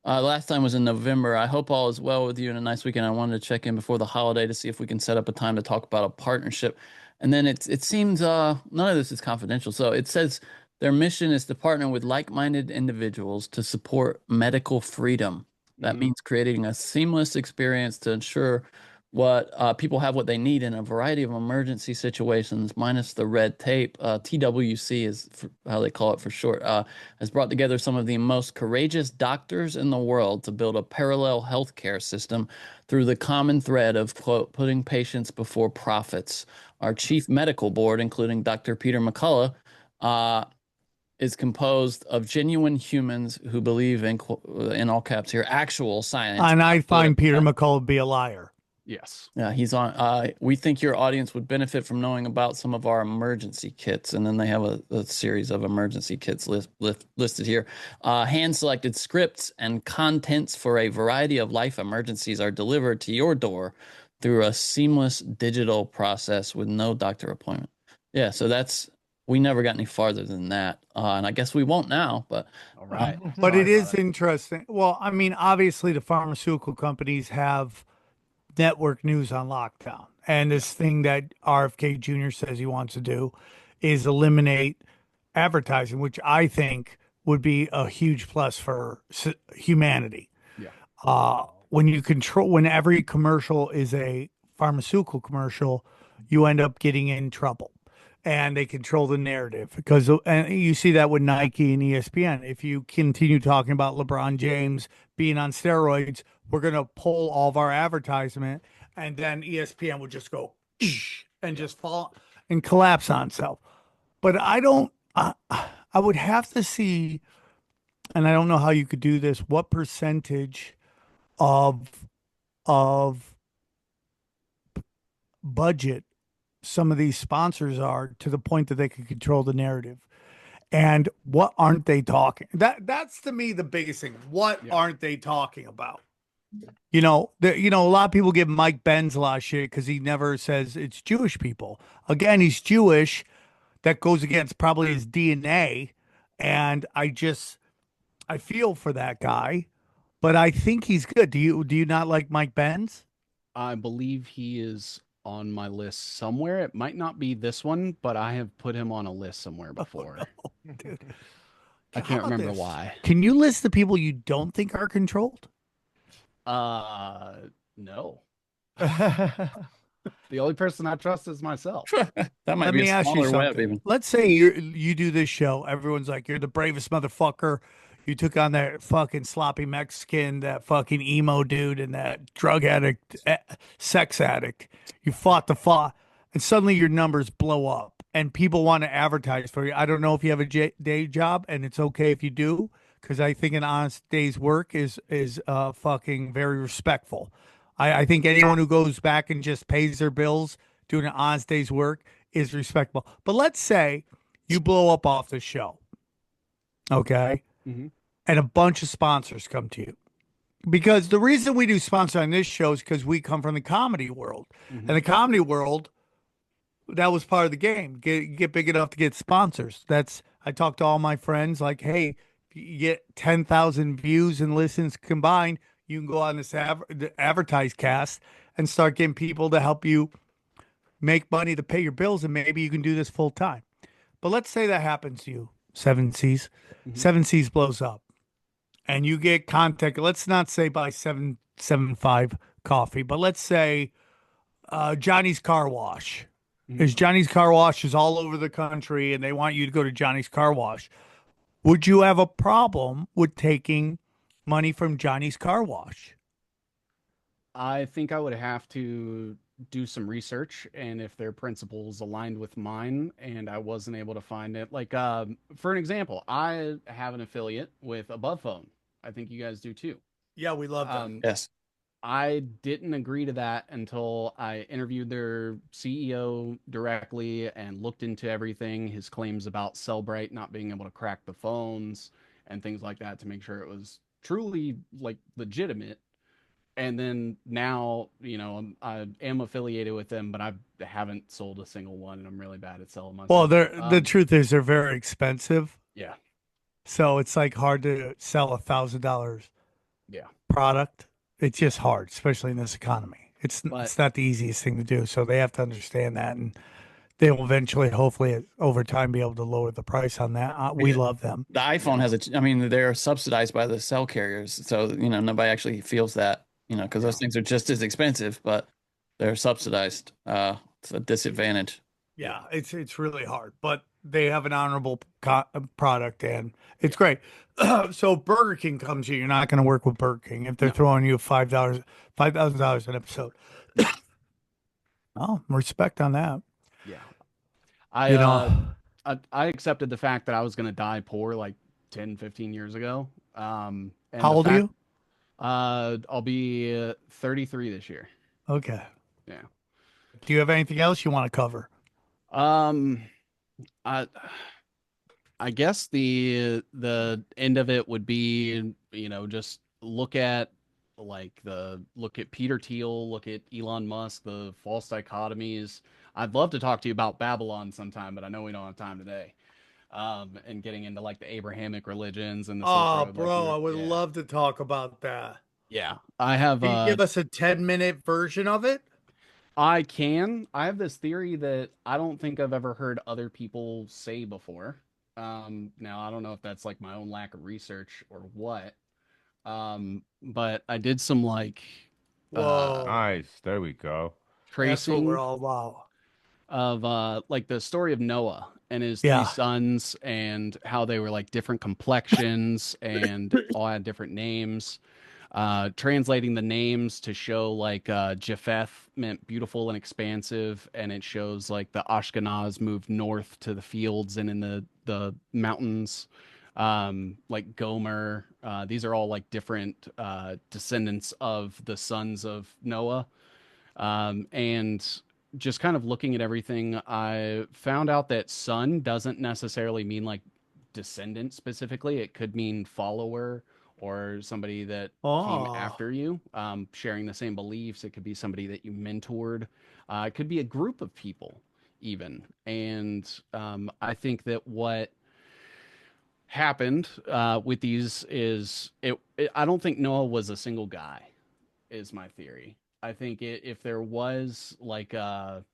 D: last time was in November. I hope all is well with you and a nice weekend. I wanted to check in before the holiday to see if we can set up a time to talk about a partnership. And then it seems none of this is confidential. So it says their mission is to partner with like-minded individuals to support medical freedom. That
B: Mhm.
D: means creating a seamless experience to ensure people have what they need in a variety of emergency situations, minus the red tape. TWC is how they call it for short. Has brought together some of the most courageous doctors in the world to build a parallel healthcare system through the common thread of, quote, putting patients before profits. Our chief medical board, including Dr. Peter McCullough, is composed of genuine humans who believe in all caps here, actual science.
A: And I find Peter McCullough to be a liar.
B: Yes.
D: Yeah, he's on. We think your audience would benefit from knowing about some of our emergency kits. And then they have a series of emergency kits listed here. Hand-selected scripts and contents for a variety of life emergencies are delivered to your door through a seamless digital process with no doctor appointment. Yeah, so we never got any farther than that. And I guess we won't now, but
B: All right.
A: But
B: Sorry
A: it is
B: about
A: interesting. Well, I mean, obviously the pharmaceutical companies have network news on lockdown. And this thing that RFK Jr. says he wants to do is eliminate advertising, which I think would be a huge plus for humanity.
B: Yeah.
A: when every commercial is a pharmaceutical commercial, you end up getting in trouble. And they control the narrative because and you see that with Nike and ESPN. If you continue talking about LeBron James being on steroids, we're gonna pull all of our advertisement, and then ESPN would just go and just fall and collapse on itself. But I don't. I would have to see, and I don't know how you could do this. What percentage of of budget some of these sponsors are to the point that they can control the narrative? And what aren't they talking? That's to me the biggest thing. What
B: Yeah.
A: aren't they talking about? A lot of people give Mike Benz a lot of shit because he never says it's Jewish people. Again, he's Jewish. That goes against probably his DNA. And I feel for that guy, but I think he's good. Do you not like Mike Benz?
B: I believe he is on my list somewhere. It might not be this one, but I have put him on a list somewhere before.
A: Dude.
B: I
A: How
B: can't
A: about
B: remember
A: this?
B: why.
A: Can you list the people you don't think are controlled?
B: No. The only person I trust is myself.
D: That might
A: Let
D: be
A: me
D: a
A: ask you
D: smaller web
A: something.
D: even.
A: Let's say you do this show. Everyone's like, you're the bravest motherfucker. You took on that fucking sloppy Mexican, that fucking emo dude, and that drug addict, sex addict. You fought the fight, and suddenly your numbers blow up, and people want to advertise for you. I don't know if you have a day job, and it's okay if you do, because I think an honest day's work is fucking very respectful. I think anyone who goes back and just pays their bills doing an honest day's work is respectable. But let's say you blow up off the show, okay?
B: Mhm.
A: And a bunch of sponsors come to you. Because the reason we do sponsor on this show is because we come from the comedy world.
B: Mhm.
A: And the comedy world, that was part of the game. Get big enough to get sponsors. I talk to all my friends like, hey, if you get 10,000 views and listens combined, you can go on this the advertise cast and start getting people to help you make money to pay your bills, and maybe you can do this full time. But let's say that happens to you, Seven Seas.
B: Mhm.
A: Seven Seas blows up, and you get contact. Let's not say by 775 coffee, but let's say Johnny's Car Wash.
B: Mhm.
A: Is Johnny's Car Wash is all over the country, and they want you to go to Johnny's Car Wash. Would you have a problem with taking money from Johnny's Car Wash?
B: I think I would have to do some research, and if their principles aligned with mine and I wasn't able to find it, like for an example, I have an affiliate with Above Phone. I think you guys do too.
A: Yeah, we love them.
D: Yes.
B: I didn't agree to that until I interviewed their CEO directly and looked into everything, his claims about Cellbrite not being able to crack the phones and things like that to make sure it was truly like legitimate. And then now, I am affiliated with them, but I haven't sold a single one, and I'm really bad at selling
A: Well,
B: myself.
A: the truth is they're very expensive,
B: Yeah,
A: so it's like hard to sell $1,000
B: yeah.
A: product. It's just hard, especially in this economy.
B: But
A: It's not the easiest thing to do, so they have to understand that, and they will eventually, hopefully, over time, be able to lower the price on that. We
D: Yeah.
A: love them.
D: The iPhone has I mean, they're subsidized by the cell carriers. So, nobody actually feels that, because those things are just as expensive, but they're subsidized. It's a disadvantage.
A: Yeah, it's really hard, but they have an honorable product, and it's great. So Burger King comes to you, you're not going to work with Burger King if they're
B: No.
A: throwing you $5,000 an episode. Oh, respect on that.
B: yeah, I
A: You
B: uh,
A: know,
B: I accepted the fact that I was gonna die poor like 10, 15 years ago. And
A: how
B: the
A: old are
B: fact
A: you?
B: I'll be 33 this year.
A: Okay.
B: Yeah.
A: Do you have anything else you want to cover?
B: Um, I I guess the end of it would be, just look at Peter Thiel, look at Elon Musk, the false dichotomies. I'd love to talk to you about Babylon sometime, but I know we don't have time today. And getting into like the Abrahamic religions and the Silk
A: Oh,
B: Road, like
A: bro,
B: you,
A: I would
B: yeah,
A: love to talk about that.
B: yeah. I have
A: Can you give us a 10-minute version of it?
B: I can. I have this theory that I don't think I've ever heard other people say before. Now I don't know if that's like my own lack of research or what. But I did some like
A: Whoa,
C: Nice. There we go.
A: that's what we're
B: tracing
A: all about.
B: of like the story of Noah and his three
A: Yeah.
B: sons and how they were like different complexions and all had different names. Translating the names to show like Japheth meant beautiful and expansive, and it shows like the Ashkenaz moved north to the fields and in the mountains. Like Gomer, these are all like different descendants of the sons of Noah. And just kind of looking at everything, I found out that son doesn't necessarily mean like descendant specifically. It could mean follower or somebody that came
A: Oh,
B: after you, sharing the same beliefs. It could be somebody that you mentored. It could be a group of people, even. And I think that what happened with these is I don't think Noah was a single guy, is my theory. I think if there was like a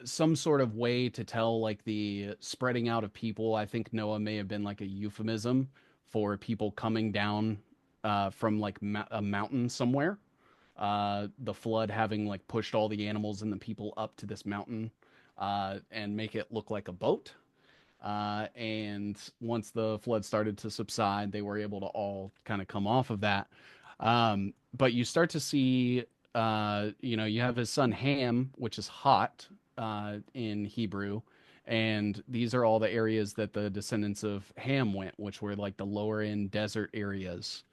B: some sort of way to tell like the spreading out of people, I think Noah may have been like a euphemism for people coming down from like a mountain somewhere. The flood having like pushed all the animals and the people up to this mountain and make it look like a boat. And once the flood started to subside, they were able to all kind of come off of that. But you start to see, you have his son Ham, which is hot in Hebrew. And these are all the areas that the descendants of Ham went, which were like the lower end desert areas.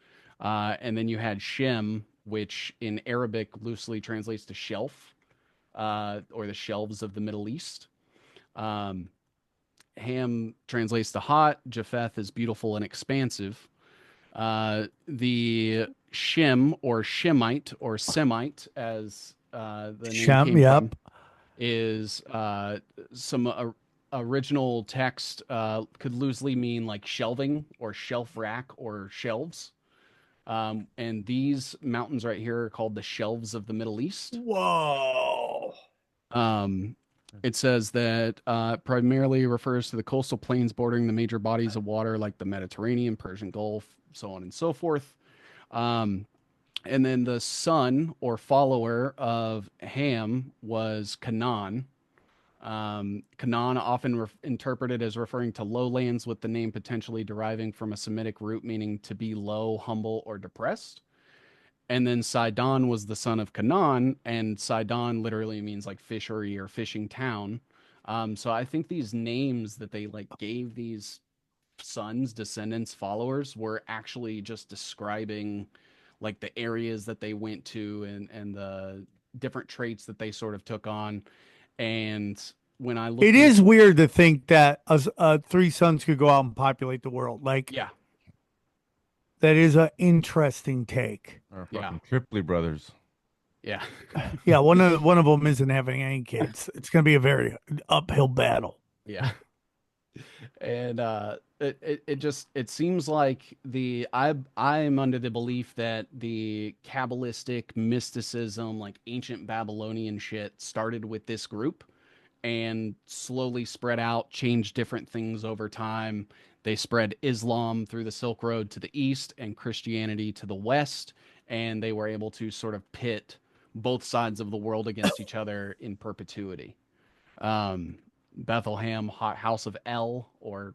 B: And then you had Shem, which in Arabic loosely translates to shelf, or the shelves of the Middle East. Um, Ham translates to hot. Japheth is beautiful and expansive. The Shem or Shemite or Semite, as the name
A: Shem.
B: came from,
A: Yep.
B: is some original text could loosely mean like shelving or shelf rack or shelves. And these mountains right here are called the shelves of the Middle East.
A: Whoa.
B: Um, it says that primarily refers to the coastal plains bordering the major bodies of water like the Mediterranean, Persian Gulf, so on and so forth. Um, and then the son or follower of Ham was Canaan. Canaan often interpreted as referring to lowlands, with the name potentially deriving from a Semitic root meaning to be low, humble, or depressed. And then Sidon was the son of Canaan, and Sidon literally means like fishery or fishing town. So I think these names that they like gave these sons, descendants, followers were actually just describing like the areas that they went to and the different traits that they sort of took on. And when I
A: It
B: looked
A: is
B: into,
A: weird to think that three sons could go out and populate the world. Like,
B: yeah,
A: that is an interesting take.
C: Our
B: yeah,
C: fucking Tripoli brothers.
B: yeah,
A: Yeah, one of them isn't having any kids. It's going to be a very uphill battle.
B: yeah. And it just it seems like I'm under the belief that the Kabbalistic mysticism, like ancient Babylonian shit, started with this group and slowly spread out, changed different things over time. They spread Islam through the Silk Road to the east and Christianity to the west, and they were able to sort of pit both sides of the world against each other in perpetuity. um, Bethlehem, House of El, or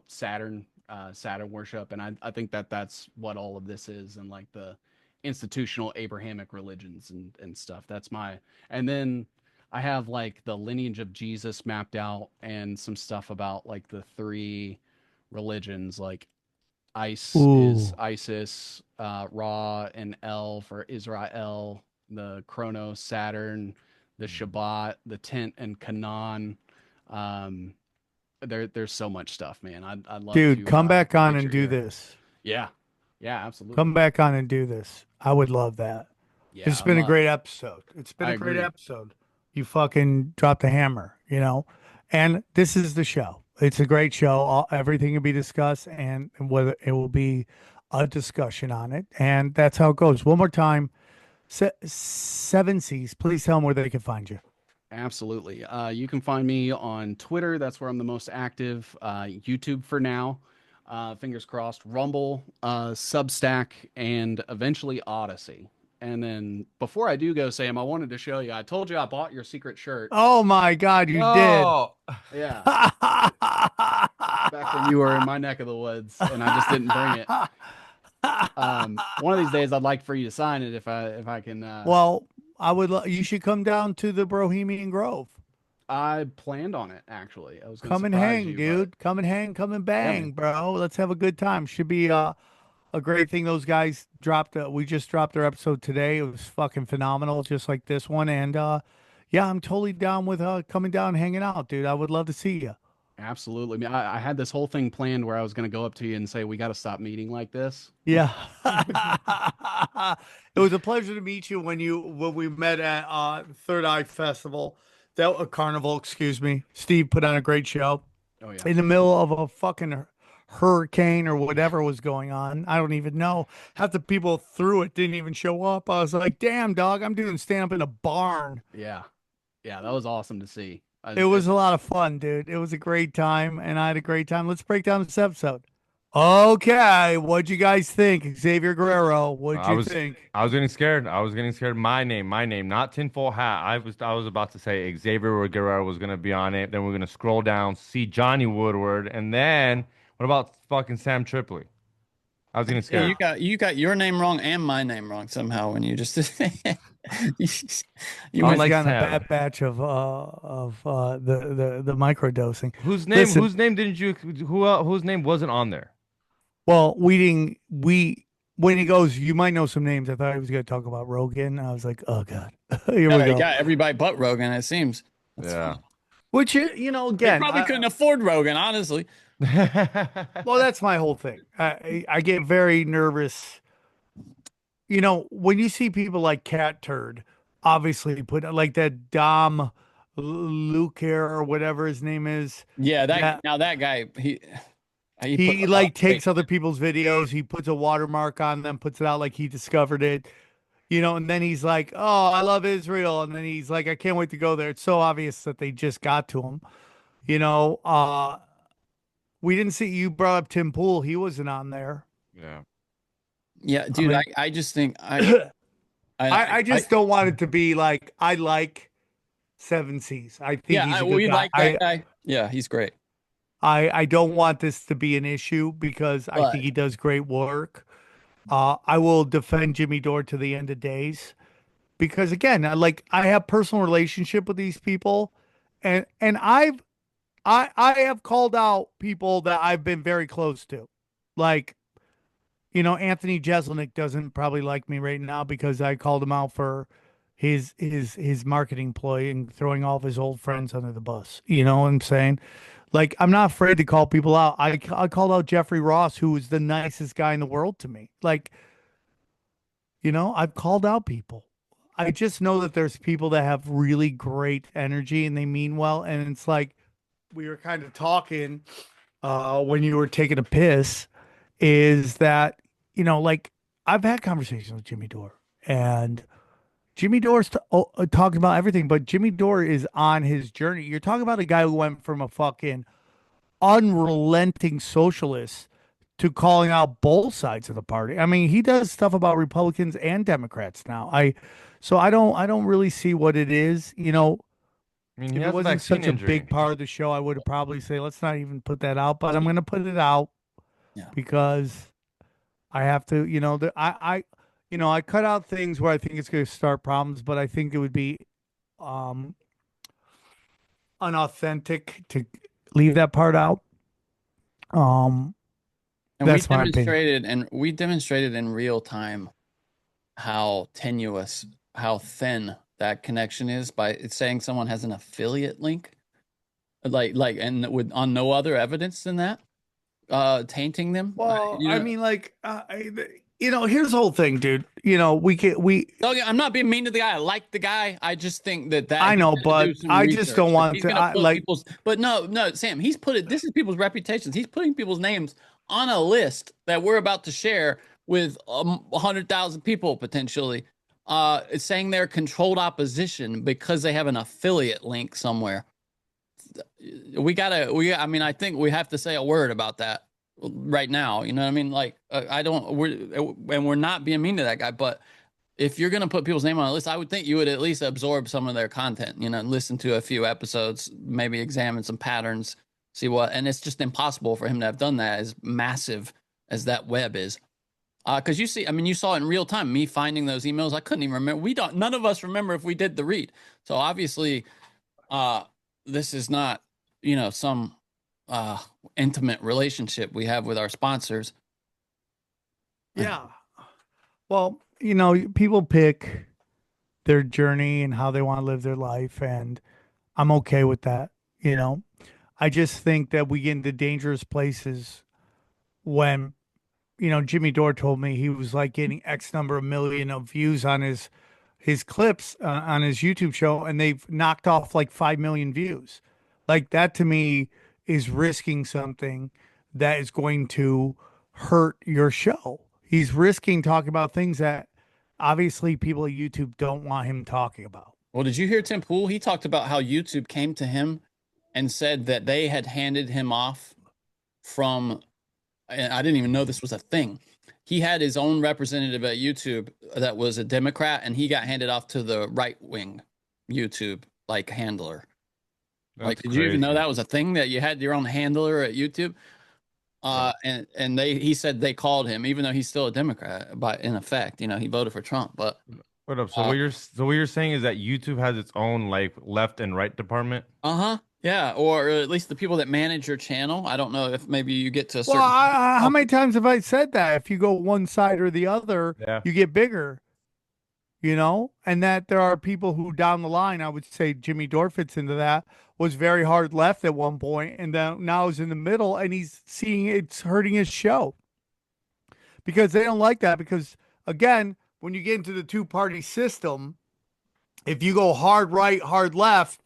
B: Saturn, Saturn worship, and I think that that's what all of this is, and like the institutional Abrahamic religions and stuff. That's my, and then I have like the lineage of Jesus mapped out and some stuff about like the three religions, like Ice is
A: Ooh,
B: Isis, Ra and El for Israel, the Chronos, Saturn, the Shabbat, the tent, and Canaan. Um, there's so much stuff, man. I'd love
A: dude,
B: to
A: come back on
B: get
A: and
B: your
A: do
B: ear.
A: this.
B: Yeah, yeah, absolutely.
A: Come back on and do this. I would love that.
B: Yeah,
A: It's been a great episode. It's been
B: I
A: a great
B: agree.
A: episode. You fucking dropped the hammer. And this is the show. It's a great show. Everything will be discussed, and whether it will be a discussion on it. And that's how it goes. One more time, Seven C's. Please tell them where they can find you.
B: Absolutely. You can find me on Twitter. That's where I'm the most active. YouTube for now. Fingers crossed. Rumble, Substack, and eventually Odyssey. And then before I do go, Sam, I wanted to show you. I told you I bought your secret shirt.
A: Oh my God, you did.
C: Oh,
B: Yeah, back when you were in my neck of the woods, and I just didn't bring it. One of these days, I'd like for you to sign it if I can.
A: Well, you should come down to the Bohemian Grove.
B: I planned on it actually. I was gonna
A: Come and
B: surprise
A: hang,
B: you,
A: dude. Come and hang. Come and
B: yeah,
A: bang,
B: man.
A: bro. Let's have a good time. Should be a great thing. Those guys dropped. We just dropped their episode today. It was fucking phenomenal, just like this one. And yeah, I'm totally down with coming down, and hanging out, dude. I would love to see you.
B: Absolutely. I mean, I had this whole thing planned where I was gonna go up to you and say we got to stop meeting like this.
A: Yeah. It was a pleasure to meet you when we met at Third Eye Festival. That Carnival, excuse me. Steve put on a great show
B: Oh yeah.
A: in the middle of a fucking hurricane or whatever was going on. I don't even know. Half the people through it didn't even show up. I was like, damn, dog, I'm doing stand up in a barn.
B: Yeah. Yeah, that was awesome to see.
A: It was a lot of fun, dude. It was a great time, and I had a great time. Let's break down this episode. Okay, what'd you guys think? Xavier Guerrero, what'd
C: I
A: you
C: was
A: think?
C: I was getting scared. I was getting scared. My name, not tinfoil hat. I was about to say Xavier Guerrero was gonna be on it. Then we're gonna scroll down, see Johnny Woodward, and then what about fucking Sam Tripoli? I was getting
D: Yeah,
C: scared.
D: you got your name wrong and my name wrong somehow when you just you
A: You
D: went
A: must
C: Unlike
A: have gotten a
C: Sam.
A: bad batch of the microdosing.
C: Whose name?
A: Listen,
C: Whose name didn't you? Whose name wasn't on there?
A: well, we didn't when he goes, you might know some names. I thought he was gonna talk about Rogan. I was like, oh God. Here we
D: yeah, you
A: go.
D: got everybody but Rogan, it seems. That's
C: Yeah.
D: fine.
A: Which you know,
D: They
A: again,
D: probably couldn't afford Rogan, honestly.
A: well, that's my whole thing. I get very nervous. You know, when you see people like Cat Turd, obviously put like that Dom Luke or whatever his name is.
D: Yeah,
A: That
D: that guy he put
A: he
D: a lot
A: like
D: of faith.
A: takes other people's videos, he puts a watermark on them, puts it out like he discovered it, you know, and then he's like, "Oh, I love Israel," and then he's like, "I can't wait to go there." It's so obvious that they just got to him, you know. We didn't see you brought up Tim Pool; he wasn't on there.
C: Yeah.
D: Yeah,
A: I
D: dude,
A: mean,
D: I just think I
A: I just don't want it to be like I like Seven Seas. I think he's a good
D: we
A: guy.
D: like that guy. Yeah, he's great.
A: I don't want this to be an issue because I
D: But
A: think he does great work. I will defend Jimmy Dore to the end of days because again, I have personal relationship with these people, and I have called out people that I've been very close to, like you know Anthony Jeselnik doesn't probably like me right now because I called him out for his marketing ploy and throwing all of his old friends under the bus. You know what I'm saying? Like, I'm not afraid to call people out. I called out Jeffrey Ross, who was the nicest guy in the world to me. Like, you know, I've called out people. I just know that there's people that have really great energy and they mean well. And it's like we were kind of talking when you were taking a piss, is that, you know, like I've had conversations with Jimmy Dore and Jimmy Dore's talking about everything, but Jimmy Dore is on his journey. You're talking about a guy who went from a fucking unrelenting socialist to calling out both sides of the party. I mean, he does stuff about Republicans and Democrats now. I don't really see what it is. You know,
C: I mean, he
A: if it
C: has a
A: wasn't
C: vaccine
A: such a
C: injury.
A: big part of the show, I would have probably say let's not even put that out. But I'm going to put it out
D: yeah.
A: because I have to. You know, you know, I cut out things where I think it's going to start problems, but I think it would be um unauthentic to leave that part out. Um,
D: And
A: that's my opinion.
D: we demonstrated in real time how tenuous, how thin that connection is by saying someone has an affiliate link, and with on no other evidence than that, tainting them.
A: Well,
D: You
A: I
D: know,
A: mean, like, you know, here's the whole thing, dude. You know,
D: I'm not being mean to the guy. I like the guy. I just think that
A: I
D: he's
A: know,
D: gonna
A: but
D: do some
A: I just don't
D: research.
A: want
D: He's
A: to,
D: gonna put
A: like,
D: people's. But no, Sam. This is people's reputations. He's putting people's names on a list that we're about to share with 100,000 people potentially. Saying they're controlled opposition because they have an affiliate link somewhere. I mean, I think we have to say a word about that. right now. You know what I mean? Like I don't. We're not being mean to that guy, but if you're gonna put people's name on a list, I would think you would at least absorb some of their content. You know, listen to a few episodes, maybe examine some patterns, see what. And it's just impossible for him to have done that, as massive as that web is. Because you see, I mean, you saw it in real time. Me finding those emails, I couldn't even remember. None of us remember if we did the read. So obviously, uh, this is not, some uh intimate relationship we have with our sponsors.
A: Yeah. Well, people pick their journey and how they want to live their life, and I'm okay with that. You know, I just think that we get into dangerous places when, Jimmy Dore told me he was like getting X number of million of views on his clips on his YouTube show, and they've knocked off like 5 million views. Like that to me is risking something that is going to hurt your show. He's risking talking about things that obviously people at YouTube don't want him talking about.
D: Well, did you hear Tim Pool? He talked about how YouTube came to him and said that they had handed him off from, and I didn't even know this was a thing. He had his own representative at YouTube that was a Democrat, and he got handed off to the right wing YouTube like handler. Like, did you even know that was a thing, that you had your own handler at YouTube? And he said they called him, even though he's still a Democrat, but in effect, he voted for Trump. But
C: What up? So what you're saying is that YouTube has its own like left and right department?
D: yeah, or at least the people that manage your channel. I don't know if maybe you get to a certain.
A: Well, how many times have I said that? If you go one side or the other,
C: Yeah.
A: you get bigger. And that there are people who down the line, I would say Jimmy Dore fits into that, was very hard left at one point, and then now is in the middle, and he's seeing it's hurting his show because they don't like that. Because again, when you get into the two-party system, if you go hard right, hard left,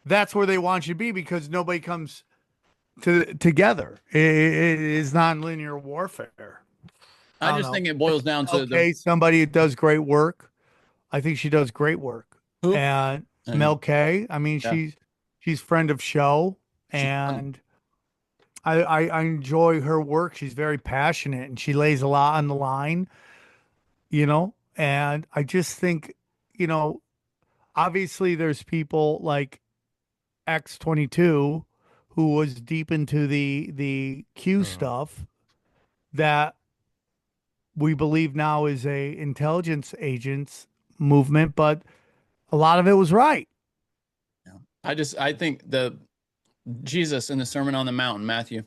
A: that's where they want you to be because nobody comes together. It is non-linear warfare.
D: I just think it boils down to
A: somebody does great work. I think she does great work.
D: Who?
A: And Mel K. I mean,
D: Yeah.
A: she's friend of show, and I enjoy her work. She's very passionate, and she lays a lot on the line. And I just think, obviously there's people like X22 who was deep into the Q stuff that we believe now is a intelligence agents movement, but a lot of it was right.
D: I think Jesus in the Sermon on the Mount, Matthew,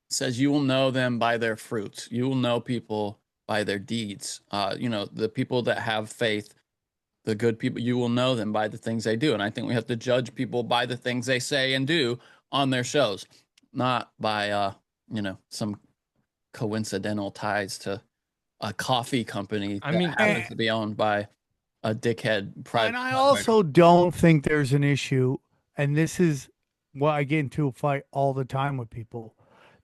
D: says you will know them by their fruits. You will know people by their deeds. The people that have faith, the good people, you will know them by the things they do. And I think we have to judge people by the things they say and do on their shows, not by some coincidental ties to a coffee company that happens to be owned by a dickhead private.
A: And I also don't think there's an issue, and this is what I get into a fight all the time with people.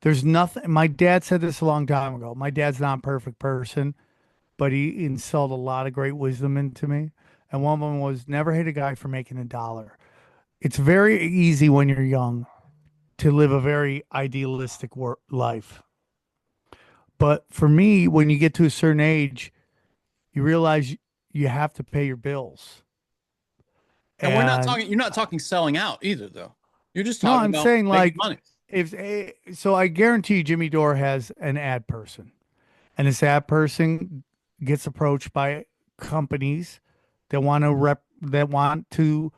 A: There's nothing. My dad said this a long time ago. My dad's not a perfect person, but he instilled a lot of great wisdom into me. And one of them was never hate a guy for making $1. It's very easy when you're young to live a very idealistic life. But for me, when you get to a certain age, you realize you have to pay your bills.
D: And we're not talking. You're not talking selling out either, though. You're just talking about
A: saying like
D: money.
A: So I guarantee Jimmy Dore has an ad person, and this ad person gets approached by companies that want to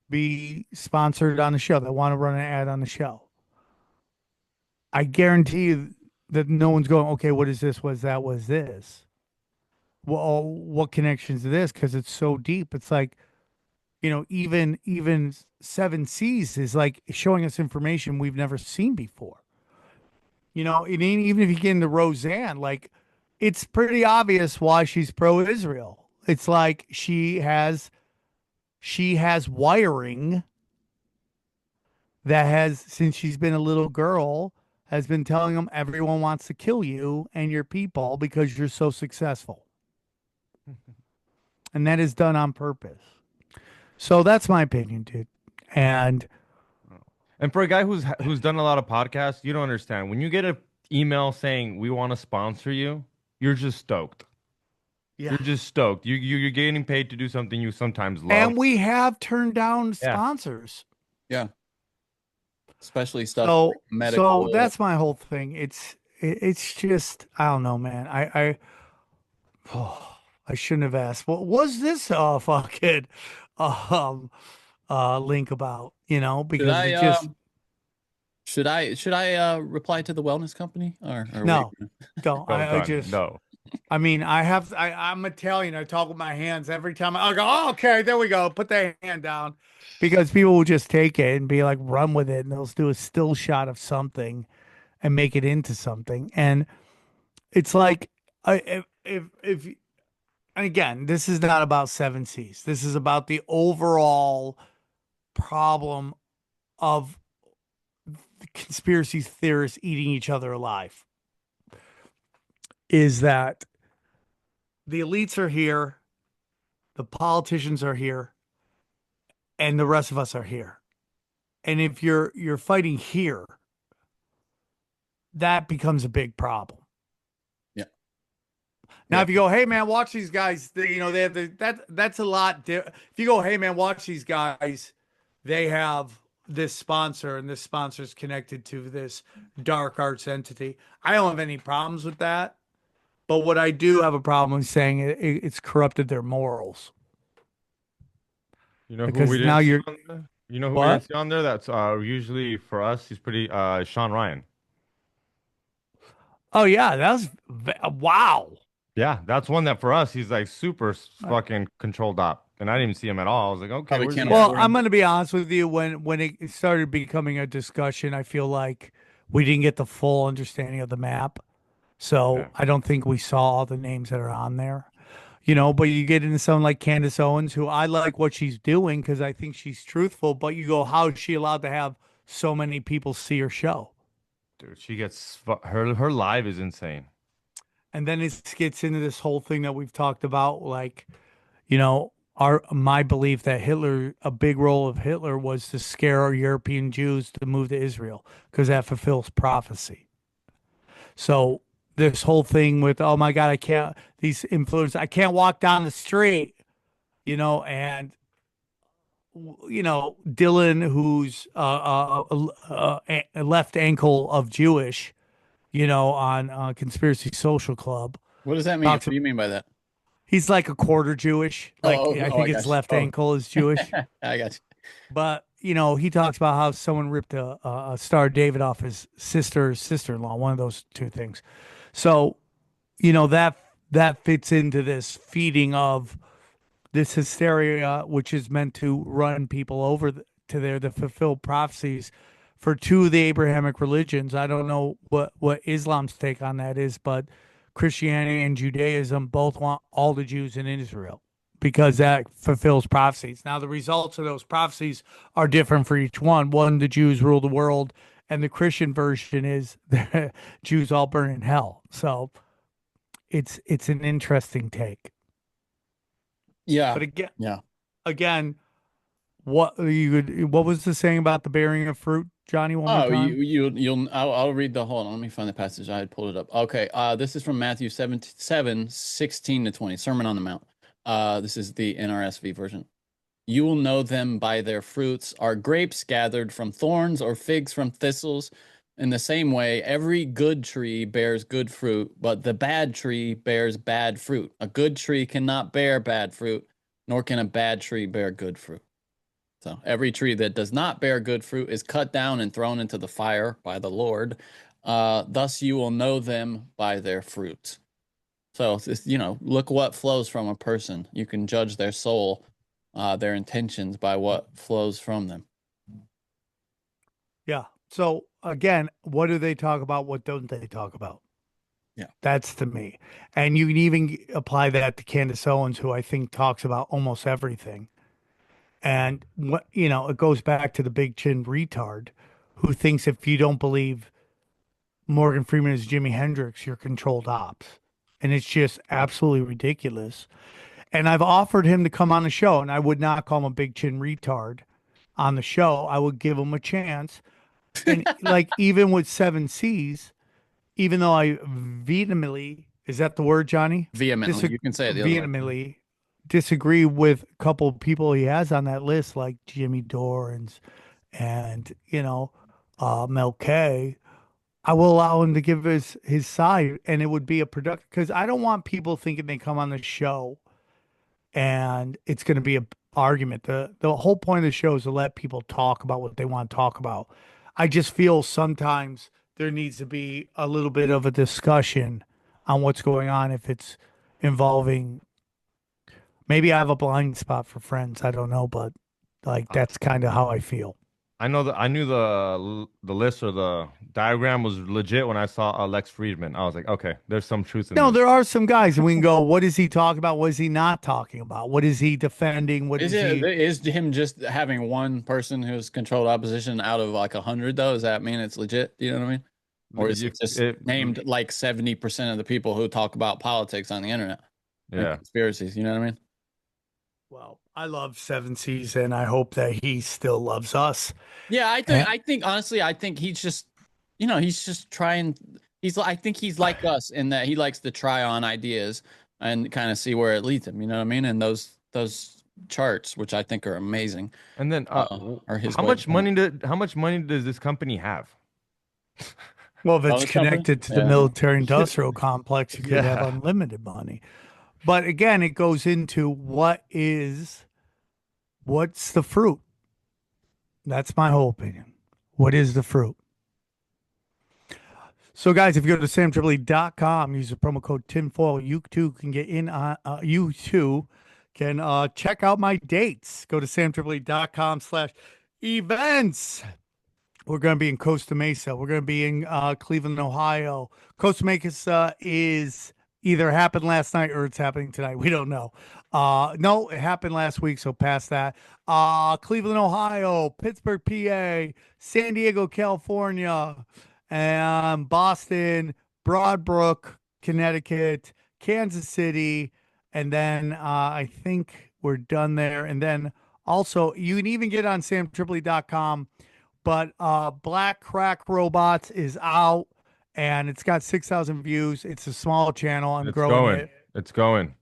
A: be sponsored on the show, that want to run an ad on the show. I guarantee you that no one's going, okay, what is this? Was that? Was this? Well, what connections to this? Because it's so deep. It's like, even Seven Seas is like showing us information we've never seen before. Even if you get into Roseanne, like it's pretty obvious why she's pro-Israel. It's like she has wiring that has, since she's been a little girl, has been telling them everyone wants to kill you and your people because you're so successful. And that is done on purpose. So that's my opinion, dude. And
C: for a guy who's done a lot of podcasts, you don't understand. When you get a email saying we want to sponsor you, you're just stoked.
A: Yeah.
C: You're just stoked. You're getting paid to do something you sometimes love.
A: And we have turned down
C: Yeah.
A: sponsors.
D: Yeah. Especially stuff
A: So
D: like
A: so
D: medical.
A: that's my whole thing. It's just I don't know, man. Oh, I shouldn't have asked. What was this fucking um link about? You know,
D: Should
A: because
D: I
A: it just
D: reply to the wellness company or wait?
A: no, don't.
C: No,
A: I
C: done.
A: just
C: No.
A: I mean I'm Italian. I talk with my hands every time I go, oh, okay, there we go. Put the hand down. Because people will just take it and be like, run with it, and they'll do a still shot of something and make it into something. And it's like, if and again, this is not about seven C's. This is about the overall problem of the conspiracy theorists eating each other alive. Is that the elites are here, the politicians are here, and the rest of us are here. And if you're fighting here, that becomes a big problem.
D: Yeah.
A: Now,
D: Yeah.
A: if you go, hey man, watch these guys. You know, they have that's a lot. If you go, hey man, watch these guys. They have this sponsor, and this sponsor is connected to this dark arts entity. I don't have any problems with that. But what I do have a problem with saying it's corrupted their morals.
C: You know who
A: Because
C: we
A: now
C: didn't see
A: you're
C: on there? You know who we
A: what?
C: didn't see on there? That's usually for us. He's pretty Sean Ryan.
A: Oh yeah, wow.
C: Yeah, that's one that for us he's like super fucking controlled op. And I didn't even see him at all. I was like, okay,
D: Probably
C: where's
D: can't
C: he
A: Well,
C: at?
D: afford
A: I'm
D: him.
A: going to be honest with you. When it started becoming a discussion, I feel like we didn't get the full understanding of the map. So
C: Yeah.
A: I don't think we saw all the names that are on there. You know, but you get into someone like Candace Owens, who I like what she's doing because I think she's truthful. But you go, how is she allowed to have so many people see her show?
C: Dude, she gets her live is insane.
A: And then it gets into this whole thing that we've talked about, like, you know, our my belief that Hitler, a big role of Hitler was to scare our European Jews to move to Israel because that fulfills prophecy. So this whole thing with, oh my God, I can't, these influencers, I can't walk down the street, you know, and you know, Dylan, who's a left ankle of Jewish, you know, on Conspiracy Social Club,
D: What does that mean? What
A: talks.
D: do you mean by that?
A: He's like a quarter Jewish. Like I
D: Oh,
A: think
D: I
A: his
D: got you.
A: left
D: Oh,
A: ankle is Jewish.
D: I got you.
A: But you know, he talks about how someone ripped a Star of David off his sister-in-law, one of those two things. So, you know, that fits into this feeding of this hysteria, which is meant to run people over to there to fulfill prophecies for two of the Abrahamic religions. I don't know what Islam's take on that is, but Christianity and Judaism both want all the Jews in Israel because that fulfills prophecies. Now, the results of those prophecies are different for each one. One, the Jews rule the world, and the Christian version is the Jews all burn in hell. So it's an interesting take.
D: Yeah.
A: But
D: Yeah.
A: again, what was the saying about the bearing of fruit, Johnny? One more
D: Oh,
A: time.
D: I'll read the hold on. Let me find the passage. I had pulled it up. Okay. This is from Matthew 7:16 to 20, Sermon on the Mount. This is the NRSV version. You will know them by their fruits. Are grapes gathered from thorns or figs from thistles? In the same way, every good tree bears good fruit, but the bad tree bears bad fruit. A good tree cannot bear bad fruit, nor can a bad tree bear good fruit. So every tree that does not bear good fruit is cut down and thrown into the fire by the Lord. Thus you will know them by their fruits. So, you know, look what flows from a person. You can judge their soul, their intentions by what flows from them.
A: Yeah. So again, what do they talk about? What don't they talk about?
D: Yeah.
A: That's to me. And you can even apply that to Candace Owens, who I think talks about almost everything. And what, you know, it goes back to the big chin retard who thinks if you don't believe Morgan Freeman is Jimi Hendrix, you're controlled ops. And it's just absolutely ridiculous. And I've offered him to come on the show, and I would not call him a big chin retard on the show. I would give him a chance. And like even with seven C's, even though I vehemently, is that the word, Johnny?
D: Vehemently, you can say it the other way.
A: Vehemently disagree with a couple of people he has on that list, like Jimmy Dorans and, Mel K. I will allow him to give his side, and it would be a productive, because I don't want people thinking they come on the show and it's going to be a argument. The whole point of the show is to let people talk about what they want to talk about. I just feel sometimes there needs to be a little bit of a discussion on what's going on if it's involving, maybe I have a blind spot for Friends, I don't know, but like that's kind of how I feel.
C: I know that I knew the list or the diagram was legit when I saw Lex Friedman. I was like, okay, there's some truth in
A: No,
C: this.
A: there are some guys, and we can go, what is he talking about? What is he not talking about? What is he defending? What is he?
D: Is him just having one person who's controlled opposition out of like 100 though? Does that mean it's legit? You know what I mean? Or is it just named like 70% of the people who talk about politics on the internet?
C: Yeah.
D: And conspiracies, you know what I mean?
A: Well, I love Seven Seas, and I hope that he still loves us.
D: Yeah, I think honestly, I think he's just, he's just trying. I think he's like us in that he likes to try on ideas and kind of see where it leads him. You know what I mean? And those charts, which I think are amazing.
C: And then,
D: are his
C: how much money does this company have?
A: Well, if it's
D: this company?
A: connected to the military industrial complex, you could have
C: Yeah.
A: unlimited money. But again, it goes into what's the fruit? That's my whole opinion. What is the fruit? So, guys, if you go to samtripoli.com, use the promo code tinfoil, you too can get in on, you too can check out my dates. Go to samtripoli.com/events. We're going to be in Costa Mesa. We're going to be in Cleveland, Ohio. Costa Mesa is either happened last night or it's happening tonight. We don't know. No, it happened last week, so past that. Cleveland, Ohio, Pittsburgh, PA, San Diego, California, and Boston, Broadbrook, Connecticut, Kansas City, and then I think we're done there. And then also, you can even get on samtripoli.com, but Black Crack Robots is out, and it's got 6,000 views. It's a small channel. I'm growing it.
C: It's going.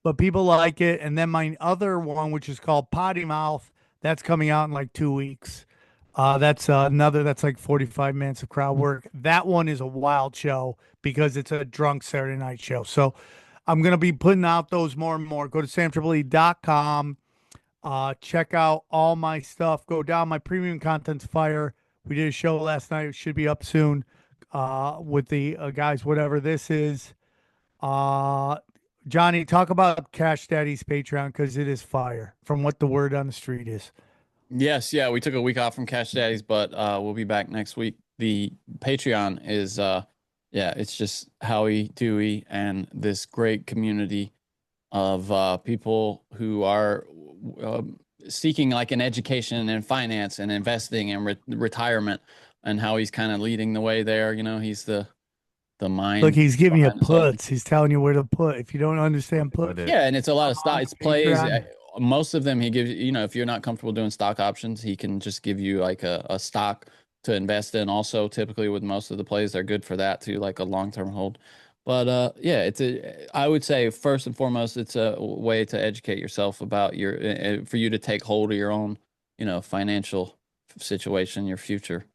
A: But people like it. And then my other one, which is called Potty Mouth, that's coming out in like 2 weeks. That's like 45 minutes of crowd work. That one is a wild show because it's a drunk Saturday night show. So I'm going to be putting out those more and more. Go to samtripoli.com. Check out all my stuff. Go down. My premium content's fire. We did a show last night. It should be up soon with the guys, whatever this is. Johnny, talk about Cash Daddy's Patreon because it is fire from what the word on the street is.
D: Yes, yeah, we took a week off from Cash Daddies, but we'll be back next week. The Patreon is it's just Howie, Dewey, and this great community of people who are seeking like an education in finance and investing and retirement, and Howie's kind of leading the way there. He's the mind.
A: Look, he's giving you puts. He's telling you where to put. If you don't understand put,
D: yeah, and it's a lot of stock. It's plays. Most of them he gives if you're not comfortable doing stock options, he can just give you like a stock to invest in. Also, typically with most of the plays, they're good for that too, like a long-term hold. But I would say first and foremost, it's a way to educate yourself about for you to take hold of your own, financial situation, your future.